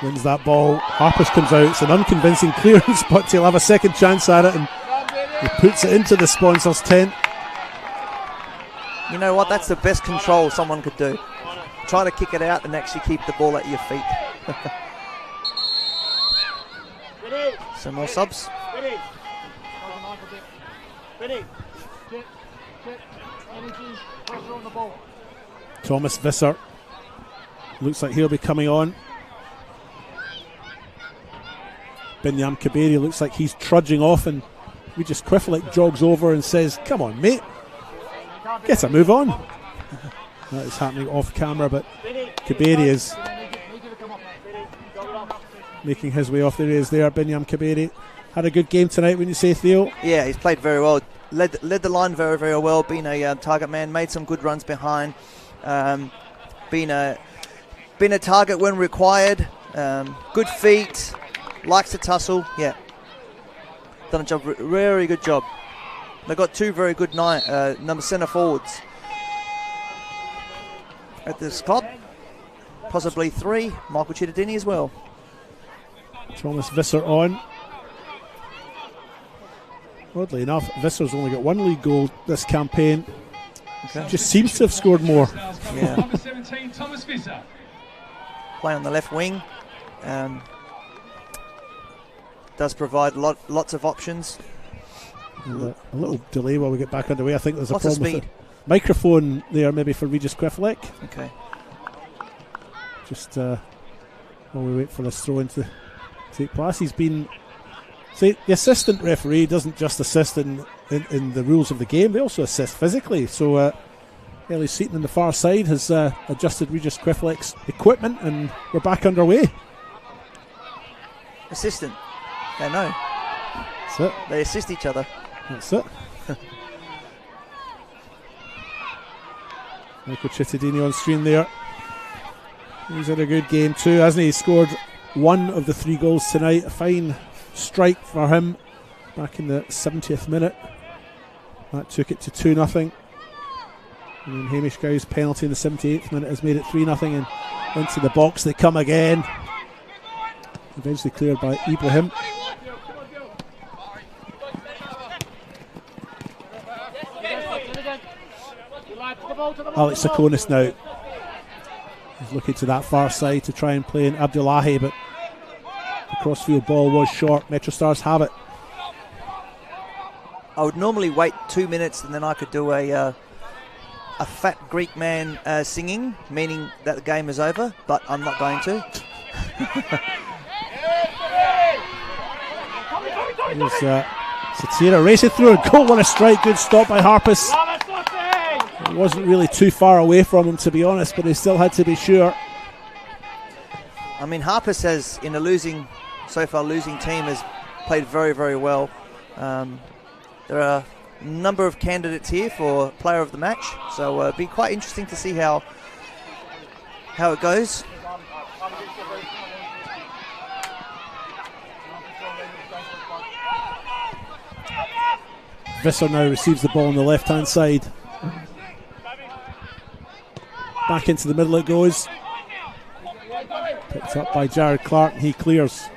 wins that ball. Harpus comes out. It's an unconvincing clearance, but he'll have a second chance at it, and he puts it into the sponsors' tent. You know what? That's the best control someone could do. Try to kick it out and actually keep the ball at your feet. Some more subs. Thomas Visser looks like he'll be coming on. Binyam Kaberi looks like he's trudging off, and we just Quiffelik jogs over and says, "Come on, mate, get a move on." That is happening off camera, but Kaberi is making his way off. There he is there, Binyam Kaberi. Had a good game tonight, wouldn't you say, Theo? Yeah, he's played very well. Led the line very, very well, being a target man, made some good runs behind. been a target when required. Good feet, likes to tussle. Yeah, done a job, very good job. They've got two very good number centre forwards at this club, possibly three. Michael Cittadini as well. Thomas Visser on. Oddly enough, Visser's only got one league goal this campaign. Okay. Just seems to have scored more. Yeah. Number 17, Thomas Visser. Play on the left wing. Does provide lots of options. A little delay while we get back underway. I think there's a Lots of problem with speed. the microphone there, maybe for Regis Quiflick. Okay. Just while we wait for this throw in to take place. He's been... See, the assistant referee doesn't just assist in the rules of the game, they also assist physically. So Ellie Seaton on the far side has adjusted Regis Quiflick's equipment, and we're back underway. Assistant. They know. That's it. They assist each other. That's it. Michael Cittadini on screen there. He's had a good game too, hasn't he? He scored one of the 3 goals tonight. A fine strike for him back in the 70th minute. That took it to 2-0. And then Hamish Gow's penalty in the 78th minute has made it 3-0, and into the box they come again. Eventually cleared by Ibrahim. Alex Sakonis now. He's looking to that far side to try and play in Abdullahi, but the crossfield ball was short. MetroStars have it. I would normally wait 2 minutes and then I could do a fat Greek man singing, meaning that the game is over, but I'm not going to. Here's Satira racing through a goal. What a strike. Good stop by Harpus. It wasn't really too far away from him, to be honest, but he still had to be sure. I mean, Harpus has, in a losing team, has played very, very well. There are a number of candidates here for player of the match, so it'll be quite interesting to see how it goes. Visser now receives the ball on the left-hand side. Back into the middle it goes. Picked up by Jared Clark, and he clears.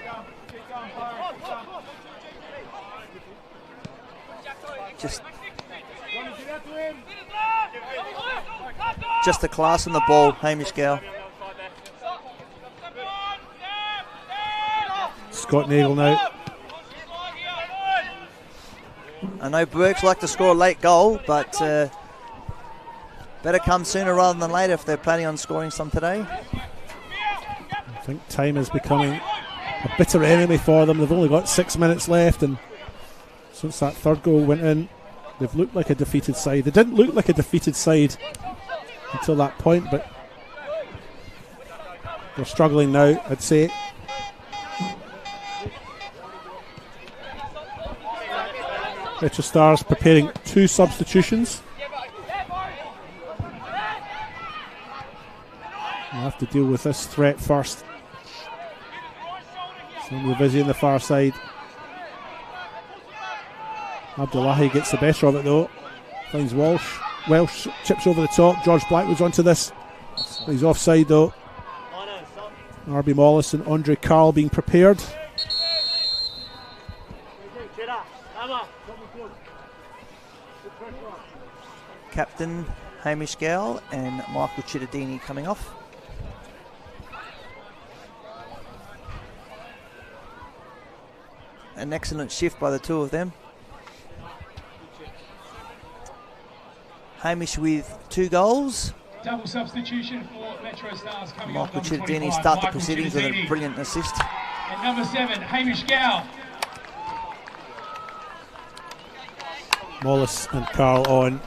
Just the class on the ball, Hamish Gow. Scott Nagel now. I know Burks like to score a late goal, but better come sooner rather than later if they're planning on scoring some today. I think time is becoming a bitter enemy for them. They've only got 6 minutes left, and since that third goal went in, they've looked like a defeated side. They didn't look like a defeated side until that point, but they're struggling now, I'd say. MetroStars preparing 2 substitutions. We'll have to deal with this threat first. Samuel Vizzy on the far side. Abdullahi gets the better of it though. Finds Walsh. Welsh chips over the top. George Blackwood's onto this. He's offside though. RB Mollis and Andre Carl being prepared. Captain Hamish Gow and Michael Cittadini coming off. An excellent shift by the two of them. Hamish with 2 goals. Double substitution for MetroStars coming off. Michael Cittadini start the proceedings with a brilliant assist. And number 7, Hamish Gow. Mollis and Carl on,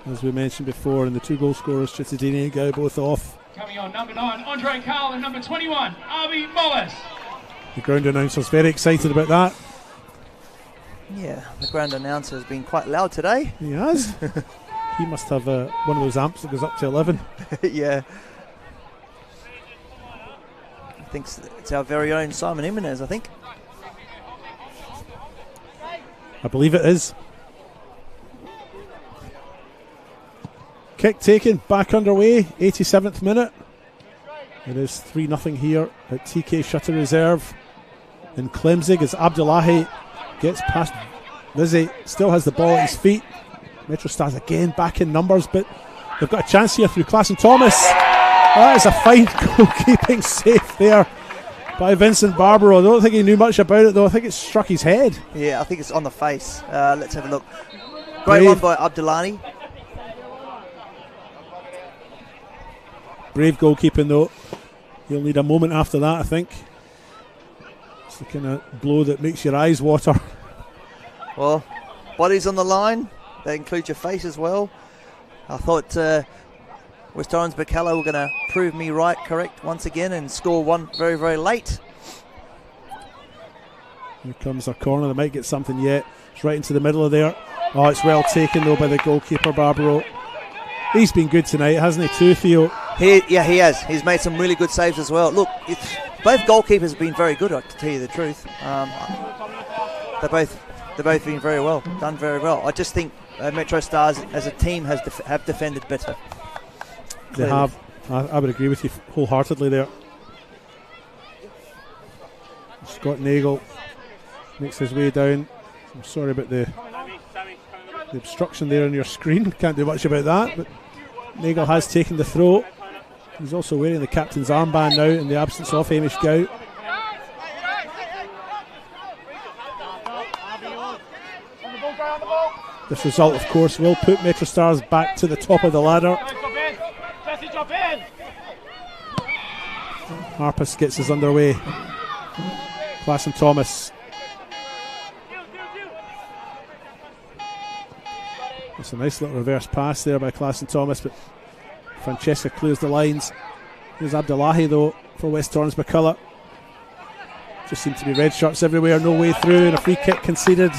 as we mentioned before, and the 2 goal scorers, Cittadini and Gow, both off. Coming on, number 9, Andre Carl, and number 21, RB Mollis. The ground announcer's very excited about that. Yeah, the ground announcer has been quite loud today. He has. He must have one of those amps that goes up to 11. Yeah. I think it's our very own Simon Jimenez, I think. I believe it is. Kick taken, back underway, 87th minute. It is 3-0 here at TK Shutter Reserve in Clemzig as Abdullahi gets past Vizzy, still has the ball at his feet. MetroStars again back in numbers, but they've got a chance here through Klassen Thomas. That is a fine goalkeeping save there by Vincent Barbaro. I don't think he knew much about it though. I think it struck his head. Yeah, I think it's on the face. Let's have a look. Great one by Abdullahi. Brave goalkeeping though. He'll need a moment after that, I think. It's the kind of blow that makes your eyes water. Well, bodies on the line. That includes your face as well. I thought West Orange Birkalla were going to prove me correct once again and score one very, very late. Here comes a corner. They might get something yet. It's right into the middle of there. Oh, it's well taken though by the goalkeeper, Barbaro. He's been good tonight, hasn't he, too, Theo? He has. He's made some really good saves as well. Look, both goalkeepers have been very good, to tell you the truth. They're both been very well, done very well. I just think MetroStars as a team have defended better. They have. I would agree with you wholeheartedly there. Scott Nagel makes his way down. I'm sorry about the obstruction there on your screen. Can't do much about that, but Nagel has taken the throw. He's also wearing the captain's armband now in the absence of Hamish Gow. This result, of course, will put MetroStars back to the top of the ladder. Harpus gets us underway. Klassen Thomas. It's a nice little reverse pass there by Klassen Thomas, but Francesca clears the lines. Here's Abdullahi though for West Orange Birkalla. Just seem to be red shirts everywhere, no way through, and a free kick conceded.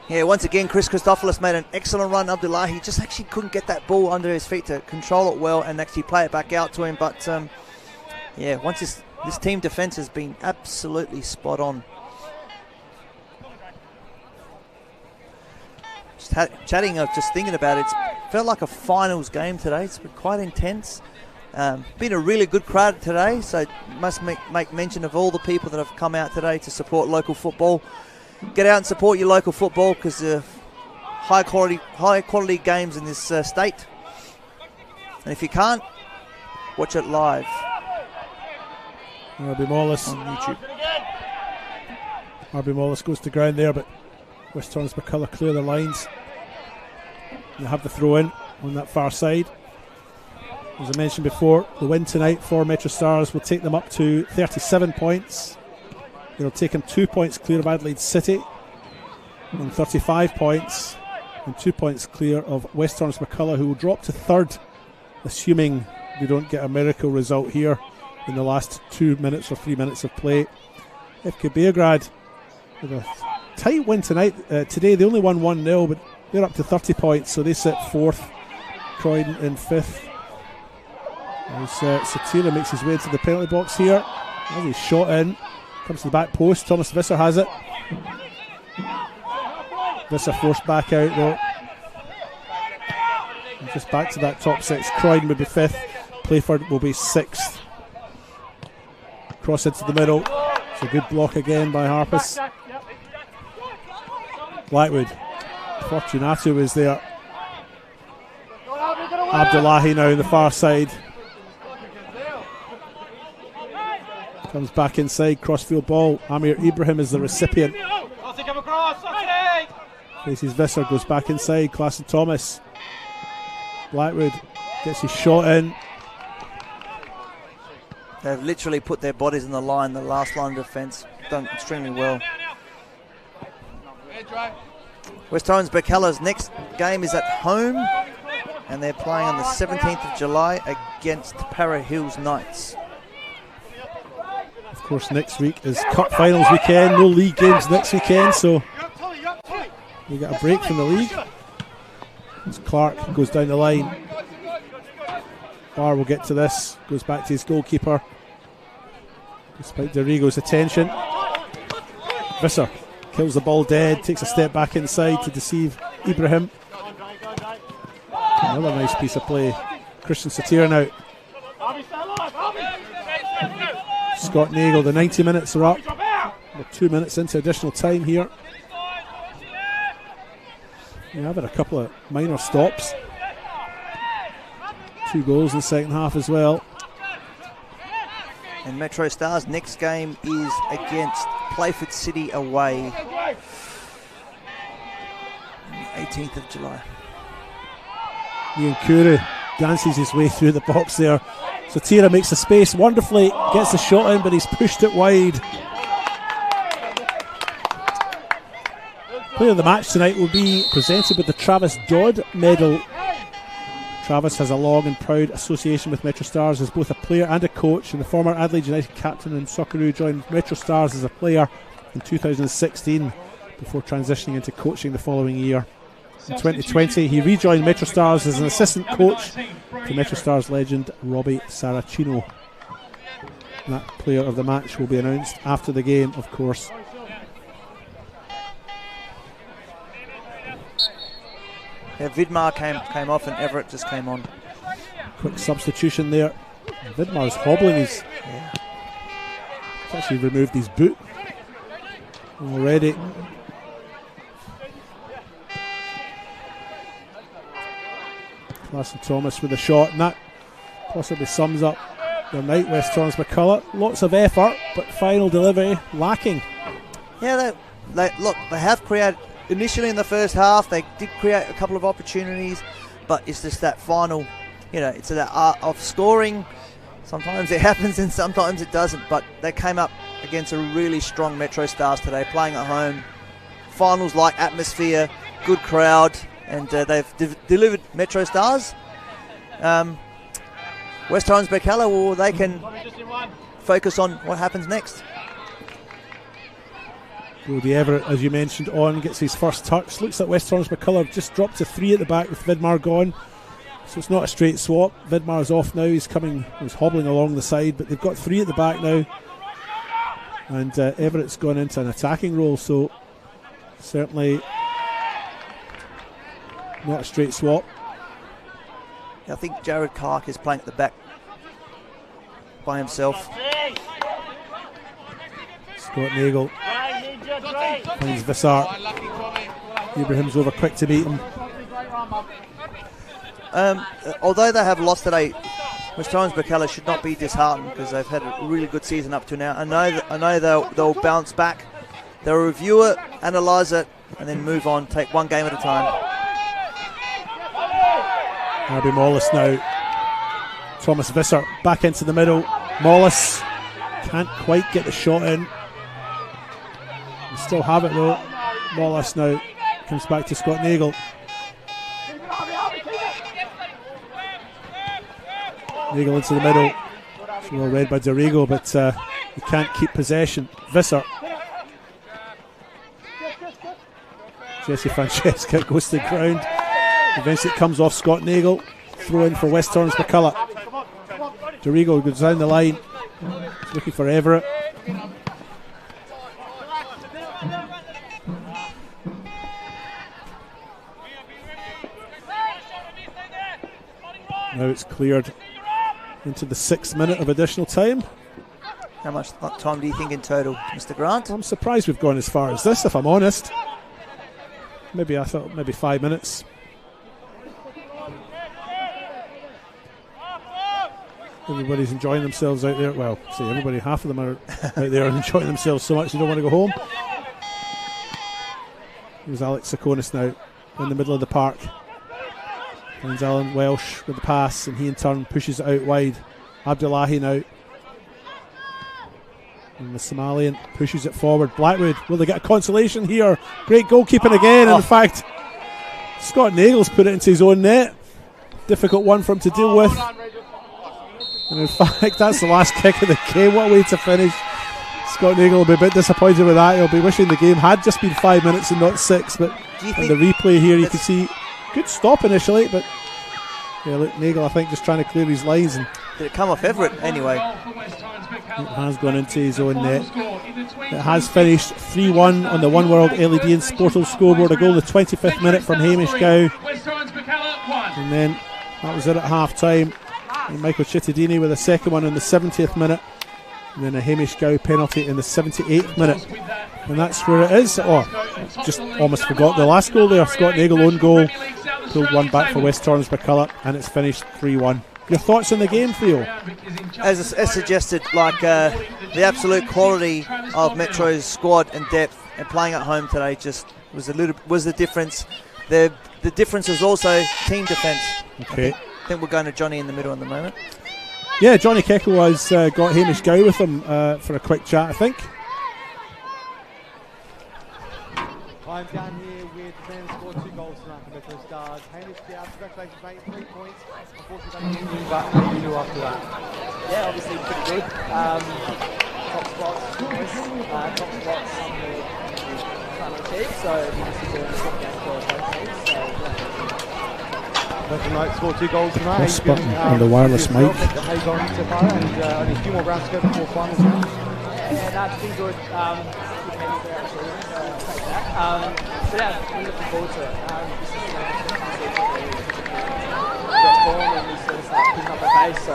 Yeah, once again, Chris Christopoulos made an excellent run. Abdullahi just actually couldn't get that ball under his feet to control it well and actually play it back out to him. But yeah, once this team defence has been absolutely spot on. Just thinking about it, it felt like a finals game today. It's been quite intense. Been a really good crowd today, so must make mention of all the people that have come out today to support local football. Get out and support your local football because high quality games in this state. And if you can't, watch it live RB Mollis on YouTube. RB Mollis goes to ground there, but West Orange Birkalla clear the lines. They have the throw in on that far side. As I mentioned before, the win tonight for MetroStars will take them up to 37 points. It'll take them 2 points clear of Adelaide City and 35 points, and 2 points clear of West Orange Birkalla, who will drop to third, assuming they don't get a miracle result here in the last 2 minutes or 3 minutes of play. FK Beograd with a tight win tonight. Today they only won 1-0, but they're up to 30 points, so they sit fourth. Croydon in fifth. As Satira makes his way into the penalty box here. As he's shot in, comes to the back post. Thomas Visser has it. Visser forced back out though. And just back to that top six. Croydon would be fifth. Playford will be sixth. Cross into the middle. It's a good block again by Harpus. Blackwood. Fortunato is there. Abdullahi now on the far side. Comes back inside, crossfield ball. Amir Ibrahim is the recipient. Faces Visser, goes back inside. Klassen Thomas. Blackwood gets his shot in. They've literally put their bodies on the line, the last line of defence. Done extremely well. West Orange Birkalla's next game is at home, and they're playing on the 17th of July against Para Hills Knights. Of course, next week is Cup Finals weekend. No league games next weekend, so we get a break from the league. As Clark goes down the line. Barr will get to this. Goes back to his goalkeeper. Despite Dorigo's attention. Visser kills the ball dead. Takes a step back inside to deceive Ibrahim. Another nice piece of play. Christian Satir now. Scott Nagel, the 90 minutes are up. We're 2 minutes into additional time here. Yeah, I've had a couple of minor stops. 2 goals in the second half as well. And MetroStars' next game is against Playford City away. 18th of July. Ian Kuru dances his way through the box there. Satira makes the space wonderfully, gets the shot in, but he's pushed it wide. Player of the match tonight will be presented with the Travis Dodd Medal. Travis has a long and proud association with MetroStars as both a player and a coach, and the former Adelaide United captain and Socceroo joined MetroStars as a player in 2016 before transitioning into coaching the following year. In 2020, he rejoined MetroStars as an assistant coach to MetroStars legend Robbie Saracino. That player of the match will be announced after the game, of course. Yeah, Vidmar came off and Everett just came on. Quick substitution there. Vidmar's hobbling his... He's actually removed his boot already. Larson Thomas with a shot, and that possibly sums up their night. West Torrens McCullough, lots of effort, but final delivery lacking. Yeah, they have created initially in the first half. They did create a couple of opportunities, but it's just that final. It's that art of scoring. Sometimes it happens and sometimes it doesn't. But they came up against a really strong MetroStars today, playing at home. Finals-like atmosphere, good crowd. And they've delivered MetroStars. West Torrens Birkalla, well, they can focus on what happens next. Brody Everett, as you mentioned, gets his first touch. Looks like West Torrens McCullough have just dropped to 3 at the back with Vidmar gone. So it's not a straight swap. Vidmar's off now. He's hobbling along the side, but they've got 3 at the back now. And Everett's gone into an attacking role, so certainly not a straight swap. I think Jared Clark is playing at the back by himself. Scott Nagel finds Visser. Ibrahim's over quick to beat him. Although they have lost today, West Torrens Birkalla should not be disheartened because they've had a really good season up to now. I know they'll bounce back. They'll review it, analyse it, and then move on. Take one game at a time. Harvey Mollis now. Thomas Visser back into the middle. Mollis can't quite get the shot in. We still have it though. Mollis now comes back to Scott Nagel. Nagel into the middle. It's well read by Dorigo, but he can't keep possession. Visser. Jesse Francesca goes to the ground. Eventually it comes off Scott Nagel. Throw in for West Torrens McCullough. Dorigo goes down the line. He's looking for Everett. Now it's cleared into the 6th minute of additional time. How much time do you think in total, Mr. Grant? I'm surprised we've gone as far as this, if I'm honest. I thought maybe 5 minutes. Everybody's enjoying themselves out there. Well, see, everybody, half of them are out there enjoying themselves so much they don't want to go home. Here's Alex Sakonis now in the middle of the park. Finds Alan Welsh with the pass, and he in turn pushes it out wide. Abdullahi now. And the Somalian pushes it forward. Blackwood, will they get a consolation here? Great goalkeeping again. And in fact, Scott Nagel's put it into his own net. Difficult one for him to deal with. And in fact, that's the last kick of the game. What a way to finish. Scott Nagel will be a bit disappointed with that. He'll be wishing the game had just been 5 minutes and not 6. But in the replay here, you can see good stop initially, but yeah, look, Nagel, I think, just trying to clear his lines. And did it come off Everett anyway? It has gone into his own net. It has finished 3-1 on the One World LED and Sportal scoreboard. A goal in the 25th minute from Hamish Gow. And then that was it at half time. And Michael Cittadini with a second one in the 70th minute. And then a Hamish Gow penalty in the 78th minute. And that's where it is. Oh, just almost forgot the last goal there. Scott Nagel own goal. Pulled one back for West Torrens Birkalla, and it's finished 3-1. Your thoughts on the game, Theo? As suggested, like the absolute quality of Metro's squad and depth, and playing at home today just was the difference. The difference is also team defence. Okay. I think we're going to Johnny in the middle at the moment. Yeah, Johnny Keckle has got Hamish Gow with him for a quick chat, I think. I'm down here with the men scored 2 goals tonight for MetroStars. Hamish Gow, congratulations, mate. 3 points. Unfortunately, but how do you do after that? Yeah, obviously pretty good. Top spots, top spots on the final team, so obviously doing a good game for both teams. So tonight scored 2 goals tonight. Cross button on the wireless mic. How you going so far? And only a few more rounds to go before finals now. Yeah, that's been good. Good memory there actually. Take that. So yeah, we're looking forward to it. This is got form and we sort of start picking up the pace. So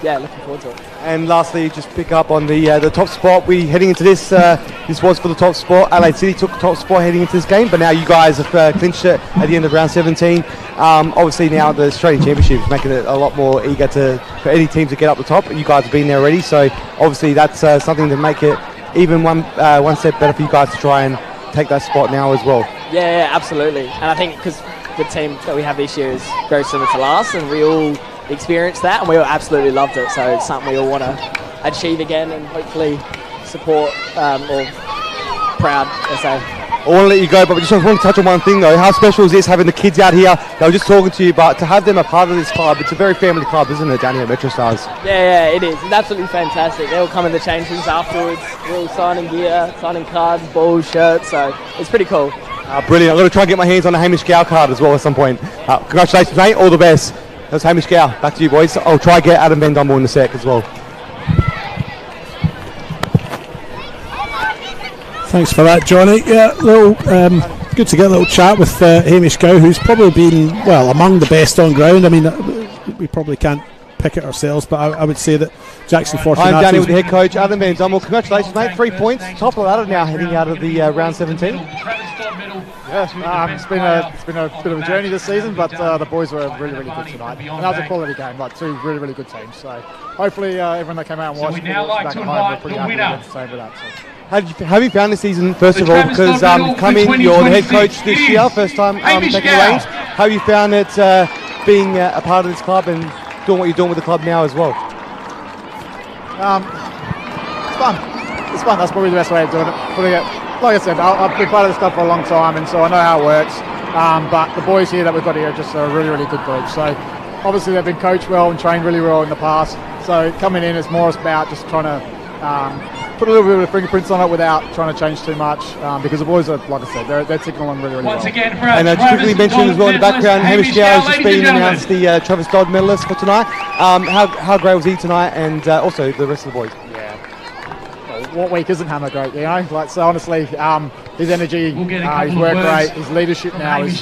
yeah, looking forward to it. And lastly, just pick up on the top spot. We heading into this. This was for the top spot. Adelaide City took the top spot heading into this game, but now you guys have clinched it at the end of round 17. Obviously now the Australian Championship is making it a lot more eager for any team to get up the top. You guys have been there already, so obviously that's something to make it even one step better for you guys to try and take that spot now as well. Yeah, absolutely. And I think because the team that we have this year is very similar to last, and we all experienced that, and we all absolutely loved it. So it's something we all want to achieve again, and hopefully support or proud SA. I want to let you go, but I just want to touch on one thing though. How special is this having the kids out here? They were just talking to you, but to have them a part of this club, it's a very family club, isn't it, down here at MetroStars? Yeah, it is. It's absolutely fantastic. They all come in the change rooms afterwards. We're all signing gear, signing cards, balls, shirts, so it's pretty cool. Brilliant. I'm going to try and get my hands on a Hamish Gow card as well at some point. Congratulations, mate. All the best. That's Hamish Gow. Back to you, boys. I'll try and get Adam Van Dummel in the sec as well. Thanks for that, Johnny. Yeah, good to get a little chat with Hamish Gow, who's probably been, well, among the best on ground. I mean, we probably can't pick it ourselves, but I would say that Jackson Fortunato. I'm Danny with the head coach, Adam Van Dummel. Congratulations, mate. 3 points. Top of the ladder now, heading out of the round 17. Yeah, it's been a bit of a journey this season, but the boys were really, really good tonight. And that was a quality game, like 2 really, really good teams. So hopefully everyone that came out and watched back at home, we're pretty happy with that. So. Have you found this season, first of all, because you're the head coach this year, first time taking the reins. How have you found it being a part of this club and doing what you're doing with the club now as well? It's fun. It's fun. That's probably the best way of doing it. Like I said, I've been part of this club for a long time, and so I know how it works. But the boys here that we've got here are just a really, really good group. So obviously they've been coached well and trained really well in the past. So coming in is more about just trying to put a little bit of fingerprints on it without trying to change too much, because the boys are, like I said, they're ticking along really, really well. And just quickly mention as well in the background, Hamish Gow has just been announced the Travis Dodd medalist for tonight. How great was he tonight, and also the rest of the boys? Yeah. Well, what week isn't Hammer great, you know? Like, so honestly, his energy, his work rate, his leadership now is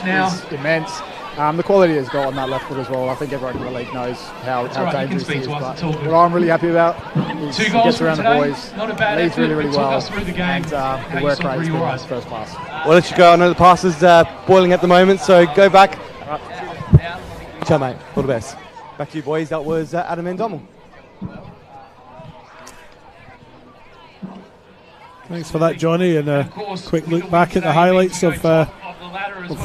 immense. The quality he's got on that left foot as well. I think everyone in the league knows how dangerous he is. But what I'm really happy about is he gets around the boys, leads really, really well, and the work rate's been first class. We'll let you go. I know the pass is boiling at the moment, so go back. Ciao, mate. All the best. Back to you, boys. That was Adam Van Dummel. Thanks for that, Johnny, and a quick look back at the highlights of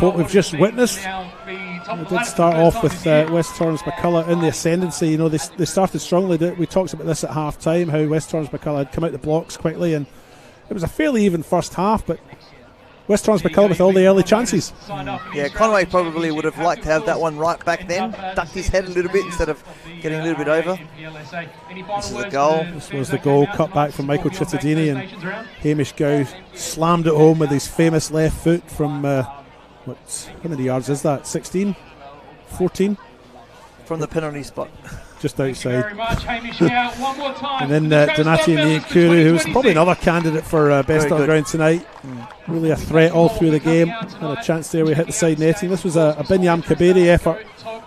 what we've just witnessed. We did start off with West Torrens Birkalla in the ascendancy. You know, they started strongly. We talked about this at half time, how West Torrens Birkalla had come out the blocks quickly, and it was a fairly even first half, but West Torrens Birkalla with all the early chances. Yeah, Conway probably would have liked to have that one right back then, ducked his head a little bit instead of getting a little bit over. This is the goal. This was the goal, cut back from Michael Cittadini, and Hamish Gow slammed it home with his famous left foot from how many yards is that? 16? 14? From the penalty spot. Just outside. Very much, Hamish. Now, one more time. And then Donati and Niankuru, who was probably another candidate for best on ground tonight. Really a threat all through the game. Had a chance there where he hit the side netting. This was a Binyam Kaberi effort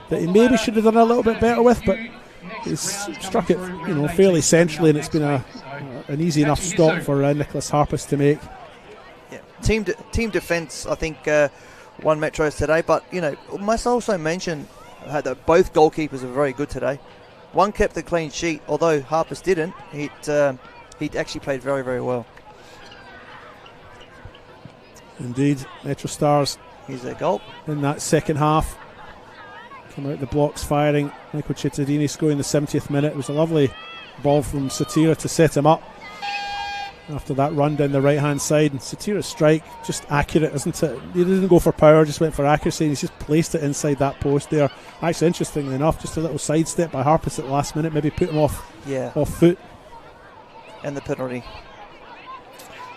that he maybe should have done a little bit better with, but he's struck it, fairly centrally, and it's been an easy enough stop for Nicholas Harpus to make. Yeah. Team defence, I think, won Metros today, but must also mention that both goalkeepers are very good today. One kept the clean sheet, although Harpus didn't. He actually played very, very well. Indeed, MetroStars. Here's their goal in that second half. Come out the blocks firing. Michael Cittadini scoring the 70th minute. It was a lovely ball from Satira to set him up after that run down the right hand side. And Satira's strike, just accurate, isn't it? He didn't go for power, just went for accuracy, and he's just placed it inside that post there. Actually, interestingly enough, just a little sidestep by Harpus at the last minute, maybe put him off foot. And the penalty.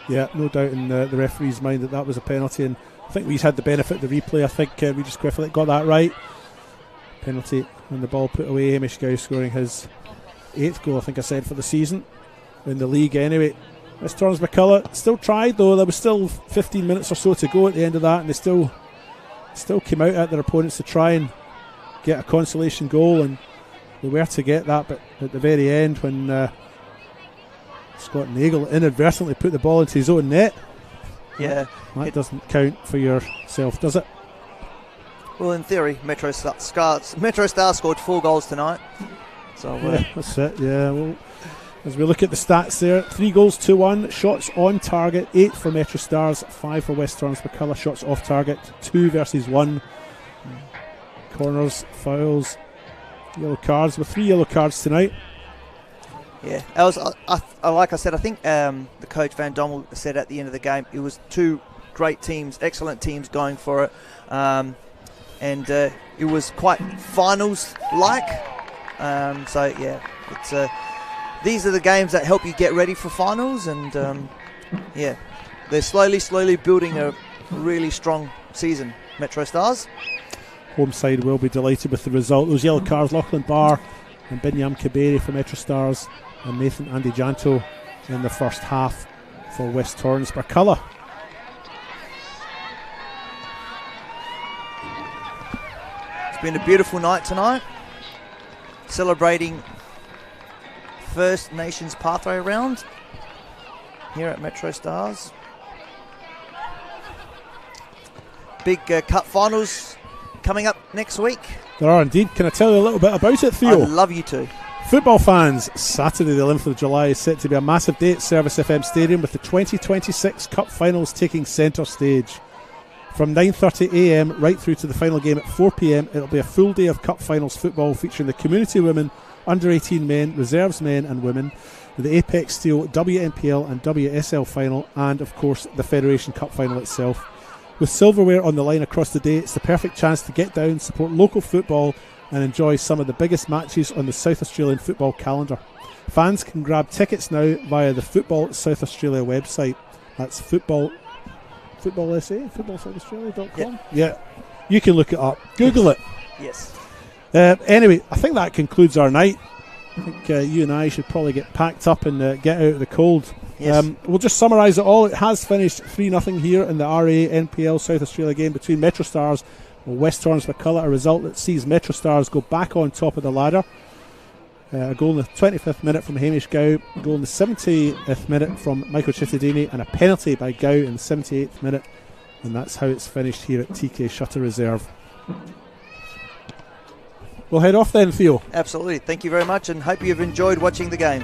Yeah, no doubt in the referee's mind that was a penalty, and I think we've had the benefit of the replay. I think we just quickly got that right. Penalty and the ball put away. Hamish Gow scoring his 8th goal, I think I said, for the season in the league anyway. West Torrens Birkalla still tried, though. There was still 15 minutes or so to go at the end of that, and they still came out at their opponents to try and get a consolation goal, and they were to get that, but at the very end when Scott Nagel inadvertently put the ball into his own net. Yeah. That doesn't count for yourself, does it? Well, in theory, MetroStars scored 4 goals tonight. So that's it. Yeah. Well, as we look at the stats there, 3 goals, 2-1. Shots on target, 8 for MetroStars, 5 for West Torrens Birkalla. Shots off target, 2 versus 1. Corners, fouls, yellow cards. With 3 yellow cards tonight. Yeah, like I said, I think the coach Van Dommel said at the end of the game, it was 2 great teams, excellent teams going for it, and it was quite finals-like. So yeah, it's these are the games that help you get ready for finals, and yeah, they're slowly building a really strong season. MetroStars. Home side will be delighted with the result. Those yellow cards, Lachlan Barr and Binyam Kaberi for MetroStars, and Nathan Andy Janto in the first half for West Torrens Birkalla. It's been a beautiful night tonight, celebrating First Nations Pathway Round here at MetroStars. Big cup finals coming up next week. There are indeed. Can I tell you a little bit about it, Theo? I'd love you to. Football fans, Saturday the 11th of July is set to be a massive day at Service FM Stadium, with the 2026 Cup Finals taking centre stage. From 9:30am right through to the final game at 4pm, it'll be a full day of Cup Finals football featuring the Community Women, Under-18 men, Reserves men and women, with the Apex Steel WNPL and WSL final, and of course the Federation Cup final itself. With silverware on the line across the day, it's the perfect chance to get down, support local football and enjoy some of the biggest matches on the South Australian football calendar. Fans can grab tickets now via the Football South Australia website. That's FootballSA, footballsouthaustralia.com. Yeah, you can look it up. Google it. Yes. Anyway, I think that concludes our night. I think you and I should probably get packed up and get out of the cold. Yes. We'll just summarise it all. It has finished 3-0 here in the RA NPL South Australia game between MetroStars and West Torrens Birkalla, a result that sees MetroStars go back on top of the ladder. A goal in the 25th minute from Hamish Gow, a goal in the 70th minute from Michael Cittadini, and a penalty by Gow in the 78th minute. And that's how it's finished here at TK Shutter Reserve. We'll head off then, Theo. Absolutely. Thank you very much, and hope you've enjoyed watching the game.